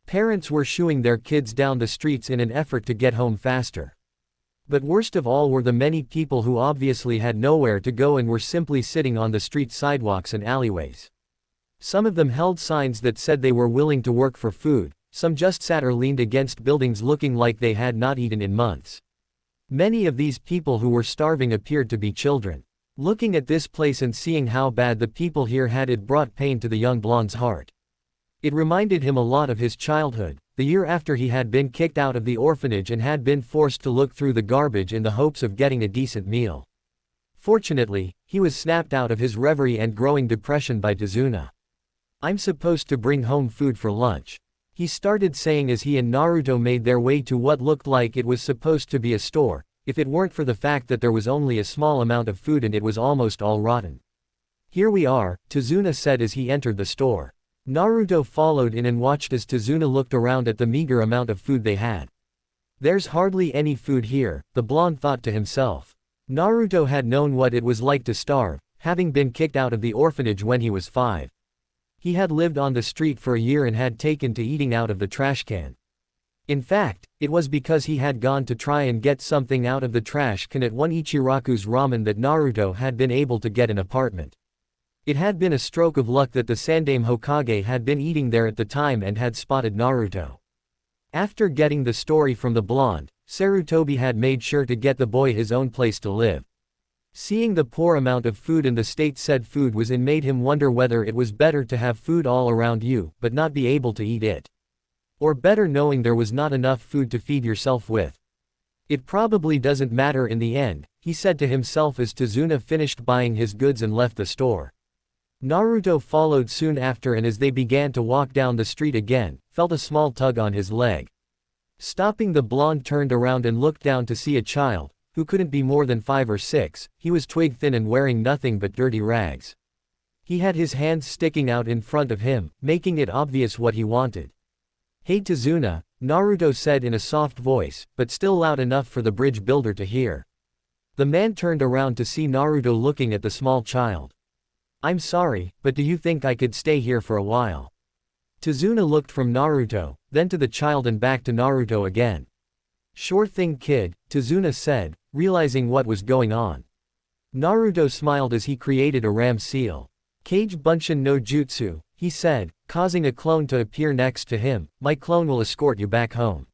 Parents were shooing their kids down the streets in an effort to get home faster. But worst of all were the many people who obviously had nowhere to go and were simply sitting on the street sidewalks and alleyways. Some of them held signs that said they were willing to work for food, some just sat or leaned against buildings looking like they had not eaten in months. Many of these people who were starving appeared to be children. Looking at this place and seeing how bad the people here had it brought pain to the young blonde's heart. It reminded him a lot of his childhood, the year after he had been kicked out of the orphanage and had been forced to look through the garbage in the hopes of getting a decent meal. Fortunately, he was snapped out of his reverie and growing depression by Tazuna. I'm supposed to bring home food for lunch. He started saying as he and Naruto made their way to what looked like it was supposed to be a store, if it weren't for the fact that there was only a small amount of food and it was almost all rotten. Here we are, Tazuna said as he entered the store. Naruto followed in and watched as Tazuna looked around at the meager amount of food they had. There's hardly any food here, the blonde thought to himself. Naruto had known what it was like to starve, having been kicked out of the orphanage when he was 5. He had lived on the street for a year and had taken to eating out of the trash can. In fact, it was because he had gone to try and get something out of the trash can at one Ichiraku's ramen that Naruto had been able to get an apartment. It had been a stroke of luck that the Sandaime Hokage had been eating there at the time and had spotted Naruto. After getting the story from the blonde, Sarutobi had made sure to get the boy his own place to live. Seeing the poor amount of food and the state said food was in made him wonder whether it was better to have food all around you but not be able to eat it. Or better knowing there was not enough food to feed yourself with. It probably doesn't matter in the end, he said to himself as Tazuna finished buying his goods and left the store. Naruto followed soon after and as they began to walk down the street again, felt a small tug on his leg. Stopping, the blonde turned around and looked down to see a child, who couldn't be more than 5 or 6, he was twig-thin and wearing nothing but dirty rags. He had his hands sticking out in front of him, making it obvious what he wanted. "Hey Tazuna," Naruto said in a soft voice, but still loud enough for the bridge builder to hear. The man turned around to see Naruto looking at the small child. "I'm sorry, but do you think I could stay here for a while?" Tazuna looked from Naruto, then to the child and back to Naruto again. "Sure thing kid," Tazuna said, realizing what was going on. Naruto smiled as he created a ram seal. "Kage Bunshin no Jutsu," he said, causing a clone to appear next to him. "My clone will escort you back home."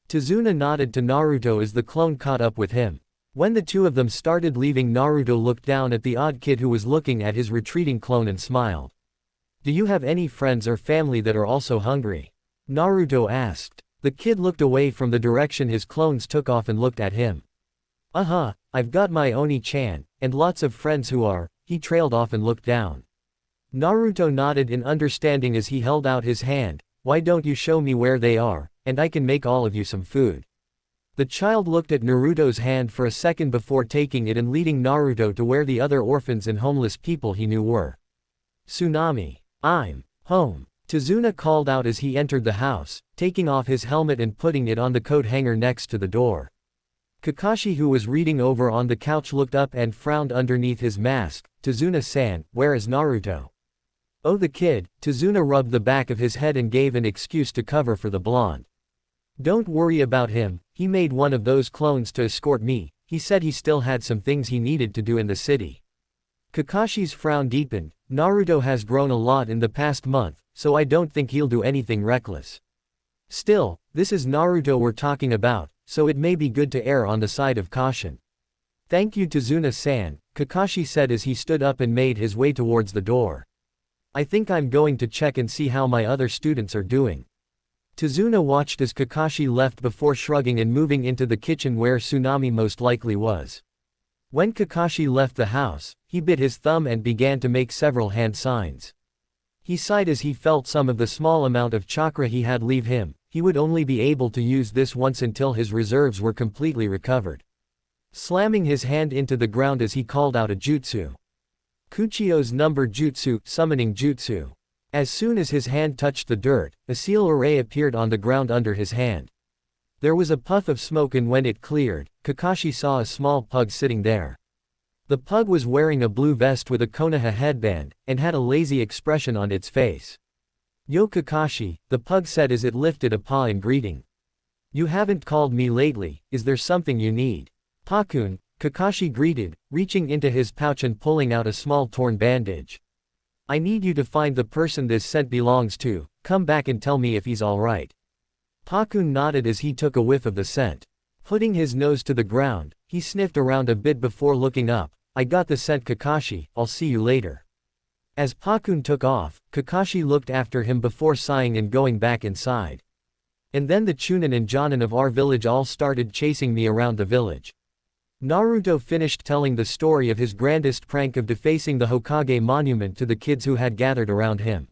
Tazuna nodded to Naruto as the clone caught up with him. When the two of them started leaving, Naruto looked down at the odd kid who was looking at his retreating clone and smiled. "Do you have any friends or family that are also hungry?" Naruto asked. The kid looked away from the direction his clones took off and looked at him. I've got my Oni-chan, and lots of friends who are," he trailed off and looked down. Naruto nodded in understanding as he held out his hand. "Why don't you show me where they are, and I can make all of you some food." The child looked at Naruto's hand for a second before taking it and leading Naruto to where the other orphans and homeless people he knew were. "Tsunami. I'm home," Tazuna called out as he entered the house, taking off his helmet and putting it on the coat hanger next to the door. Kakashi, who was reading over on the couch, looked up and frowned underneath his mask. "Tazuna-san, where is Naruto?" "Oh, the kid." Tazuna rubbed the back of his head and gave an excuse to cover for the blonde. "Don't worry about him, he made one of those clones to escort me. He said he still had some things he needed to do in the city." Kakashi's frown deepened. "Naruto has grown a lot in the past month, so I don't think he'll do anything reckless. Still, this is Naruto we're talking about, so it may be good to err on the side of caution." "Thank you Tazuna-san," Kakashi said as he stood up and made his way towards the door. "I think I'm going to check and see how my other students are doing." Tazuna watched as Kakashi left before shrugging and moving into the kitchen where Tsunami most likely was. When Kakashi left the house, he bit his thumb and began to make several hand signs. He sighed as he felt some of the small amount of chakra he had leave him. He would only be able to use this once until his reserves were completely recovered. Slamming his hand into the ground as he called out a jutsu. Kuchio's number jutsu, summoning jutsu. As soon as his hand touched the dirt, a seal array appeared on the ground under his hand. There was a puff of smoke, and when it cleared, Kakashi saw a small pug sitting there. The pug was wearing a blue vest with a Konoha headband, and had a lazy expression on its face. "Yo Kakashi," the pug said as it lifted a paw in greeting. "You haven't called me lately, is there something you need?" "Pakun," Kakashi greeted, reaching into his pouch and pulling out a small torn bandage. "I need you to find the person this scent belongs to. Come back and tell me if he's alright." Pakun nodded as he took a whiff of the scent. Putting his nose to the ground, he sniffed around a bit before looking up. "I got the scent Kakashi, I'll see you later." As Pakun took off, Kakashi looked after him before sighing and going back inside. "And then the Chunin and Jonin of our village all started chasing me around the village." Naruto finished telling the story of his grandest prank of defacing the Hokage monument to the kids who had gathered around him.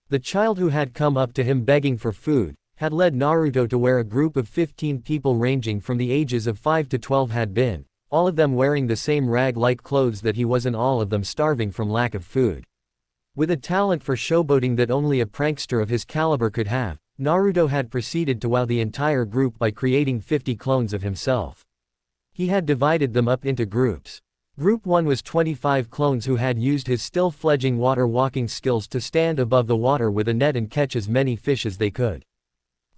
The child who had come up to him begging for food had led Naruto to where a group of 15 people ranging from the ages of 5 to 12 had been, all of them wearing the same rag-like clothes that he was, and all of them starving from lack of food. With a talent for showboating that only a prankster of his caliber could have, Naruto had proceeded to wow the entire group by creating 50 clones of himself. He had divided them up into groups. Group 1 was 25 clones who had used his still-fledgling water walking skills to stand above the water with a net and catch as many fish as they could.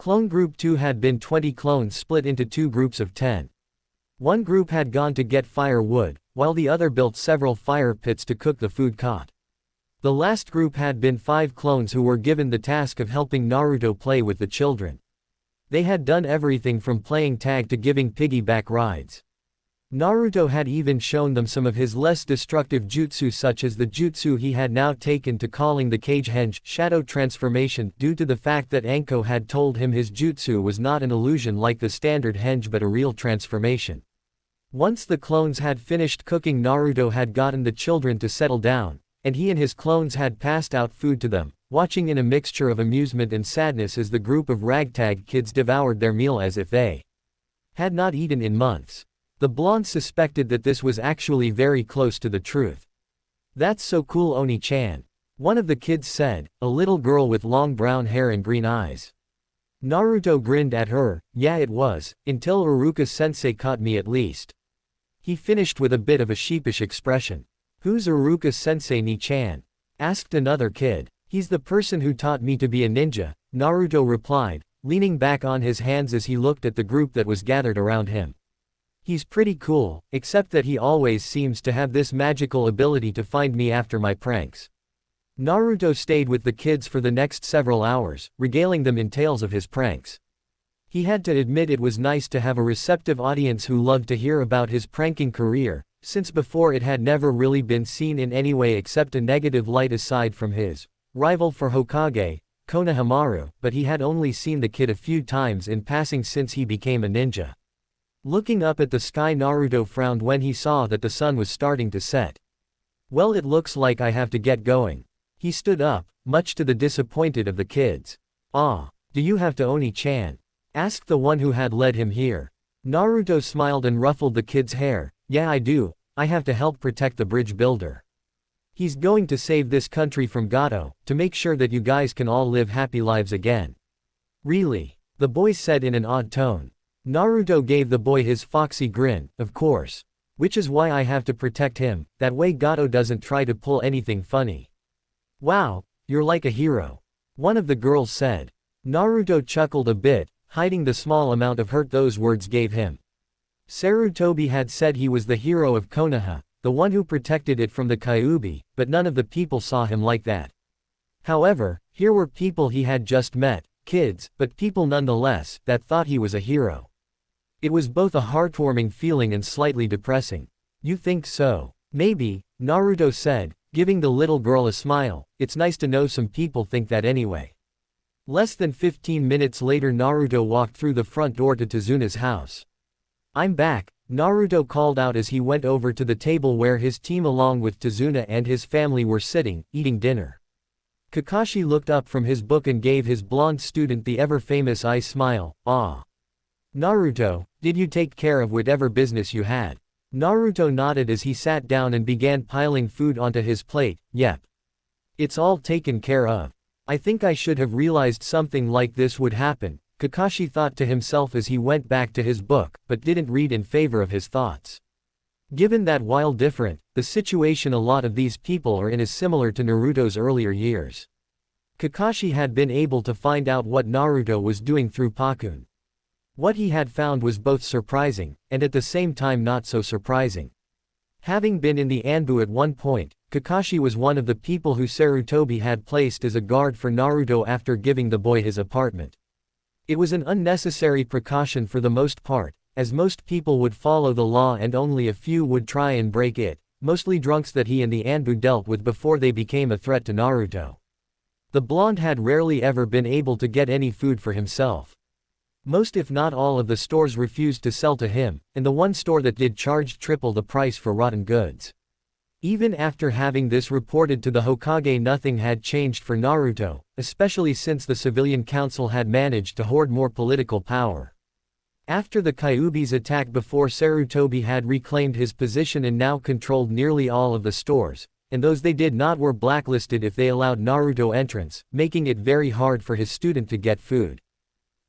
Clone Group 2 had been 20 clones split into 2 groups of 10. One group had gone to get firewood, while the other built several fire pits to cook the food caught. The last group had been 5 clones who were given the task of helping Naruto play with the children. They had done everything from playing tag to giving piggyback rides. Naruto had even shown them some of his less destructive jutsu, such as the jutsu he had now taken to calling the Kage Henge shadow transformation, due to the fact that Anko had told him his jutsu was not an illusion like the standard henge but a real transformation. Once the clones had finished cooking, Naruto had gotten the children to settle down, and he and his clones had passed out food to them, watching in a mixture of amusement and sadness as the group of ragtag kids devoured their meal as if they had not eaten in months. The blonde suspected that this was actually very close to the truth. "That's so cool, Oni-chan," one of the kids said, a little girl with long brown hair and green eyes. Naruto grinned at her. "Yeah, it was, until Iruka-sensei caught me at least." He finished with a bit of a sheepish expression. "Who's Iruka-sensei, Ni-chan?" asked another kid. "He's the person who taught me to be a ninja," Naruto replied, leaning back on his hands as he looked at the group that was gathered around him. "He's pretty cool, except that he always seems to have this magical ability to find me after my pranks." Naruto stayed with the kids for the next several hours, regaling them in tales of his pranks. He had to admit it was nice to have a receptive audience who loved to hear about his pranking career, since before it had never really been seen in any way except a negative light aside from his rival for Hokage, Konohamaru, but he had only seen the kid a few times in passing since he became a ninja. Looking up at the sky, Naruto frowned when he saw that the sun was starting to set. "Well, it looks like I have to get going." He stood up, much to the disappointed of the kids. "Ah, do you have to, Oni-chan?" asked the one who had led him here. Naruto smiled and ruffled the kid's hair. "Yeah, I do. I have to help protect the bridge builder. He's going to save this country from Gato, to make sure that you guys can all live happy lives again." "Really?" the boy said in an odd tone. Naruto gave the boy his foxy grin. "Of course. Which is why I have to protect him, that way Gato doesn't try to pull anything funny." "Wow, you're like a hero," one of the girls said. Naruto chuckled a bit, hiding the small amount of hurt those words gave him. Sarutobi had said he was the hero of Konoha, the one who protected it from the Kyuubi, but none of the people saw him like that. However, here were people he had just met, kids, but people nonetheless, that thought he was a hero. It was both a heartwarming feeling and slightly depressing. "You think so?" "Maybe," Naruto said, giving the little girl a smile. "It's nice to know some people think that anyway." Less than 15 minutes later, Naruto walked through the front door to Tezuna's house. "I'm back," Naruto called out as he went over to the table where his team along with Tezuna and his family were sitting, eating dinner. Kakashi looked up from his book and gave his blonde student the ever-famous eye smile. "Ah. Naruto, did you take care of whatever business you had?" Naruto nodded as he sat down and began piling food onto his plate. "Yep. It's all taken care of. I think I should have realized something like this would happen," Kakashi thought to himself as he went back to his book, but didn't read in favor of his thoughts. Given that while different, the situation a lot of these people are in is similar to Naruto's earlier years. Kakashi had been able to find out what Naruto was doing through Pakun. What he had found was both surprising, and at the same time not so surprising. Having been in the Anbu at one point, Kakashi was one of the people who Sarutobi had placed as a guard for Naruto after giving the boy his apartment. It was an unnecessary precaution for the most part, as most people would follow the law and only a few would try and break it, mostly drunks that he and the Anbu dealt with before they became a threat to Naruto. The blonde had rarely ever been able to get any food for himself. Most if not all of the stores refused to sell to him, and the one store that did charged triple the price for rotten goods. Even after having this reported to the Hokage, nothing had changed for Naruto, especially since the civilian council had managed to hoard more political power. After the Kyuubi's attack before, Sarutobi had reclaimed his position and now controlled nearly all of the stores, and those they did not were blacklisted if they allowed Naruto entrance, making it very hard for his student to get food.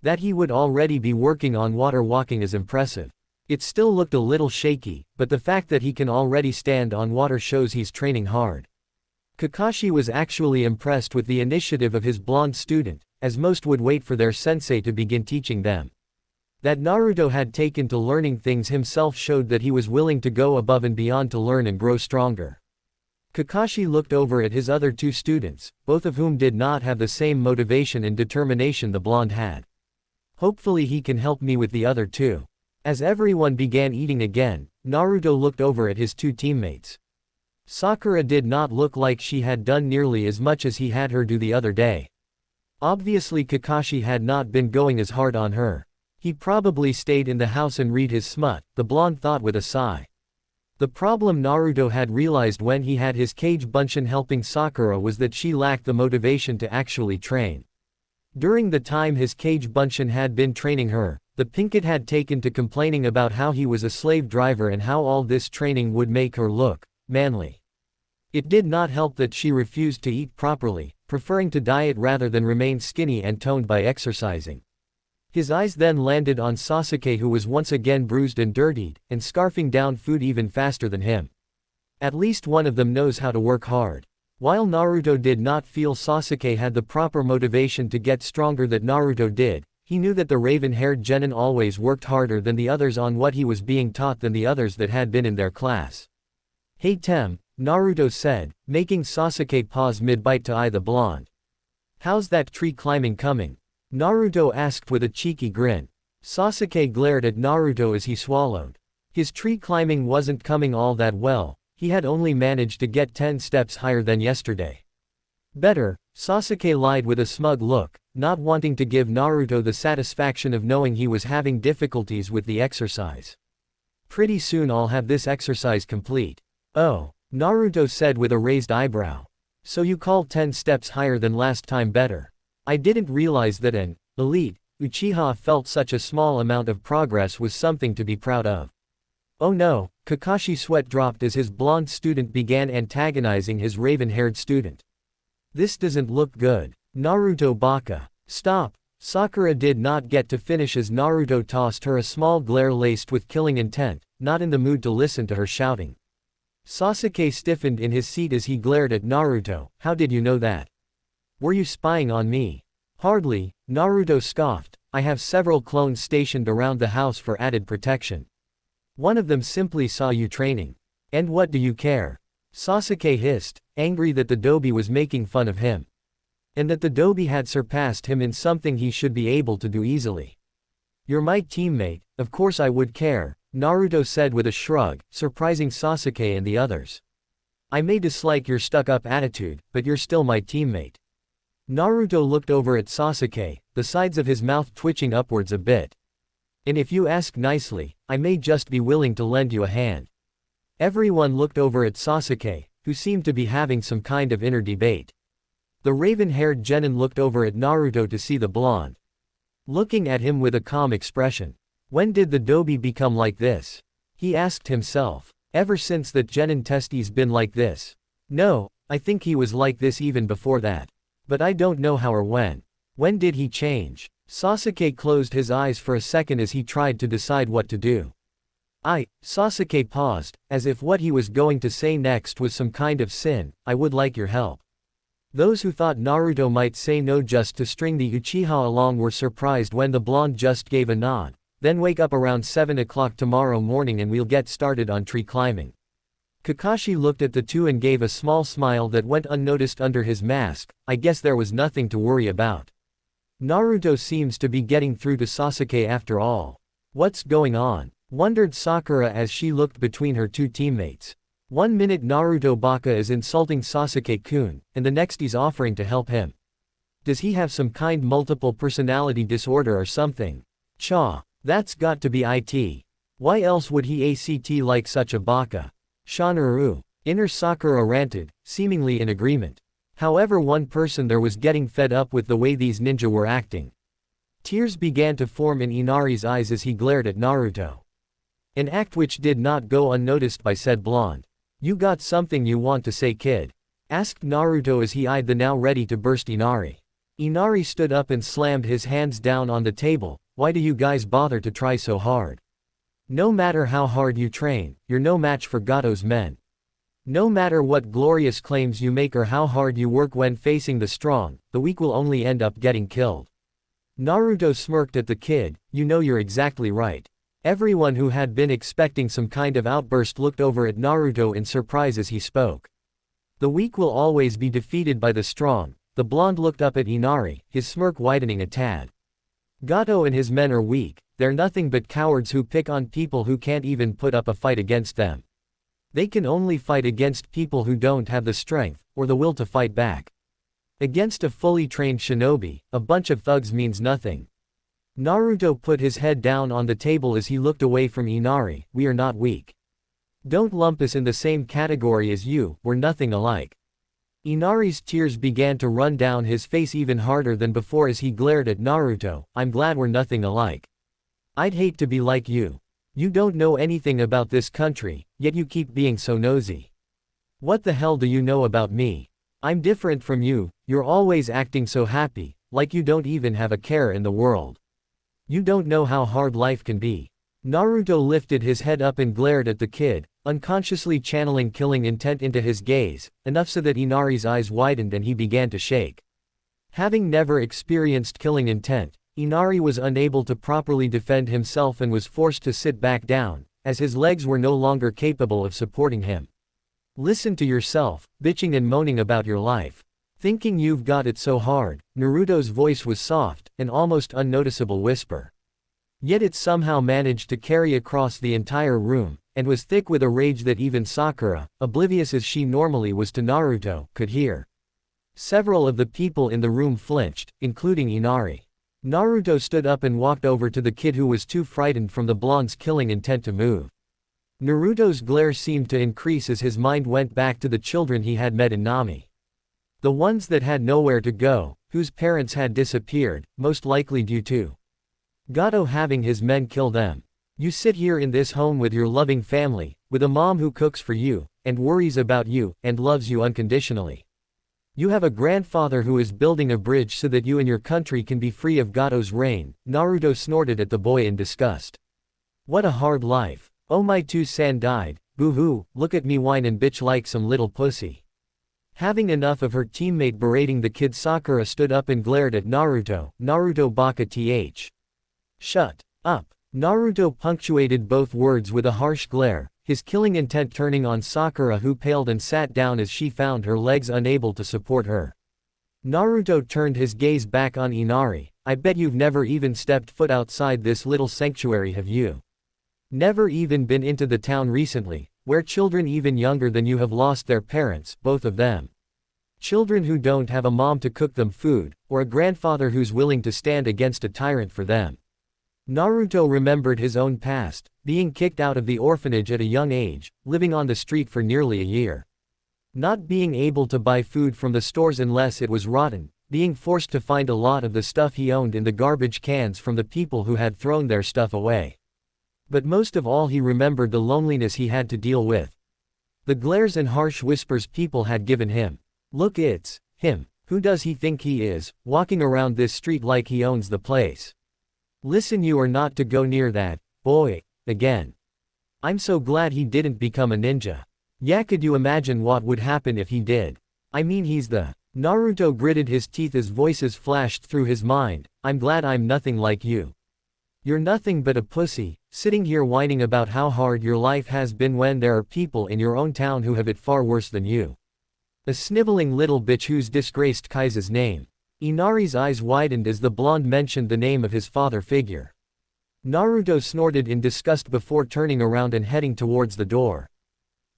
That he would already be working on water walking is impressive. It still looked a little shaky, but the fact that he can already stand on water shows he's training hard. Kakashi was actually impressed with the initiative of his blonde student, as most would wait for their sensei to begin teaching them. That Naruto had taken to learning things himself showed that he was willing to go above and beyond to learn and grow stronger. Kakashi looked over at his other two students, both of whom did not have the same motivation and determination the blonde had. Hopefully he can help me with the other two. As everyone began eating again, Naruto looked over at his two teammates. Sakura did not look like she had done nearly as much as he had her do the other day. Obviously Kakashi had not been going as hard on her. He probably stayed in the house and read his smut, the blonde thought with a sigh. The problem Naruto had realized when he had his Kage Bunshin helping Sakura was that she lacked the motivation to actually train. During the time his Kage Bunshin had been training her, the Pinkett had taken to complaining about how he was a slave driver and how all this training would make her look manly. It did not help that she refused to eat properly, preferring to diet rather than remain skinny and toned by exercising. His eyes then landed on Sasuke, who was once again bruised and dirtied, and scarfing down food even faster than him. At least one of them knows how to work hard. While Naruto did not feel Sasuke had the proper motivation to get stronger that Naruto did, he knew that the raven-haired genin always worked harder than the others on what he was being taught than the others that had been in their class. "Hey Tem," Naruto said, making Sasuke pause mid-bite to eye the blonde. "How's that tree climbing coming?" Naruto asked with a cheeky grin. Sasuke glared at Naruto as he swallowed. His tree climbing wasn't coming all that well, he had only managed to get 10 steps higher than yesterday. "Better," Sasuke lied with a smug look, not wanting to give Naruto the satisfaction of knowing he was having difficulties with the exercise. "Pretty soon I'll have this exercise complete." "Oh," Naruto said with a raised eyebrow. "So you call 10 steps higher than last time better? I didn't realize that an elite Uchiha felt such a small amount of progress was something to be proud of." "Oh no," Kakashi's sweat dropped as his blonde student began antagonizing his raven-haired student. "This doesn't look good. Naruto baka. Stop." Sakura did not get to finish as Naruto tossed her a small glare laced with killing intent, not in the mood to listen to her shouting. Sasuke stiffened in his seat as he glared at Naruto. "How did you know that? Were you spying on me?" "Hardly," Naruto scoffed. "I have several clones stationed around the house for added protection. One of them simply saw you training. And what do you care?" Sasuke hissed, angry that the Dobi was making fun of him. And that the Dobi had surpassed him in something he should be able to do easily. "You're my teammate, of course I would care," Naruto said with a shrug, surprising Sasuke and the others. "I may dislike your stuck-up attitude, but you're still my teammate." Naruto looked over at Sasuke, the sides of his mouth twitching upwards a bit. "And if you ask nicely, I may just be willing to lend you a hand." Everyone looked over at Sasuke, who seemed to be having some kind of inner debate. The raven-haired genin looked over at Naruto to see the blonde looking at him with a calm expression. When did the Dobi become like this? He asked himself. Ever since that genin testes been like this? No, I think he was like this even before that. But I don't know how or when. When did he change? Sasuke closed his eyes for a second as he tried to decide what to do. Sasuke paused, as if what he was going to say next was some kind of sin. "I would like your help." Those who thought Naruto might say no just to string the Uchiha along were surprised when the blonde just gave a nod. "Then wake up around 7 o'clock tomorrow morning and we'll get started on tree climbing." Kakashi looked at the two and gave a small smile that went unnoticed under his mask. I guess there was nothing to worry about. Naruto seems to be getting through to Sasuke after all. What's going on? Wondered Sakura as she looked between her two teammates. One minute Naruto baka is insulting Sasuke-kun, and the next he's offering to help him. Does he have some kind multiple personality disorder or something? Cha, that's got to be it. Why else would he act like such a baka? Shanaru. Inner Sakura ranted, seemingly in agreement. However, one person there was getting fed up with the way these ninja were acting. Tears began to form in Inari's eyes as he glared at Naruto. An act which did not go unnoticed by said blonde. "You got something you want to say, kid?" asked Naruto as he eyed the now ready to burst Inari. Inari stood up and slammed his hands down on the table. "Why do you guys bother to try so hard? No matter how hard you train, you're no match for Gato's men." No matter what glorious claims you make or how hard you work when facing the strong, the weak will only end up getting killed. Naruto smirked at the kid. You know, you're exactly right. Everyone who had been expecting some kind of outburst looked over at Naruto in surprise as he spoke. The weak will always be defeated by the strong. The blonde looked up at Inari, his smirk widening a tad. Gato and his men are weak. They're nothing but cowards who pick on people who can't even put up a fight against them. They can only fight against people who don't have the strength, or the will to fight back. Against a fully trained shinobi, a bunch of thugs means nothing. Naruto put his head down on the table as he looked away from Inari. We are not weak. Don't lump us in the same category as you, we're nothing alike. Inari's tears began to run down his face even harder than before as he glared at Naruto. I'm glad we're nothing alike. I'd hate to be like you. You don't know anything about this country, yet you keep being so nosy. What the hell do you know about me? I'm different from you. You're always acting so happy, like you don't even have a care in the world. You don't know how hard life can be. Naruto lifted his head up and glared at the kid, unconsciously channeling killing intent into his gaze, enough so that Inari's eyes widened and he began to shake. Having never experienced killing intent, Inari was unable to properly defend himself and was forced to sit back down, as his legs were no longer capable of supporting him. Listen to yourself, bitching and moaning about your life. Thinking you've got it so hard. Naruto's voice was soft, an almost unnoticeable whisper. Yet it somehow managed to carry across the entire room, and was thick with a rage that even Sakura, oblivious as she normally was to Naruto, could hear. Several of the people in the room flinched, including Inari. Naruto stood up and walked over to the kid who was too frightened from the blonde's killing intent to move. Naruto's glare seemed to increase as his mind went back to the children he had met in Nami. The ones that had nowhere to go, whose parents had disappeared, most likely due to Gato having his men kill them. You sit here in this home with your loving family, with a mom who cooks for you, and worries about you, and loves you unconditionally. You have a grandfather who is building a bridge so that you and your country can be free of Gato's reign. Naruto snorted at the boy in disgust. What a hard life. Oh, my 2-san died. Boo-hoo, look at me whine and bitch like some little pussy. Having enough of her teammate berating the kid, Sakura stood up and glared at Naruto. Naruto baka th. Shut up. Naruto punctuated both words with a harsh glare, his killing intent turning on Sakura, who paled and sat down as she found her legs unable to support her. Naruto turned his gaze back on Inari. I bet you've never even stepped foot outside this little sanctuary, have you? Never even been into the town recently, where children even younger than you have lost their parents, both of them. Children who don't have a mom to cook them food, or a grandfather who's willing to stand against a tyrant for them. Naruto remembered his own past, being kicked out of the orphanage at a young age, living on the street for nearly a year. Not being able to buy food from the stores unless it was rotten, being forced to find a lot of the stuff he owned in the garbage cans from the people who had thrown their stuff away. But most of all, he remembered the loneliness he had to deal with. The glares and harsh whispers people had given him. Look, it's him. Who does he think he is, walking around this street like he owns the place? Listen, you are not to go near that boy again. I'm so glad he didn't become a ninja. Yeah, could you imagine what would happen if he did? I mean, he's the… Naruto gritted his teeth as voices flashed through his mind. I'm glad I'm nothing like you. You're nothing but a pussy, sitting here whining about how hard your life has been when there are people in your own town who have it far worse than you. A sniveling little bitch who's disgraced Kaisa's name. Inari's eyes widened as the blonde mentioned the name of his father figure. Naruto snorted in disgust before turning around and heading towards the door.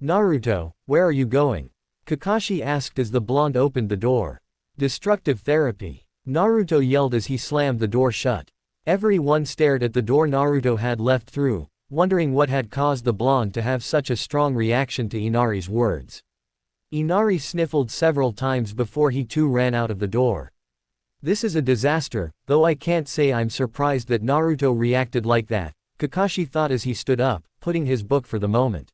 Naruto, where are you going? Kakashi asked as the blonde opened the door. Destructive therapy. Naruto yelled as he slammed the door shut. Everyone stared at the door Naruto had left through, wondering what had caused the blonde to have such a strong reaction to Inari's words. Inari sniffled several times before he too ran out of the door. This is a disaster, though I can't say I'm surprised that Naruto reacted like that, Kakashi thought as he stood up, putting his book for the moment.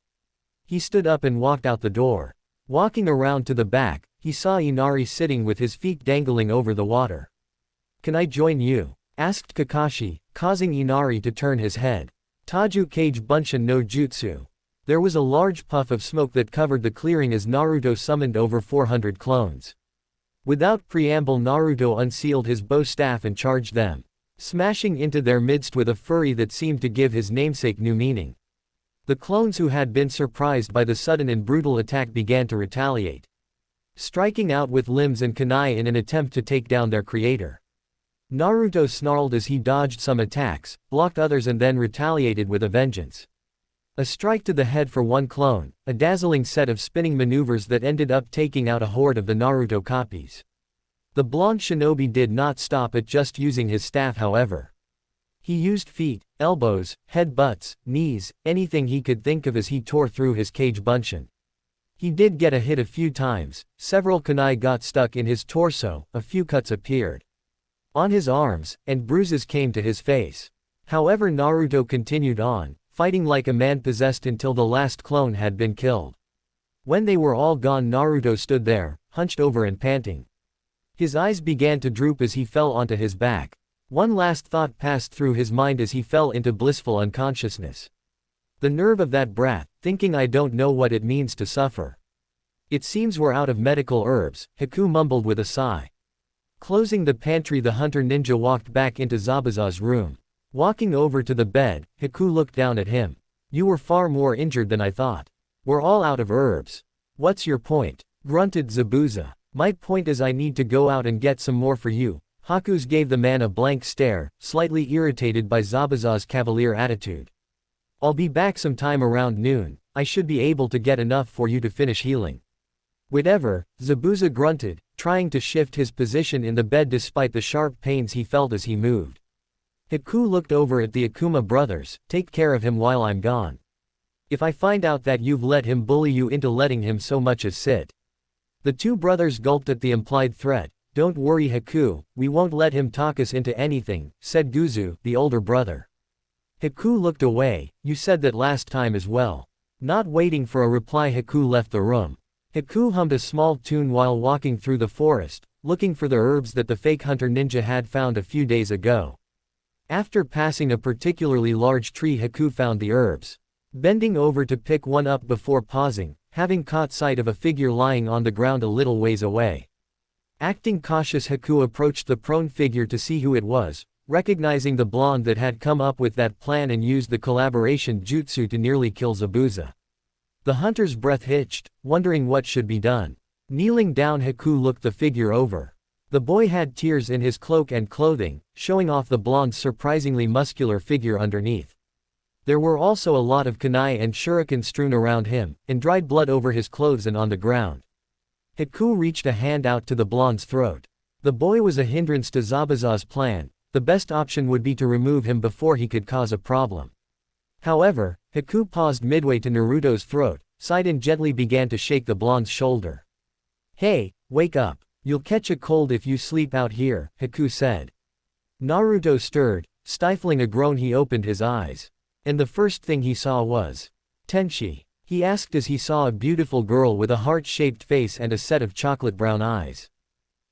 He stood up and walked out the door. Walking around to the back, he saw Inari sitting with his feet dangling over the water. Can I join you? Asked Kakashi, causing Inari to turn his head. Taju Kage Bunshin no Jutsu. There was a large puff of smoke that covered the clearing as Naruto summoned over 400 clones. Without preamble, Naruto unsealed his bow staff and charged them, smashing into their midst with a fury that seemed to give his namesake new meaning. The clones who had been surprised by the sudden and brutal attack began to retaliate, striking out with limbs and kunai in an attempt to take down their creator. Naruto snarled as he dodged some attacks, blocked others and then retaliated with a vengeance. A strike to the head for one clone, a dazzling set of spinning maneuvers that ended up taking out a horde of the Naruto copies. The blonde shinobi did not stop at just using his staff, however. He used feet, elbows, headbutts, knees, anything he could think of as he tore through his cage bunshin. He did get a hit a few times, several kunai got stuck in his torso, a few cuts appeared on his arms, and bruises came to his face. However, Naruto continued on, fighting like a man possessed until the last clone had been killed. When they were all gone, Naruto stood there, hunched over and panting. His eyes began to droop as he fell onto his back. One last thought passed through his mind as he fell into blissful unconsciousness. The nerve of that brat, thinking I don't know what it means to suffer. It seems we're out of medical herbs, Haku mumbled with a sigh. Closing the pantry, the hunter ninja walked back into Zabuza's room. Walking over to the bed, Haku looked down at him. You were far more injured than I thought. We're all out of herbs. What's your point? Grunted Zabuza. My point is I need to go out and get some more for you. Haku's gave the man a blank stare, slightly irritated by Zabuza's cavalier attitude. I'll be back sometime around noon. I should be able to get enough for you to finish healing. Whatever, Zabuza grunted, trying to shift his position in the bed despite the sharp pains he felt as he moved. Haku looked over at the Akuma brothers. Take care of him while I'm gone. If I find out that you've let him bully you into letting him so much as sit. The two brothers gulped at the implied threat. Don't worry Haku, we won't let him talk us into anything, said Guzu, the older brother. Haku looked away. You said that last time as well. Not waiting for a reply, Haku left the room. Haku hummed a small tune while walking through the forest, looking for the herbs that the fake hunter ninja had found a few days ago. After passing a particularly large tree, Haku found the herbs. Bending over to pick one up before pausing, having caught sight of a figure lying on the ground a little ways away. Acting cautious, Haku approached the prone figure to see who it was, recognizing the blonde that had come up with that plan and used the collaboration jutsu to nearly kill Zabuza. The hunter's breath hitched, wondering what should be done. Kneeling down, Haku looked the figure over. The boy had tears in his cloak and clothing, showing off the blonde's surprisingly muscular figure underneath. There were also a lot of kunai and shuriken strewn around him, and dried blood over his clothes and on the ground. Haku reached a hand out to the blonde's throat. The boy was a hindrance to Zabuza's plan. The best option would be to remove him before he could cause a problem. However, Haku paused midway to Naruto's throat, sighed and gently began to shake the blonde's shoulder. Hey, wake up. You'll catch a cold if you sleep out here, Haku said. Naruto stirred, stifling a groan. He opened his eyes. And the first thing he saw was Tenshi. He asked as he saw a beautiful girl with a heart-shaped face and a set of chocolate brown eyes.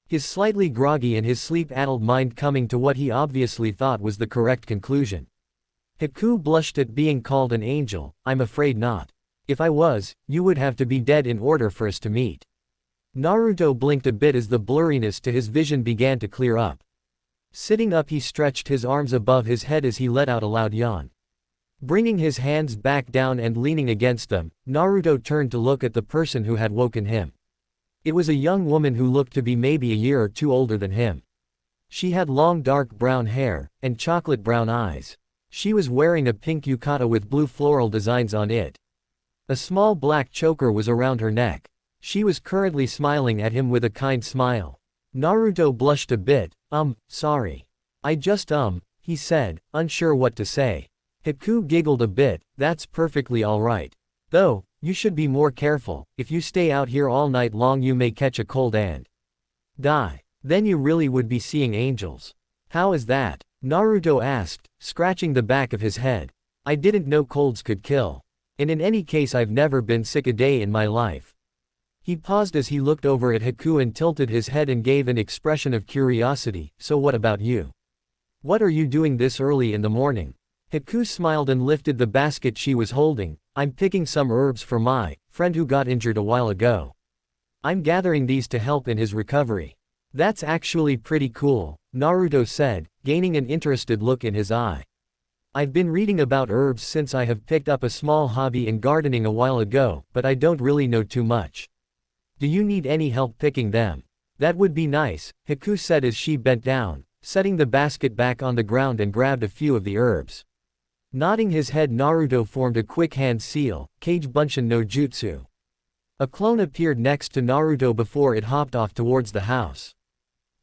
His slightly groggy and his sleep-addled mind coming to what he obviously thought was the correct conclusion. Haku blushed at being called an angel. I'm afraid not. If I was, you would have to be dead in order for us to meet. Naruto blinked a bit as the blurriness to his vision began to clear up. Sitting up, he stretched his arms above his head as he let out a loud yawn. Bringing his hands back down and leaning against them, Naruto turned to look at the person who had woken him. It was a young woman who looked to be maybe a year or two older than him. She had long dark brown hair, and chocolate brown eyes. She was wearing a pink yukata with blue floral designs on it. A small black choker was around her neck. She was currently smiling at him with a kind smile. Naruto blushed a bit. Sorry. I just he said, unsure what to say. Haku giggled a bit. That's perfectly alright. Though, you should be more careful. If you stay out here all night long you may catch a cold and die. Then you really would be seeing angels. How is that? Naruto asked, scratching the back of his head. I didn't know colds could kill. And in any case I've never been sick a day in my life. He paused as he looked over at Haku and tilted his head and gave an expression of curiosity. So what about you? What are you doing this early in the morning? Haku smiled and lifted the basket she was holding. I'm picking some herbs for my friend who got injured a while ago. I'm gathering these to help in his recovery. That's actually pretty cool, Naruto said, gaining an interested look in his eye. I've been reading about herbs since I have picked up a small hobby in gardening a while ago, but I don't really know too much. Do you need any help picking them? That would be nice, Haku said as she bent down, setting the basket back on the ground and grabbed a few of the herbs. Nodding his head, Naruto formed a quick hand seal, Kage Bunshin no Jutsu. A clone appeared next to Naruto before it hopped off towards the house.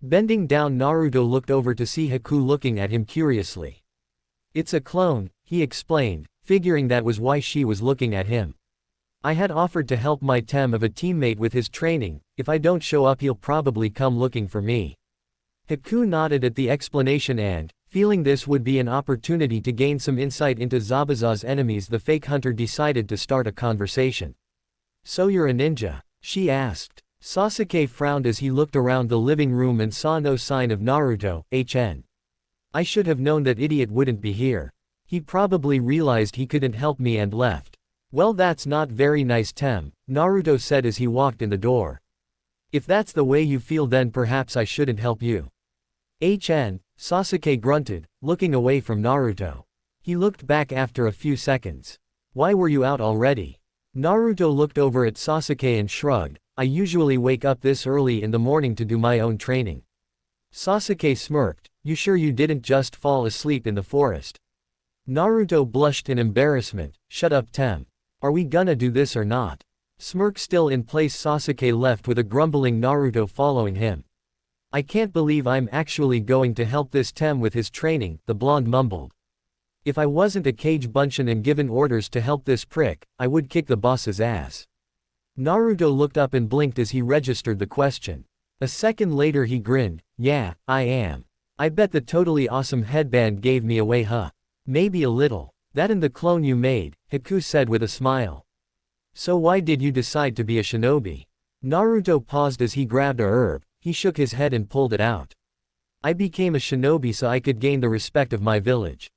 Bending down, Naruto looked over to see Haku looking at him curiously. It's a clone, he explained, figuring that was why she was looking at him. I had offered to help my tem of a teammate with his training. If I don't show up, he'll probably come looking for me. Haku nodded at the explanation and, feeling this would be an opportunity to gain some insight into Zabuza's enemies, the fake hunter decided to start a conversation. So you're a ninja? She asked. Sasuke frowned as he looked around the living room and saw no sign of Naruto. I should have known that idiot wouldn't be here. He probably realized he couldn't help me and left. Well, that's not very nice, Tem, Naruto said as he walked in the door. If that's the way you feel, then perhaps I shouldn't help you. Sasuke grunted, looking away from Naruto. He looked back after a few seconds. Why were you out already? Naruto looked over at Sasuke and shrugged. I usually wake up this early in the morning to do my own training. Sasuke smirked. You sure you didn't just fall asleep in the forest? Naruto blushed in embarrassment. Shut up, Tem. Are we gonna do this or not? Smirk still in place, Sasuke left with a grumbling Naruto following him. I can't believe I'm actually going to help this Tem with his training, the blonde mumbled. If I wasn't a Kage Bunshin and given orders to help this prick, I would kick the boss's ass. Naruto looked up and blinked as he registered the question. A second later he grinned. Yeah, I am. I bet the totally awesome headband gave me away, huh? Maybe a little. That and the clone you made, Haku said with a smile. So why did you decide to be a shinobi? Naruto paused as he grabbed a herb. He shook his head and pulled it out. I became a shinobi so I could gain the respect of my village.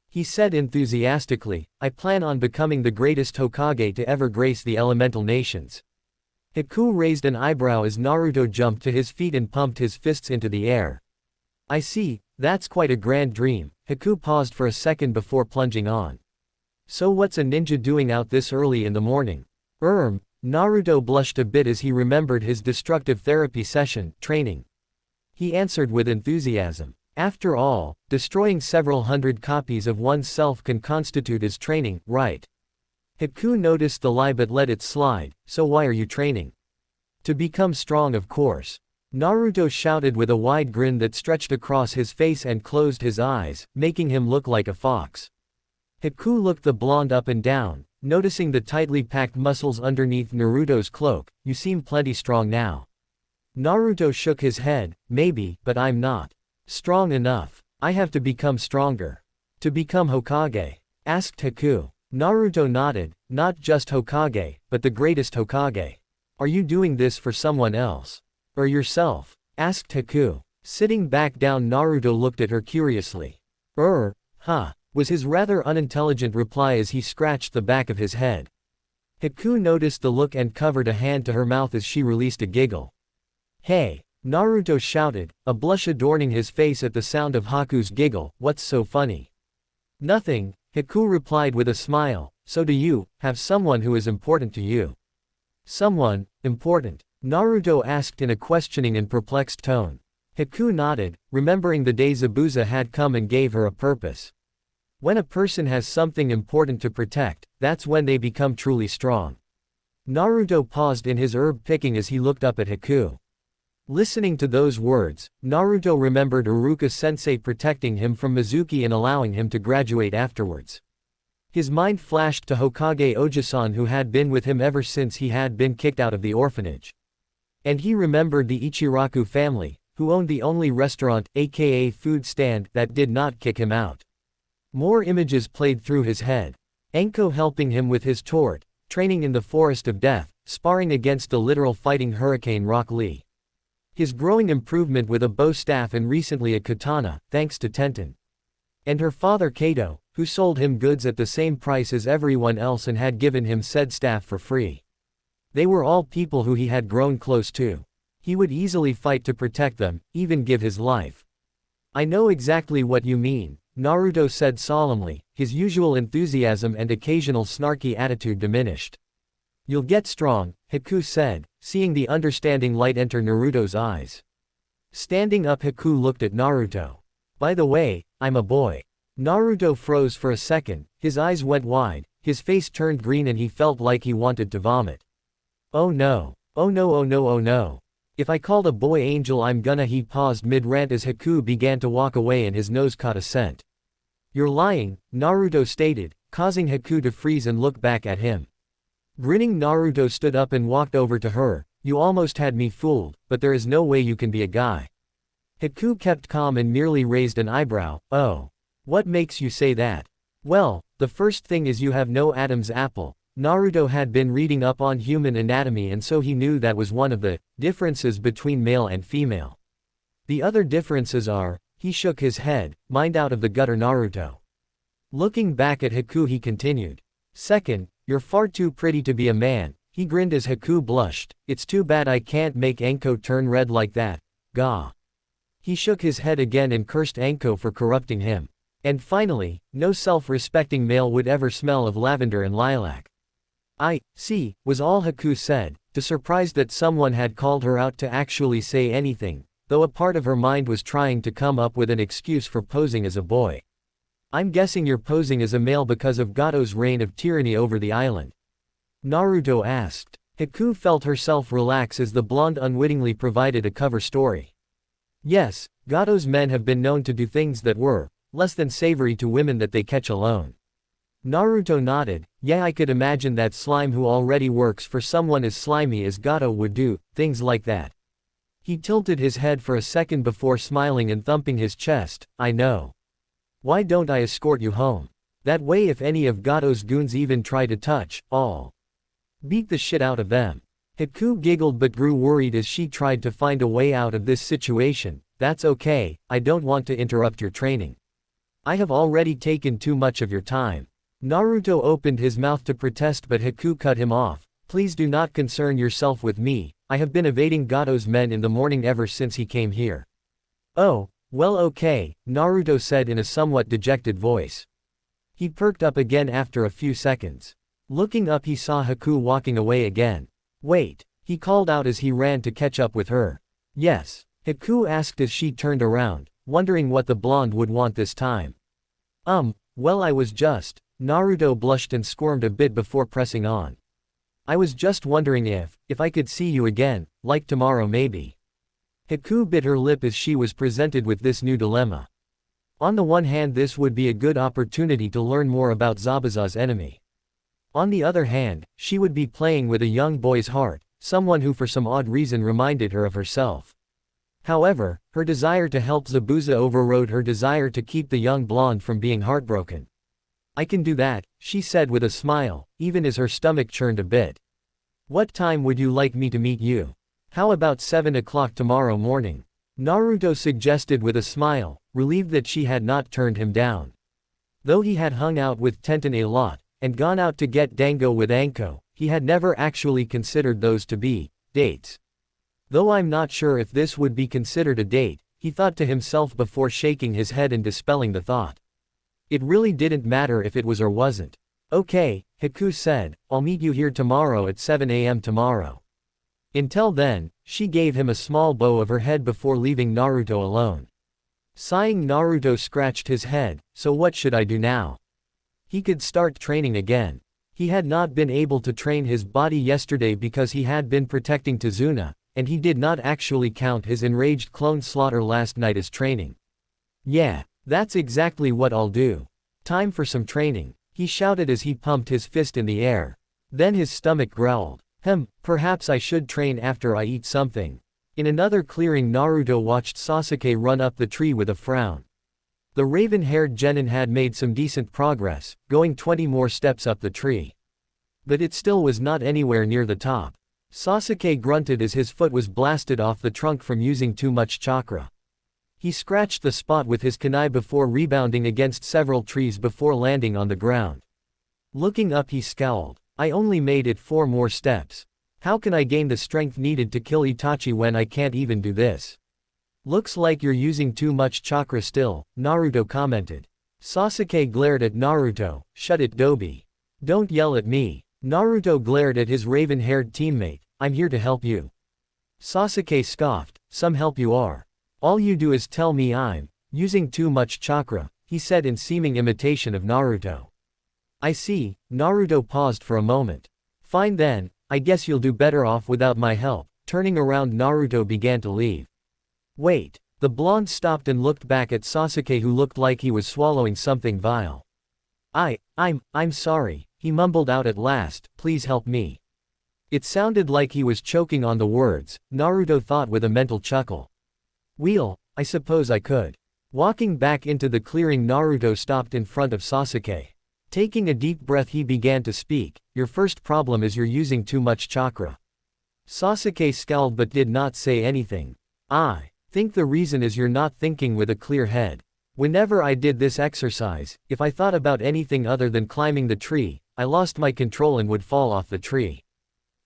He said enthusiastically, I plan on becoming the greatest Hokage to ever grace the elemental nations. Haku raised an eyebrow as Naruto jumped to his feet and pumped his fists into the air. I see, that's quite a grand dream. Haku paused for a second before plunging on. So what's a ninja doing out this early in the morning? Naruto blushed a bit as he remembered his destructive therapy session, training. He answered with enthusiasm. After all, destroying several hundred copies of oneself can constitute as training, right? Haku noticed the lie but let it slide. So why are you training? To become strong, of course. Naruto shouted with a wide grin that stretched across his face and closed his eyes, making him look like a fox. Haku looked the blonde up and down, noticing the tightly packed muscles underneath Naruto's cloak. You seem plenty strong now. Naruto shook his head. Maybe, but I'm not strong enough. I have to become stronger. To become Hokage? Asked Haku. Naruto nodded. Not just Hokage, but the greatest Hokage. Are you doing this for someone else? Or yourself? Asked Haku. Sitting back down, Naruto looked at her curiously. Was his rather unintelligent reply as he scratched the back of his head. Haku noticed the look and covered a hand to her mouth as she released a giggle. Hey! Naruto shouted, a blush adorning his face at the sound of Haku's giggle. What's so funny? Nothing, Haku replied with a smile. So do you have someone who is important to you? Someone important? Naruto asked in a questioning and perplexed tone. Haku nodded, remembering the day Zabuza had come and gave her a purpose. When a person has something important to protect, that's when they become truly strong. Naruto paused in his herb picking as he looked up at Haku. Listening to those words, Naruto remembered Iruka-sensei protecting him from Mizuki and allowing him to graduate afterwards. His mind flashed to Hokage Ojisan, who had been with him ever since he had been kicked out of the orphanage. And he remembered the Ichiraku family, who owned the only restaurant, aka food stand, that did not kick him out. More images played through his head. Enko helping him with his tort, training in the Forest of Death, sparring against the literal fighting Hurricane Rock Lee. His growing improvement with a bow staff and recently a katana, thanks to Tenten. And her father Kato, who sold him goods at the same price as everyone else and had given him said staff for free. They were all people who he had grown close to. He would easily fight to protect them, even give his life. I know exactly what you mean, Naruto said solemnly, his usual enthusiasm and occasional snarky attitude diminished. You'll get strong, Haku said, seeing the understanding light enter Naruto's eyes. Standing up, Haku looked at Naruto. By the way, I'm a boy. Naruto froze for a second, his eyes went wide, his face turned green and he felt like he wanted to vomit. Oh no. Oh no, oh no, oh no. If I called a boy angel I'm gonna. He paused mid-rant as Haku began to walk away and his nose caught a scent. You're lying, Naruto stated, causing Haku to freeze and look back at him. Grinning, Naruto stood up and walked over to her. You almost had me fooled, but there is no way you can be a guy. Haku kept calm and merely raised an eyebrow. Oh. What makes you say that? Well, the first thing is you have no Adam's apple. Naruto had been reading up on human anatomy and so he knew that was one of the differences between male and female. The other differences are, he shook his head, mind out of the gutter Naruto. Looking back at Haku he continued. Second, you're far too pretty to be a man. He grinned as Haku blushed. It's too bad I can't make Anko turn red like that. Gah. He shook his head again and cursed Anko for corrupting him. And finally, no self-respecting male would ever smell of lavender and lilac. I see, was all Haku said, too surprised that someone had called her out to actually say anything, though a part of her mind was trying to come up with an excuse for posing as a boy. I'm guessing you're posing as a male because of Gato's reign of tyranny over the island. Naruto asked. Haku felt herself relax as the blonde unwittingly provided a cover story. Yes, Gato's men have been known to do things that were less than savory to women that they catch alone. Naruto nodded. Yeah, I could imagine that slime who already works for someone as slimy as Gato would do things like that. He tilted his head for a second before smiling and thumping his chest. I know. Why don't I escort you home? That way if any of Gato's goons even try to touch, I'll beat the shit out of them. Haku giggled but grew worried as she tried to find a way out of this situation. That's okay, I don't want to interrupt your training. I have already taken too much of your time. Naruto opened his mouth to protest but Haku cut him off. Please do not concern yourself with me, I have been evading Gato's men in the morning ever since he came here. Oh, well okay, Naruto said in a somewhat dejected voice. He perked up again after a few seconds. Looking up he saw Haku walking away again. Wait, he called out as he ran to catch up with her. Yes, Haku asked as she turned around, wondering what the blonde would want this time. Well I was just, Naruto blushed and squirmed a bit before pressing on. I was just wondering if I could see you again, like tomorrow maybe. Haku bit her lip as she was presented with this new dilemma. On the one hand this would be a good opportunity to learn more about Zabuza's enemy. On the other hand, she would be playing with a young boy's heart, someone who for some odd reason reminded her of herself. However, her desire to help Zabuza overrode her desire to keep the young blonde from being heartbroken. I can do that, she said with a smile, even as her stomach churned a bit. What time would you like me to meet you? How about 7 o'clock tomorrow morning? Naruto suggested with a smile, relieved that she had not turned him down. Though he had hung out with Tenten a lot, and gone out to get dango with Anko, he had never actually considered those to be dates. Though I'm not sure if this would be considered a date, he thought to himself before shaking his head and dispelling the thought. It really didn't matter if it was or wasn't. Okay, Haku said, I'll meet you here tomorrow at 7 a.m. tomorrow. Until then, she gave him a small bow of her head before leaving Naruto alone. Sighing, Naruto scratched his head. So what should I do now? He could start training again. He had not been able to train his body yesterday because he had been protecting Tazuna, and he did not actually count his enraged clone slaughter last night as training. Yeah, that's exactly what I'll do. Time for some training, he shouted as he pumped his fist in the air. Then his stomach growled. Perhaps I should train after I eat something. In another clearing Naruto watched Sasuke run up the tree with a frown. The raven-haired genin had made some decent progress, going 20 more steps up the tree. But it still was not anywhere near the top. Sasuke grunted as his foot was blasted off the trunk from using too much chakra. He scratched the spot with his kunai before rebounding against several trees before landing on the ground. Looking up he scowled. I only made it 4 more steps. How can I gain the strength needed to kill Itachi when I can't even do this? Looks like you're using too much chakra still, Naruto commented. Sasuke glared at Naruto, shut it Dobi. Don't yell at me. Naruto glared at his raven-haired teammate, I'm here to help you. Sasuke scoffed, some help you are. All you do is tell me I'm using too much chakra, he said in seeming imitation of Naruto. I see, Naruto paused for a moment. Fine then, I guess you'll do better off without my help. Turning around Naruto began to leave. Wait, the blonde stopped and looked back at Sasuke who looked like he was swallowing something vile. I'm sorry, he mumbled out at last, please help me. It sounded like he was choking on the words, Naruto thought with a mental chuckle. I suppose I could. Walking back into the clearing Naruto stopped in front of Sasuke. Taking a deep breath he began to speak, your first problem is you're using too much chakra. Sasuke scowled but did not say anything. I think the reason is you're not thinking with a clear head. Whenever I did this exercise, if I thought about anything other than climbing the tree, I lost my control and would fall off the tree.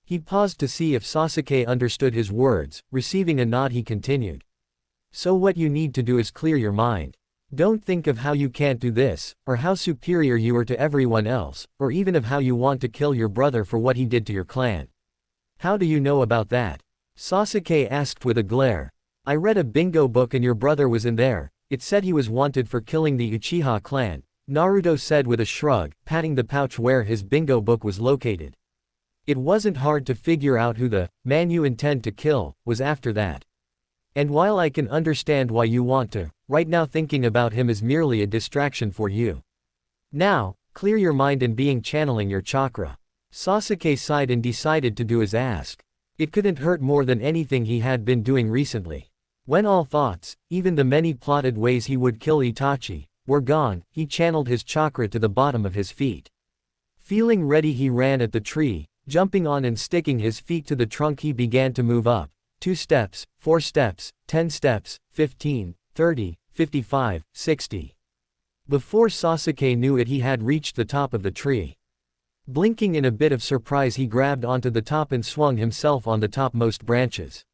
He paused to see if Sasuke understood his words, receiving a nod he continued. So what you need to do is clear your mind. Don't think of how you can't do this, or how superior you are to everyone else, or even of how you want to kill your brother for what he did to your clan. How do you know about that? Sasuke asked with a glare. I read a bingo book and your brother was in there. It said he was wanted for killing the Uchiha clan, Naruto said with a shrug, patting the pouch where his bingo book was located. It wasn't hard to figure out who the man you intend to kill was after that. And while I can understand why you want to, right now thinking about him is merely a distraction for you. Now, clear your mind and being channeling your chakra. Sasuke sighed and decided to do as asked. It couldn't hurt more than anything he had been doing recently. When all thoughts, even the many plotted ways he would kill Itachi, were gone, he channeled his chakra to the bottom of his feet. Feeling ready he ran at the tree, jumping on and sticking his feet to the trunk he began to move up. 2 steps, 4 steps, 10 steps, 15, 30, 55, 60. Before Sasuke knew it he had reached the top of the tree. Blinking in a bit of surprise he grabbed onto the top and swung himself on the topmost branches.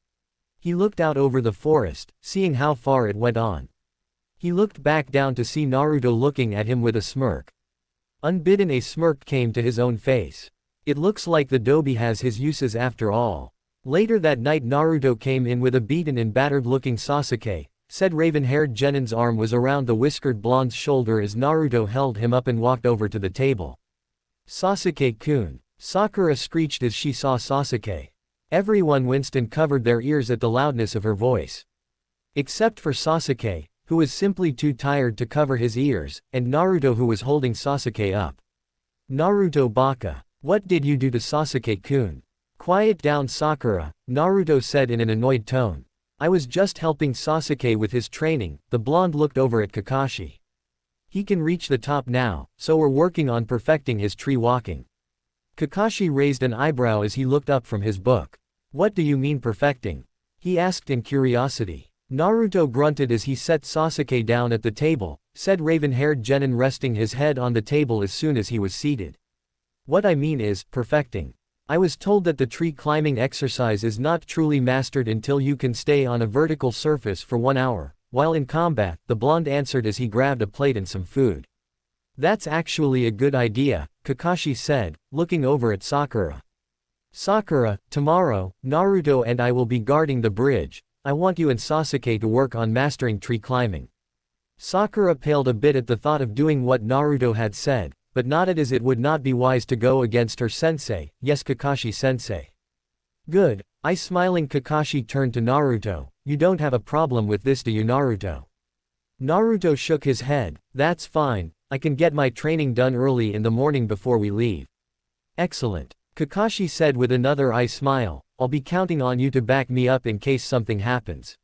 He looked out over the forest, seeing how far it went on. He looked back down to see Naruto looking at him with a smirk. Unbidden a smirk came to his own face. It looks like the Dobi has his uses after all. Later that night Naruto came in with a beaten and battered-looking Sasuke. Said raven-haired Genin's arm was around the whiskered blonde's shoulder as Naruto held him up and walked over to the table. Sasuke-kun. Sakura screeched as she saw Sasuke. Everyone winced and covered their ears at the loudness of her voice. Except for Sasuke, who was simply too tired to cover his ears, and Naruto who was holding Sasuke up. Naruto Baka. What did you do to Sasuke-kun? Quiet down Sakura, Naruto said in an annoyed tone. I was just helping Sasuke with his training. The blonde looked over at Kakashi. He can reach the top now, so we're working on perfecting his tree walking. Kakashi raised an eyebrow as he looked up from his book. What do you mean perfecting? He asked in curiosity. Naruto grunted as he set Sasuke down at the table, said raven-haired Genin resting his head on the table as soon as he was seated. What I mean is, perfecting. I was told that the tree climbing exercise is not truly mastered until you can stay on a vertical surface for 1 hour, while in combat, the blonde answered as he grabbed a plate and some food. That's actually a good idea, Kakashi said, looking over at Sakura. Sakura, tomorrow, Naruto and I will be guarding the bridge. I want you and Sasuke to work on mastering tree climbing. Sakura paled a bit at the thought of doing what Naruto had said, but nodded as it would not be wise to go against her sensei. Yes, Kakashi-sensei. Good. Smiling Kakashi turned to Naruto. You don't have a problem with this, do you, Naruto? Naruto shook his head. That's fine. I can get my training done early in the morning before we leave. Excellent. Kakashi said with another smile. I'll be counting on you to back me up in case something happens.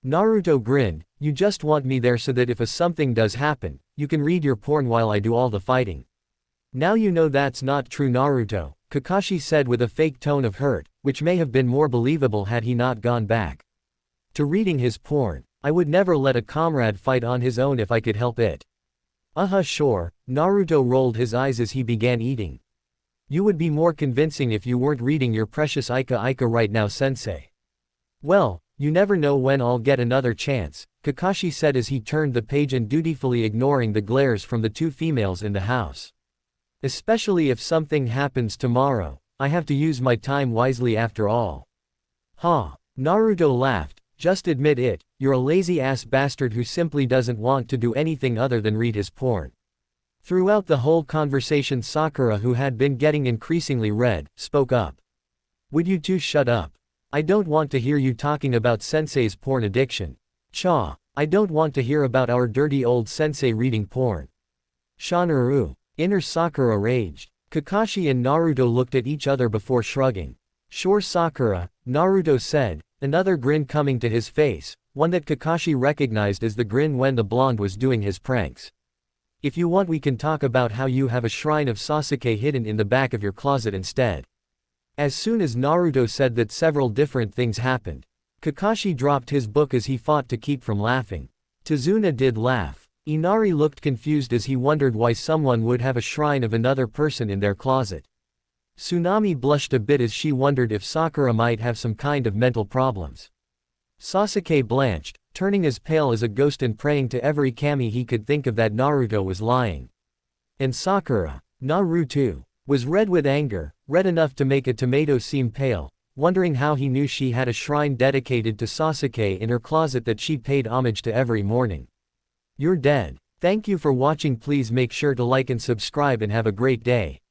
Naruto grinned. You just want me there so that if something does happen, you can read your porn while I do all the fighting. Now you know that's not true, Naruto, Kakashi said with a fake tone of hurt, which may have been more believable had he not gone back to reading his porn. I would never let a comrade fight on his own if I could help it. Sure, Naruto rolled his eyes as he began eating. You would be more convincing if you weren't reading your precious Ika right now, sensei. Well, you never know when I'll get another chance, Kakashi said as he turned the page and dutifully ignoring the glares from the two females in the house. Especially if something happens tomorrow, I have to use my time wisely after all. Naruto laughed. Just admit it, you're a lazy-ass bastard who simply doesn't want to do anything other than read his porn. Throughout the whole conversation, Sakura, who had been getting increasingly red, spoke up. Would you two shut up? I don't want to hear you talking about sensei's porn addiction. I don't want to hear about our dirty old sensei reading porn. Shanaru. Inner Sakura raged. Kakashi and Naruto looked at each other before shrugging. Sure, Sakura, Naruto said, another grin coming to his face, one that Kakashi recognized as the grin when the blonde was doing his pranks. If you want, we can talk about how you have a shrine of Sasuke hidden in the back of your closet instead. As soon as Naruto said that, several different things happened. Kakashi dropped his book as he fought to keep from laughing. Tazuna did laugh. Inari looked confused as he wondered why someone would have a shrine of another person in their closet. Tsunami blushed a bit as she wondered if Sakura might have some kind of mental problems. Sasuke blanched, turning as pale as a ghost and praying to every kami he could think of that Naruto was lying. And Sakura, Naruto, was red with anger, red enough to make a tomato seem pale, wondering how he knew she had a shrine dedicated to Sasuke in her closet that she paid homage to every morning. You're dead. Thank you for watching. Please make sure to like and subscribe and have a great day.